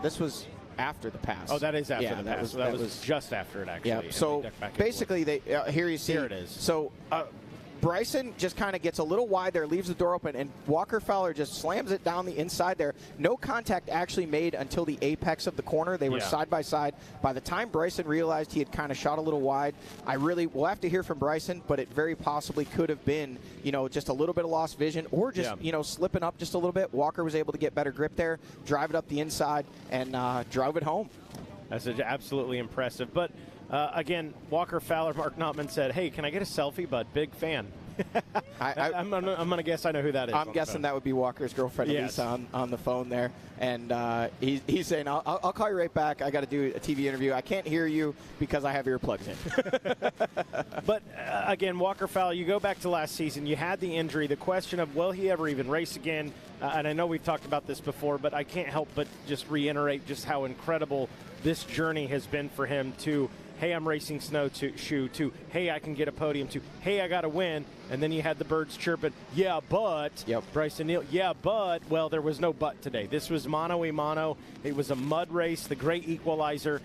this was after the pass. Oh, that is after the pass. That was just after it, actually. Yeah. So basically, here you see. Here it is. So Bryson just kind of gets a little wide there, leaves the door open, and Walker Fowler just slams it down the inside there. No contact actually made until the apex of the corner. They were side by side. By the time Bryson realized he had kind of shot a little wide, we'll have to hear from Bryson, but it very possibly could have been, just a little bit of lost vision or just, slipping up just a little bit. Walker was able to get better grip there, drive it up the inside, and drove it home. That's absolutely impressive. But again, Walker Fowler, Mark Notman said, hey, can I get a selfie, bud? Big fan. I'm going to guess I know who that is. I'm guessing that would be Walker's girlfriend, Elisa, on the phone there. And he's saying, I'll call you right back. I got to do a TV interview. I can't hear you because I have earplugs in. But again, Walker Fowler, you go back to last season. You had the injury. The question of, will he ever even race again? And I know we've talked about this before, but I can't help but just reiterate just how incredible this journey has been for him to, hey, I'm racing snowshoe, to, hey, I can get a podium, to, hey, I got to win. And then you had the birds chirping, yeah, but, Bryson Neal, yeah, but, well, there was no but today. This was mano-a-mano. It was a mud race, the great equalizer.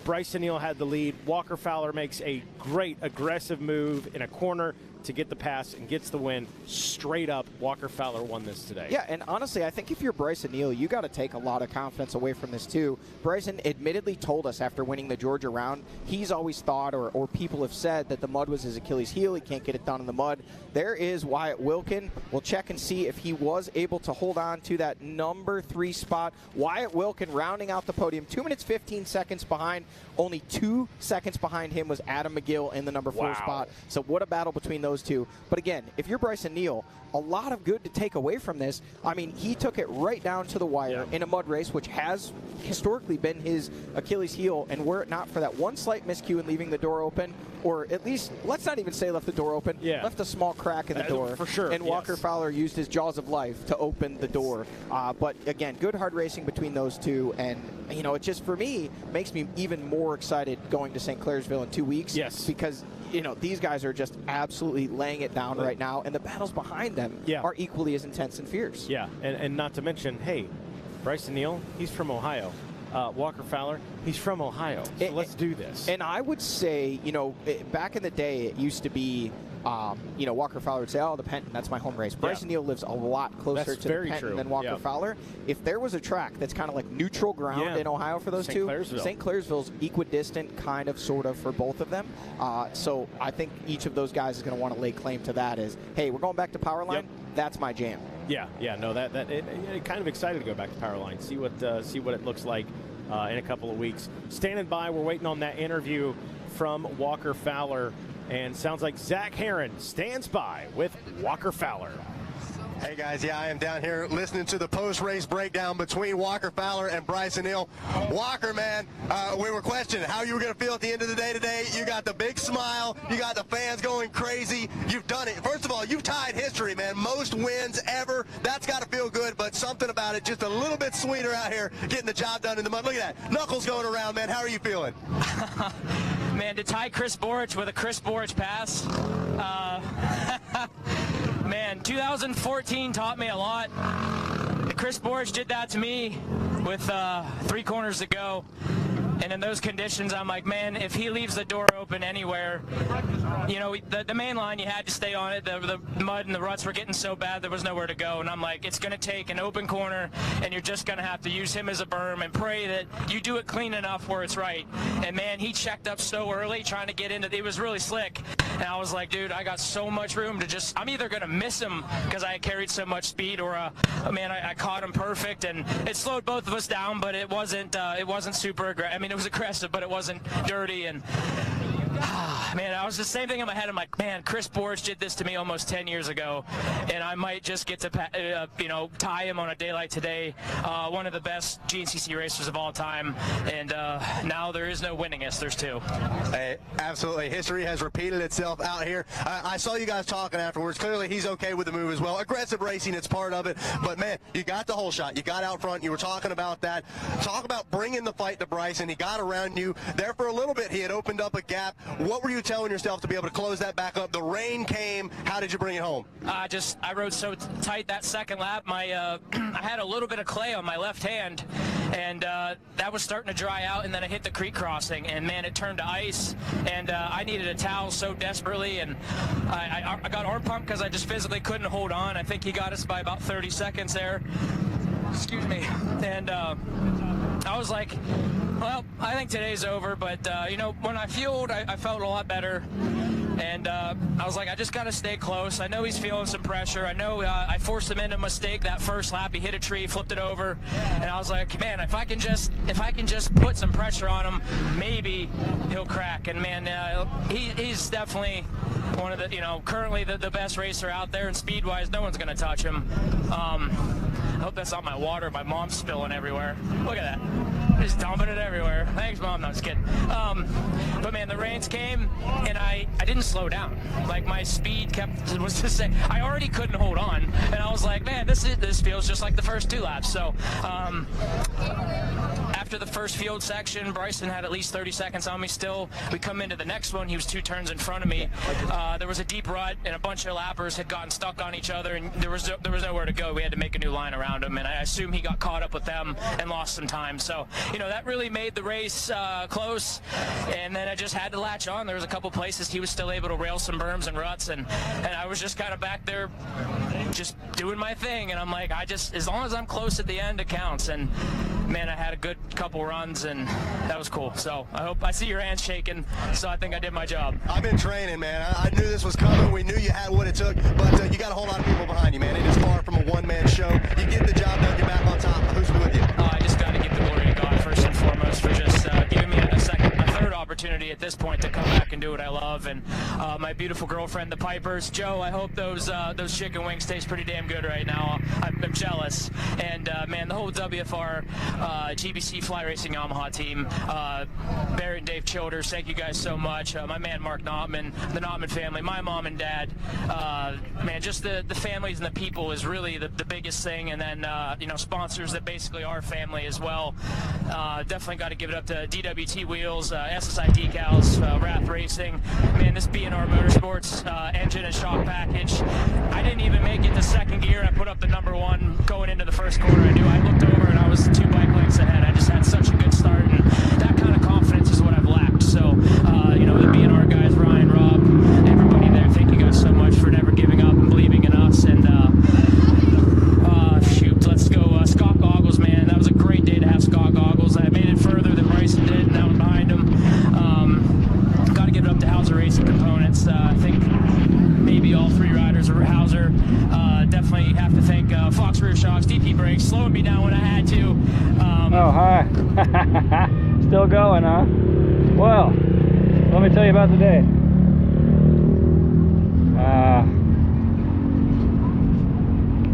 Bryson Neal had the lead. Walker Fowler makes a great aggressive move in a corner, to get the pass and gets the win. Straight up, Walker Fowler won this today. Yeah, and honestly, I think if you're Bryson Neal, you got to take a lot of confidence away from this too. Bryson admittedly told us after winning the Georgia round, he's always thought, or people have said, that the mud was his Achilles heel. He can't get it done in the mud. There is Wyatt Wilkin. We'll check and see if he was able to hold on to that number 3 spot. Wyatt Wilkin rounding out the podium, 2 minutes 15 seconds behind. Only 2 seconds behind him was Adam McGill in the number 4 spot. So what a battle between those two. But again, if you're Bryson Neal, a lot of good to take away from this. I mean, he took it right down to the wire in a mud race, which has historically been his Achilles heel, and were it not for that one slight miscue in leaving the door open, or at least, let's not even say left the door open, left a small crack in the door. For sure. And Walker Fowler used his jaws of life to open the door. But again, good hard racing between those two, and you know, it just, for me, makes me even more excited going to St. Clairsville in 2 weeks. Yes. Because, you know, these guys are just absolutely laying it down right now, and the battles behind them are equally as intense and fierce. Yeah, and not to mention, hey, Bryson Neal, he's from Ohio. Walker Fowler, he's from Ohio. So let's do this. And I would say, you know, back in the day, it used to be, you know, Walker Fowler would say, oh, the Penton, that's my home race. Bryson Neal lives a lot closer to the Penton than Walker Fowler. If there was a track that's kind of like neutral ground in Ohio for those two, St. Clairsville's equidistant, kind of, sort of, for both of them. So I think each of those guys is going to want to lay claim to that as, hey, we're going back to Powerline. That's my jam. Yeah, no, it kind of excited to go back to Powerline, see what it looks like in a couple of weeks. Standing by, we're waiting on that interview from Walker Fowler, and sounds like Zach Herron stands by with Walker Fowler. Hey guys, I am down here listening to the post-race breakdown between Walker Fowler and Bryson Neal. Walker, man, we were questioning how you were going to feel at the end of the day today. You got the big smile. You got the fans going crazy. You've done it. First of all, you've tied history, man. Most wins ever. That's got to feel good, but something about it just a little bit sweeter out here getting the job done in the mud. Look at that. Knuckles going around, man. How are you feeling? Man, to tie Chris Borich with a Chris Borich pass, man, 2014 taught me a lot. Chris Borich did that to me with 3 corners to go. And in those conditions, I'm like, man, if he leaves the door open anywhere, you know, the main line, you had to stay on it. The mud and the ruts were getting so bad, there was nowhere to go. And I'm like, it's going to take an open corner, and you're just going to have to use him as a berm and pray that you do it clean enough where it's right. And, man, he checked up so early trying to get into it. It was really slick. And I was like, dude, I got so much room to just – I'm either going to miss him because I carried so much speed, or, man, I caught him perfect. And it slowed both of us down, but it wasn't super aggressive. I mean, it was aggressive, but it wasn't dirty. And man, I was the same thing in my head. I'm like, man, Chris Borich did this to me almost 10 years ago, and I might just get to, you know, tie him on a day like today. One of the best GNCC racers of all time, and now there is no winningest. There's 2. Hey, absolutely. History has repeated itself out here. I saw you guys talking afterwards. Clearly, he's okay with the move as well. Aggressive racing, it's part of it. But, man, you got the whole shot. You got out front. You were talking about that. Talk about bringing the fight to Bryson. He got around you. There for a little bit, he had opened up a gap. What were you telling yourself to be able to close that back up? The rain came. How did you bring it home? I rode so tight that second lap. I had a little bit of clay on my left hand, and that was starting to dry out, and then I hit the creek crossing, and man, it turned to ice, and I needed a towel so desperately, and I got arm pump because I just physically couldn't hold on. I think he got us by about 30 seconds there. Excuse me. And I was like, well, I think today's over, but, you know, when I fueled, I felt a lot better. And I was like, I just got to stay close. I know he's feeling some pressure. I know I forced him into a mistake that first lap. He hit a tree, flipped it over. And I was like, man, if I can just put some pressure on him, maybe he'll crack. And, man, he's definitely one of the, you know, currently the best racer out there. And speed-wise, no one's going to touch him. I hope that's not my water. My mom's spilling everywhere. Look at that. Just dumping it everywhere. Thanks, Mom. No, just kidding. But, man, the rains came, and I didn't slow down. Like, my speed was the same. I already couldn't hold on, and I was like, man, this feels just like the first 2 laps. So after the first field section, Bryson had at least 30 seconds on me still. We come into the next one. He was 2 turns in front of me. There was a deep rut, and a bunch of lappers had gotten stuck on each other, and there was nowhere to go. We had to make a new line around him, and I assume he got caught up with them and lost some time. So, you know, that really made the race close. nerves, and then I just had to latch on. There was a couple places he was still able to rail some berms and ruts, and I was just kind of back there just doing my thing, and I'm like, as long as I'm close at the end, it counts. And man, I had a good couple runs, and that was cool. So I see your hands shaking, so I think I did my job. I've been training, man. I knew this was coming. We knew you had what it took, but you got a whole lot of people behind you, man. It is far from a one-man show. You get the job done, you're back on top. Who's with you? I just got to give the glory to God first and foremost for just giving me a third opportunity at this point to come back and do what I love. And my beautiful girlfriend, the Pipers. Joe, I hope those chicken wings taste pretty damn good right now. I'm jealous. And man, the whole WFR GBC Fly Racing Yamaha team, Barrett and Dave Childers, thank you guys so much. My man Mark Notman, the Notman family, my mom and dad, man, just the families and the people is really the biggest thing. And then you know, sponsors that basically are family as well. Definitely got to give it up to DWT Wheels, SSI Decals, Wrath Racing. Man, this B&R Motorsports engine and shock package. I didn't even make it to second gear. I put up the #1 going into the first corner. I looked over and I was 2 bike lengths ahead. I just had such a good start, and that kind of confidence is what I've lacked. So, you know, the B&R guys, Ryan, Rob, everybody there, thank you guys so much for never giving up and believing in us. And shoot, let's go Scott Goggles, man. That was a great day to have Scott Goggles. I made it further than Bryson did, and that was behind him. Got to give it up to Hauser Racing Components. I think maybe all 3 riders are Hauser. Definitely have to thank Fox Rear Shocks, DP Brakes, slowing me down when I had to. Oh, hi. Still going, huh? Well, let me tell you about the day.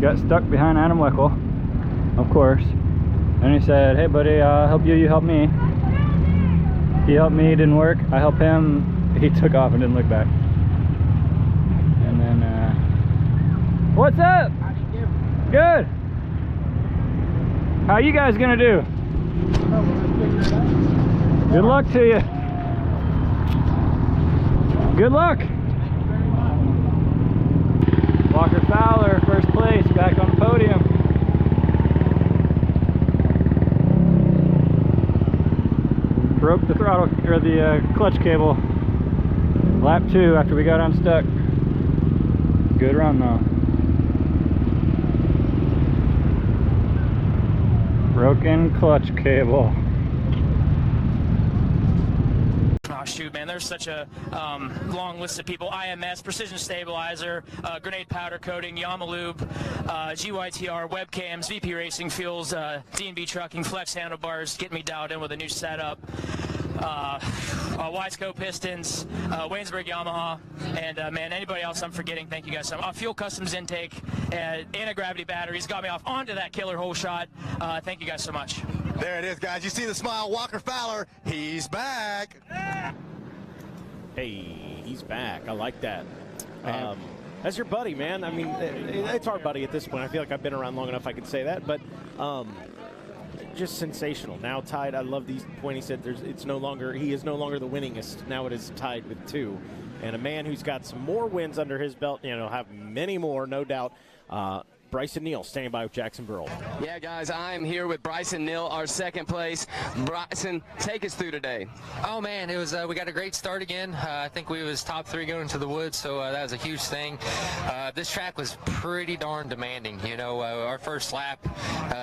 Got stuck behind Adam Weckel, of course. And he said, hey buddy, I'll help you, you help me. He helped me, didn't work. I helped him, he took off and didn't look back. And then, what's up? Good. How you guys gonna do? Good luck to you. Good luck. Walker Fowler, first place, back on the podium. Broke the throttle, or the clutch cable. Lap 2 after we got unstuck. Good run though. Broken clutch cable. Oh shoot, man, there's such a long list of people. IMS, Precision Stabilizer, Grenade Powder Coating, Yamalube, GYTR, Webcams, VP Racing Fuels, D&B Trucking, Flex Handlebars, getting me dialed in with a new setup. Wiseco Pistons, Waynesburg Yamaha, and man, anybody else I'm forgetting, thank you guys so much. Fuel Customs Intake, anti-gravity batteries, got me off onto that killer hole shot. Thank you guys so much. There it is, guys. You see the smile. Walker Fowler, he's back. Hey, he's back. I like that. That's your buddy, man. I mean, it's our buddy at this point. I feel like I've been around long enough I can say that, but just sensational. Now tied. I love these point he said he is no longer the winningest. Now it is tied with 2. And a man who's got some more wins under his belt, you know, have many more, no doubt. Bryson Neal standing by with Jackson Burrell. Yeah, guys, I'm here with Bryson Neal, our second place. Bryson, take us through today. Oh man, it was we got a great start again. I think we was top 3 going to the woods, so that was a huge thing. This track was pretty darn demanding. You know, our first lap,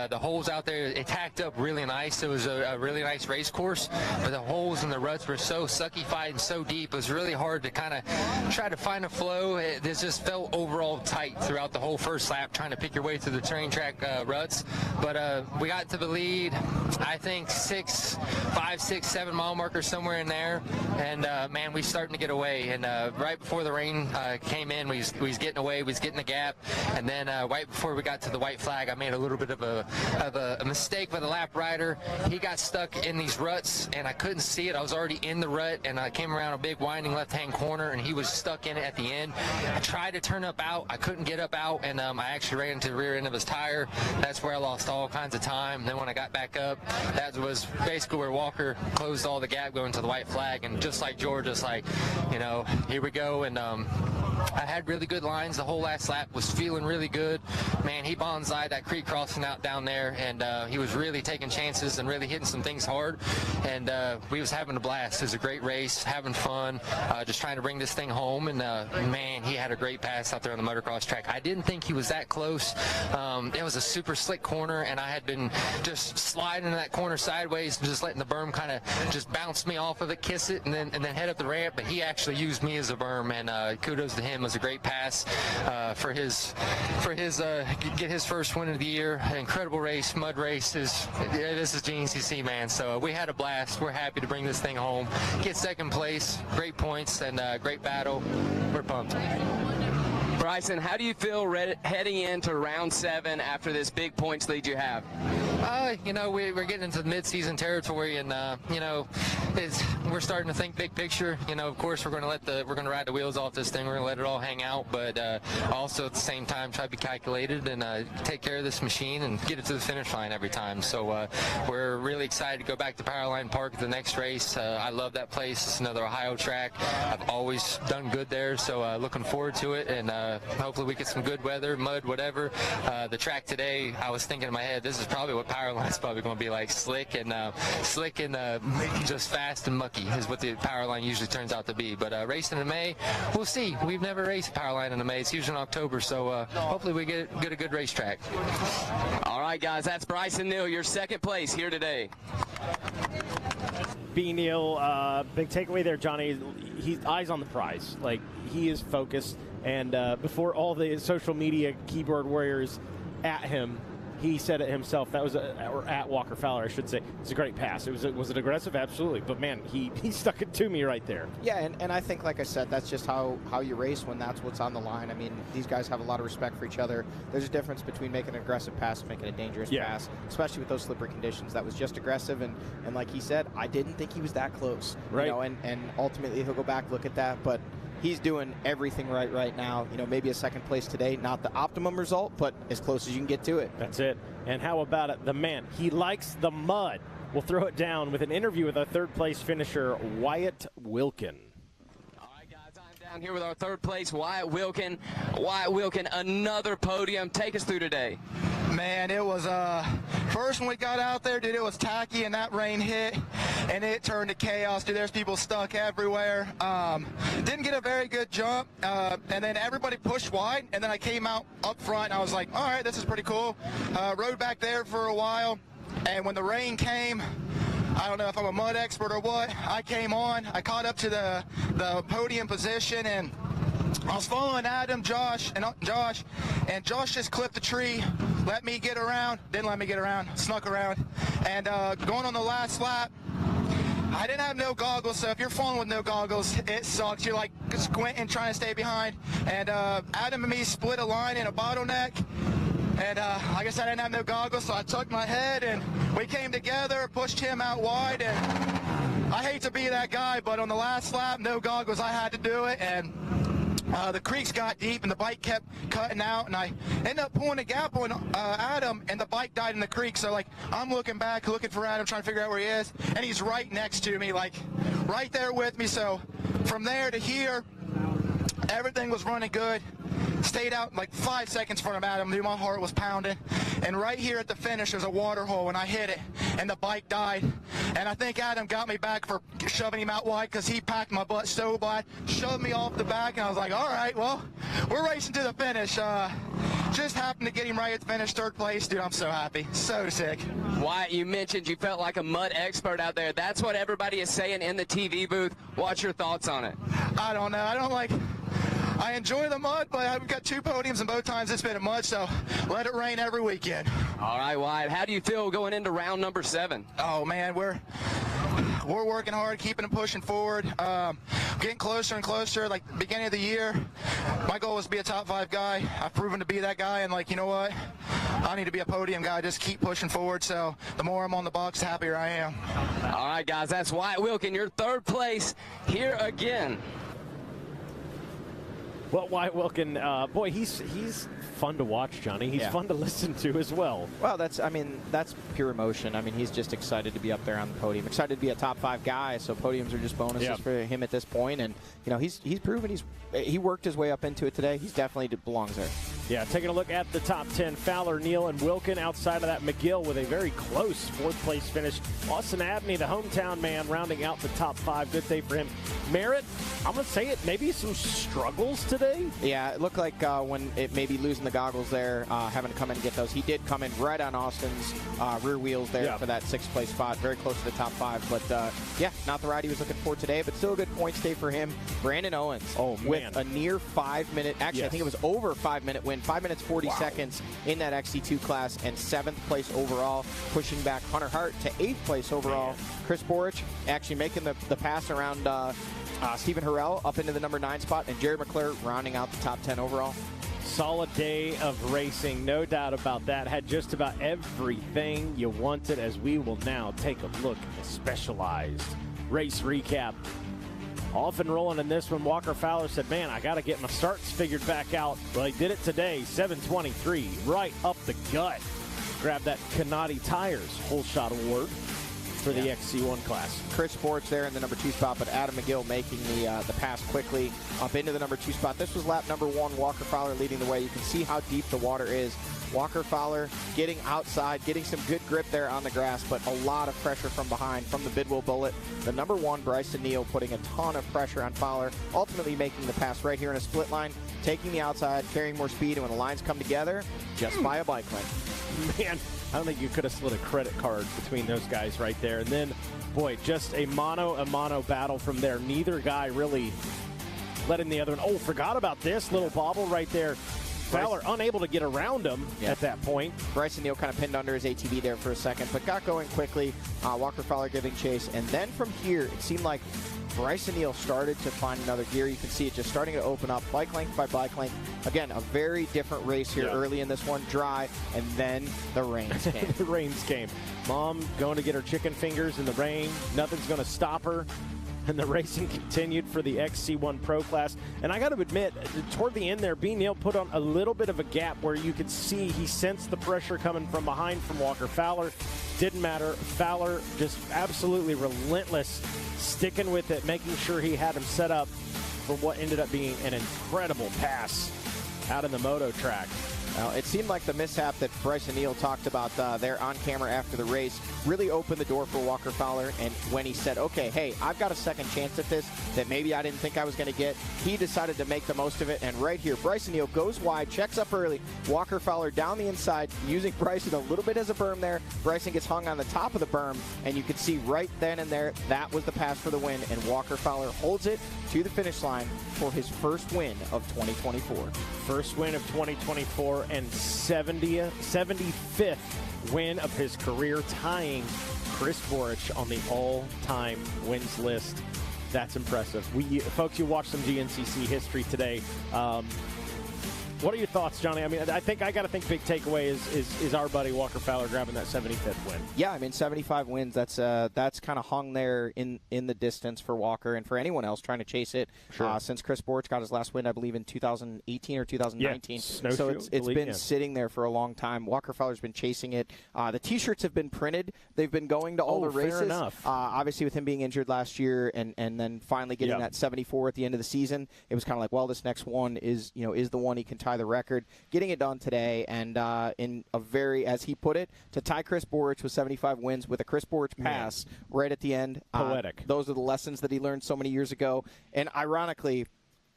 the holes out there, it tacked up really nice. It was a really nice race course, but the holes and the ruts were so sucky-fied and so deep. It was really hard to kind of try to find a flow. It just felt overall tight throughout the whole first lap, trying to pick your way through the train track ruts. But we got to the lead, I think 5, 6, 7 mile marker somewhere in there, and man, we starting to get away. And right before the rain came in, we was getting away, we was getting the gap, and then right before we got to the white flag, I made a little bit of a mistake with the lap rider. He got stuck in these ruts, and I couldn't see it. I was already in the rut, and I came around a big winding left-hand corner, and he was stuck in it at the end. I tried to turn up out, I couldn't get up out, and I actually ran into the rear end of his tire. That's where I lost all kinds of time. And then when I got back up, that was basically where Walker closed all the gap going to the white flag. And just like George, just like, you know, here we go. And I had really good lines the whole last lap, was feeling really good. Man, he bonsai'd that creek crossing out down there, and he was really taking chances and really hitting some things hard, and we was having a blast. It was a great race, having fun, just trying to bring this thing home, and man, he had a great pass out there on the motocross track. I didn't think he was that close. It was a super slick corner, and I had been just sliding in that corner sideways, just letting the berm kind of just bounce me off of it, kiss it, and then head up the ramp, but he actually used me as a berm, and kudos to him. It was a great pass for his get his first win of the year. Incredible race, mud race. This is GNCC, man. So we had a blast. We're happy to bring this thing home, get second place, great points, and great battle. We're pumped. Bryson, how do you feel heading into round 7 after this big points lead you have? You know, we're getting into the mid-season territory, and you know, we're starting to think big picture. You know, of course, we're going to ride the wheels off this thing. We're going to let it all hang out, but also at the same time try to be calculated and take care of this machine and get it to the finish line every time. So we're really excited to go back to Powerline Park at the next race. I love that place. It's another Ohio track. I've always done good there, so looking forward to it, and hopefully we get some good weather, mud, whatever. The track today, I was thinking in my head, this is probably what Powerline's probably going to be like, slick and just fast and mucky is what the Powerline usually turns out to be. But racing in May, we'll see. We've never raced Powerline in May. It's usually in October, so hopefully we get a good racetrack. All right, guys, that's Bryson Neal, your second place here today. B. Neal, big takeaway there, Johnny. He's eyes on the prize. Like, he is focused. And before all the social media keyboard warriors at him, he said it himself. That was or at Walker Fowler, I should say. It's a great pass. Was it aggressive? Absolutely. But man, he stuck it to me right there. Yeah, and I think, like I said, that's just how you race when that's what's on the line. I mean, these guys have a lot of respect for each other. There's a difference between making an aggressive pass and making a dangerous pass, especially with those slippery conditions. That was just aggressive, and like he said, I didn't think he was that close. Right. You know, and ultimately he'll go back, look at that, but he's doing everything right now. You know, maybe a second place today, not the optimum result, but as close as you can get to it. That's it. And how about it? The man, he likes the mud. We'll throw it down with an interview with our third place finisher, Wyatt Wilkin. All right, guys, I'm down here with our third place, Wyatt Wilkin. Wyatt Wilkin, another podium. Take us through today. Man, it was first when we got out there, dude, it was tacky and that rain hit and it turned to chaos, dude. There's people stuck everywhere. Didn't get a very good jump, and then everybody pushed wide, and then I came out up front and I was like, all right, this is pretty cool. Rode back there for a while, and when the rain came, I don't know if I'm a mud expert or what, I came on, I caught up to the podium position, and I was following Adam, Josh, and Josh just clipped the tree, let me get around, didn't let me get around, snuck around, and going on the last lap, I didn't have no goggles, so if you're falling with no goggles, it sucks. You're like squinting, trying to stay behind, and Adam and me split a line in a bottleneck, and like I said, I didn't have no goggles, so I tucked my head, and we came together, pushed him out wide, and I hate to be that guy, but on the last lap, no goggles, I had to do it, and the creeks got deep and the bike kept cutting out, and I ended up pulling a gap on Adam, and the bike died in the creek. So like, I'm looking back, looking for Adam, trying to figure out where he is, and he's right next to me, like right there with me. So from there to here, everything was running good. Stayed out like 5 seconds in front of Adam, dude, my heart was pounding. And right here at the finish, there's a water hole, and I hit it, and the bike died. And I think Adam got me back for shoving him out wide, because he packed my butt so bad, shoved me off the back, and I was like, all right, well, we're racing to the finish. Just happened to get him right at the finish, third place. Dude, I'm so happy, so sick. Wyatt, you mentioned you felt like a mud expert out there. That's what everybody is saying in the TV booth. What's your thoughts on it? I don't know. I enjoy the mud, but I've got 2 podiums, and both times it's been in mud, so let it rain every weekend. All right, Wyatt, how do you feel going into round number 7? Oh, man, we're working hard, keeping and pushing forward, getting closer and closer. Like, the beginning of the year, my goal was to be a top 5 guy. I've proven to be that guy, and, like, you know what? I need to be a podium guy. Just keep pushing forward, so the more I'm on the box, the happier I am. All right, guys, that's Wyatt Wilkin, your third place here again. Well, Wyatt Wilkin, boy, he's fun to watch, Johnny. He's fun to listen to as well. Well, that's pure emotion. I mean, he's just excited to be up there on the podium, excited to be a top 5 guy. So podiums are just bonuses for him at this point. And you know, he's proven he worked his way up into it today. He's definitely belongs there. Yeah, taking a look at the top 10, Fowler, Neal, and Wilkin. Outside of that, McGill with a very close 4th place finish. Austin Abney, the hometown man, rounding out the top 5. Good day for him. Merritt, I'm going to say it, maybe some struggles today. Yeah, it looked like when it maybe losing the goggles there, having to come in and get those. He did come in right on Austin's rear wheels there for that 6th place spot, very close to the top 5. But yeah, not the ride he was looking for today, but still a good points day for him. Brandon Owens with a near 5-minute, actually I think it was over 5-minute win, 5 minutes 40 seconds in that XC2 class, and 7th place overall, pushing back Hunter Hart to 8th place overall. Chris Borich actually making the pass around Stephen Harrell up into the number 9 spot, and Jerry McClure rounding out the top 10 overall. Solid day of racing, no doubt about that. Had just about everything you wanted, as we will now take a look at the Specialized race recap. Off and rolling in this one. Walker Fowler said, man, I got to get my starts figured back out. Well, he did it today, 7:23, right up the gut. Grabbed that Canati Tires Whole Shot Award for the XC1 class. Chris Sports there in the number 2 spot, but Adam McGill making the pass quickly up into the number 2 spot. This was lap number 1. Walker Fowler leading the way. You can see how deep the water is. Walker Fowler getting outside, getting some good grip there on the grass, but a lot of pressure from behind from the Bidwell Bullet. The number 1, Bryson Neal, putting a ton of pressure on Fowler, ultimately making the pass right here in a split line, taking the outside, carrying more speed, and when the lines come together, just by a bike length. Man, I don't think you could have slid a credit card between those guys right there. And then, boy, just a mano battle from there. Neither guy really letting the other one. Oh, forgot about this little bobble right there. Fowler unable to get around him at that point. Bryson Neal kind of pinned under his ATV there for a second, but got going quickly. Walker Fowler giving chase. And then from here, it seemed like Bryson Neal started to find another gear. You can see it just starting to open up bike length by bike length. Again, a very different race here early in this one. Dry, and then the rains came. The rains came. Mom going to get her chicken fingers in the rain. Nothing's going to stop her. And the racing continued for the XC1 Pro class. And I got to admit, toward the end there, B. Neal put on a little bit of a gap where you could see he sensed the pressure coming from behind from Walker Fowler. Didn't matter. Fowler just absolutely relentless, sticking with it, making sure he had him set up for what ended up being an incredible pass out in the moto track. Well, it seemed like the mishap that Bryson Neal talked about there on camera after the race really opened the door for Walker Fowler. And when he said, okay, hey, I've got a second chance at this that maybe I didn't think I was going to get, he decided to make the most of it. And right here, Bryson Neal goes wide, checks up early. Walker Fowler down the inside, using Bryson a little bit as a berm there. Bryson gets hung on the top of the berm, and you could see right then and there that was the pass for the win. And Walker Fowler holds it to the finish line for his first win of 2024. First win of 2024 and 75th win of his career, tying Chris Borich on the all-time wins list. That's impressive. Folks, you watched some GNCC history today. What are your thoughts, Johnny? I mean, I got to think big takeaway is our buddy Walker Fowler grabbing that 75th win. Yeah, I mean, 75 wins. That's kind of hung there in the distance for Walker and for anyone else trying to chase it. Sure. Since Chris Borich got his last win, I believe in 2018 or 2019. Yeah, so it's been sitting there for a long time. Walker Fowler's been chasing it. The T-shirts have been printed. They've been going to all the races. Fair enough. Obviously, with him being injured last year and then finally getting that 74 at the end of the season, it was kind of like, well, this next one is the one he can tie the record. Getting it done today, and in a very, as he put it, to tie Chris Borich with 75 wins with a Chris Borich pass right at the end. Poetic. Those are the lessons that he learned so many years ago. And ironically,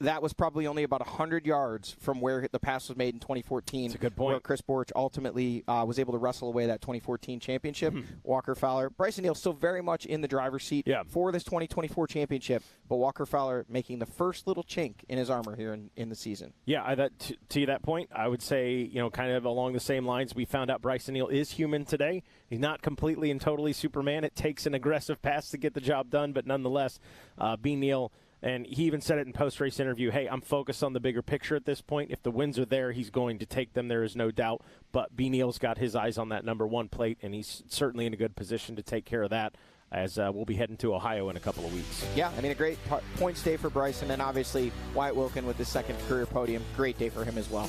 that was probably only about 100 yards from where the pass was made in 2014. That's a good point. Where Chris Borich ultimately was able to wrestle away that 2014 championship. Walker Fowler. Bryson Neal still very much in the driver's seat for this 2024 championship, but Walker Fowler making the first little chink in his armor here in the season. Yeah, to that point, I would say, kind of along the same lines, we found out Bryson Neal is human today. He's not completely and totally Superman. It takes an aggressive pass to get the job done, but nonetheless, B. Neal. And he even said it in post-race interview, hey, I'm focused on the bigger picture at this point. If the wins are there, he's going to take them. There is no doubt. But B. Neal's got his eyes on that number 1 plate, and he's certainly in a good position to take care of that. as we'll be heading to Ohio in a couple of weeks. Yeah, I mean, a great points day for Bryson, and obviously Wyatt Wilkin with his second career podium. Great day for him as well.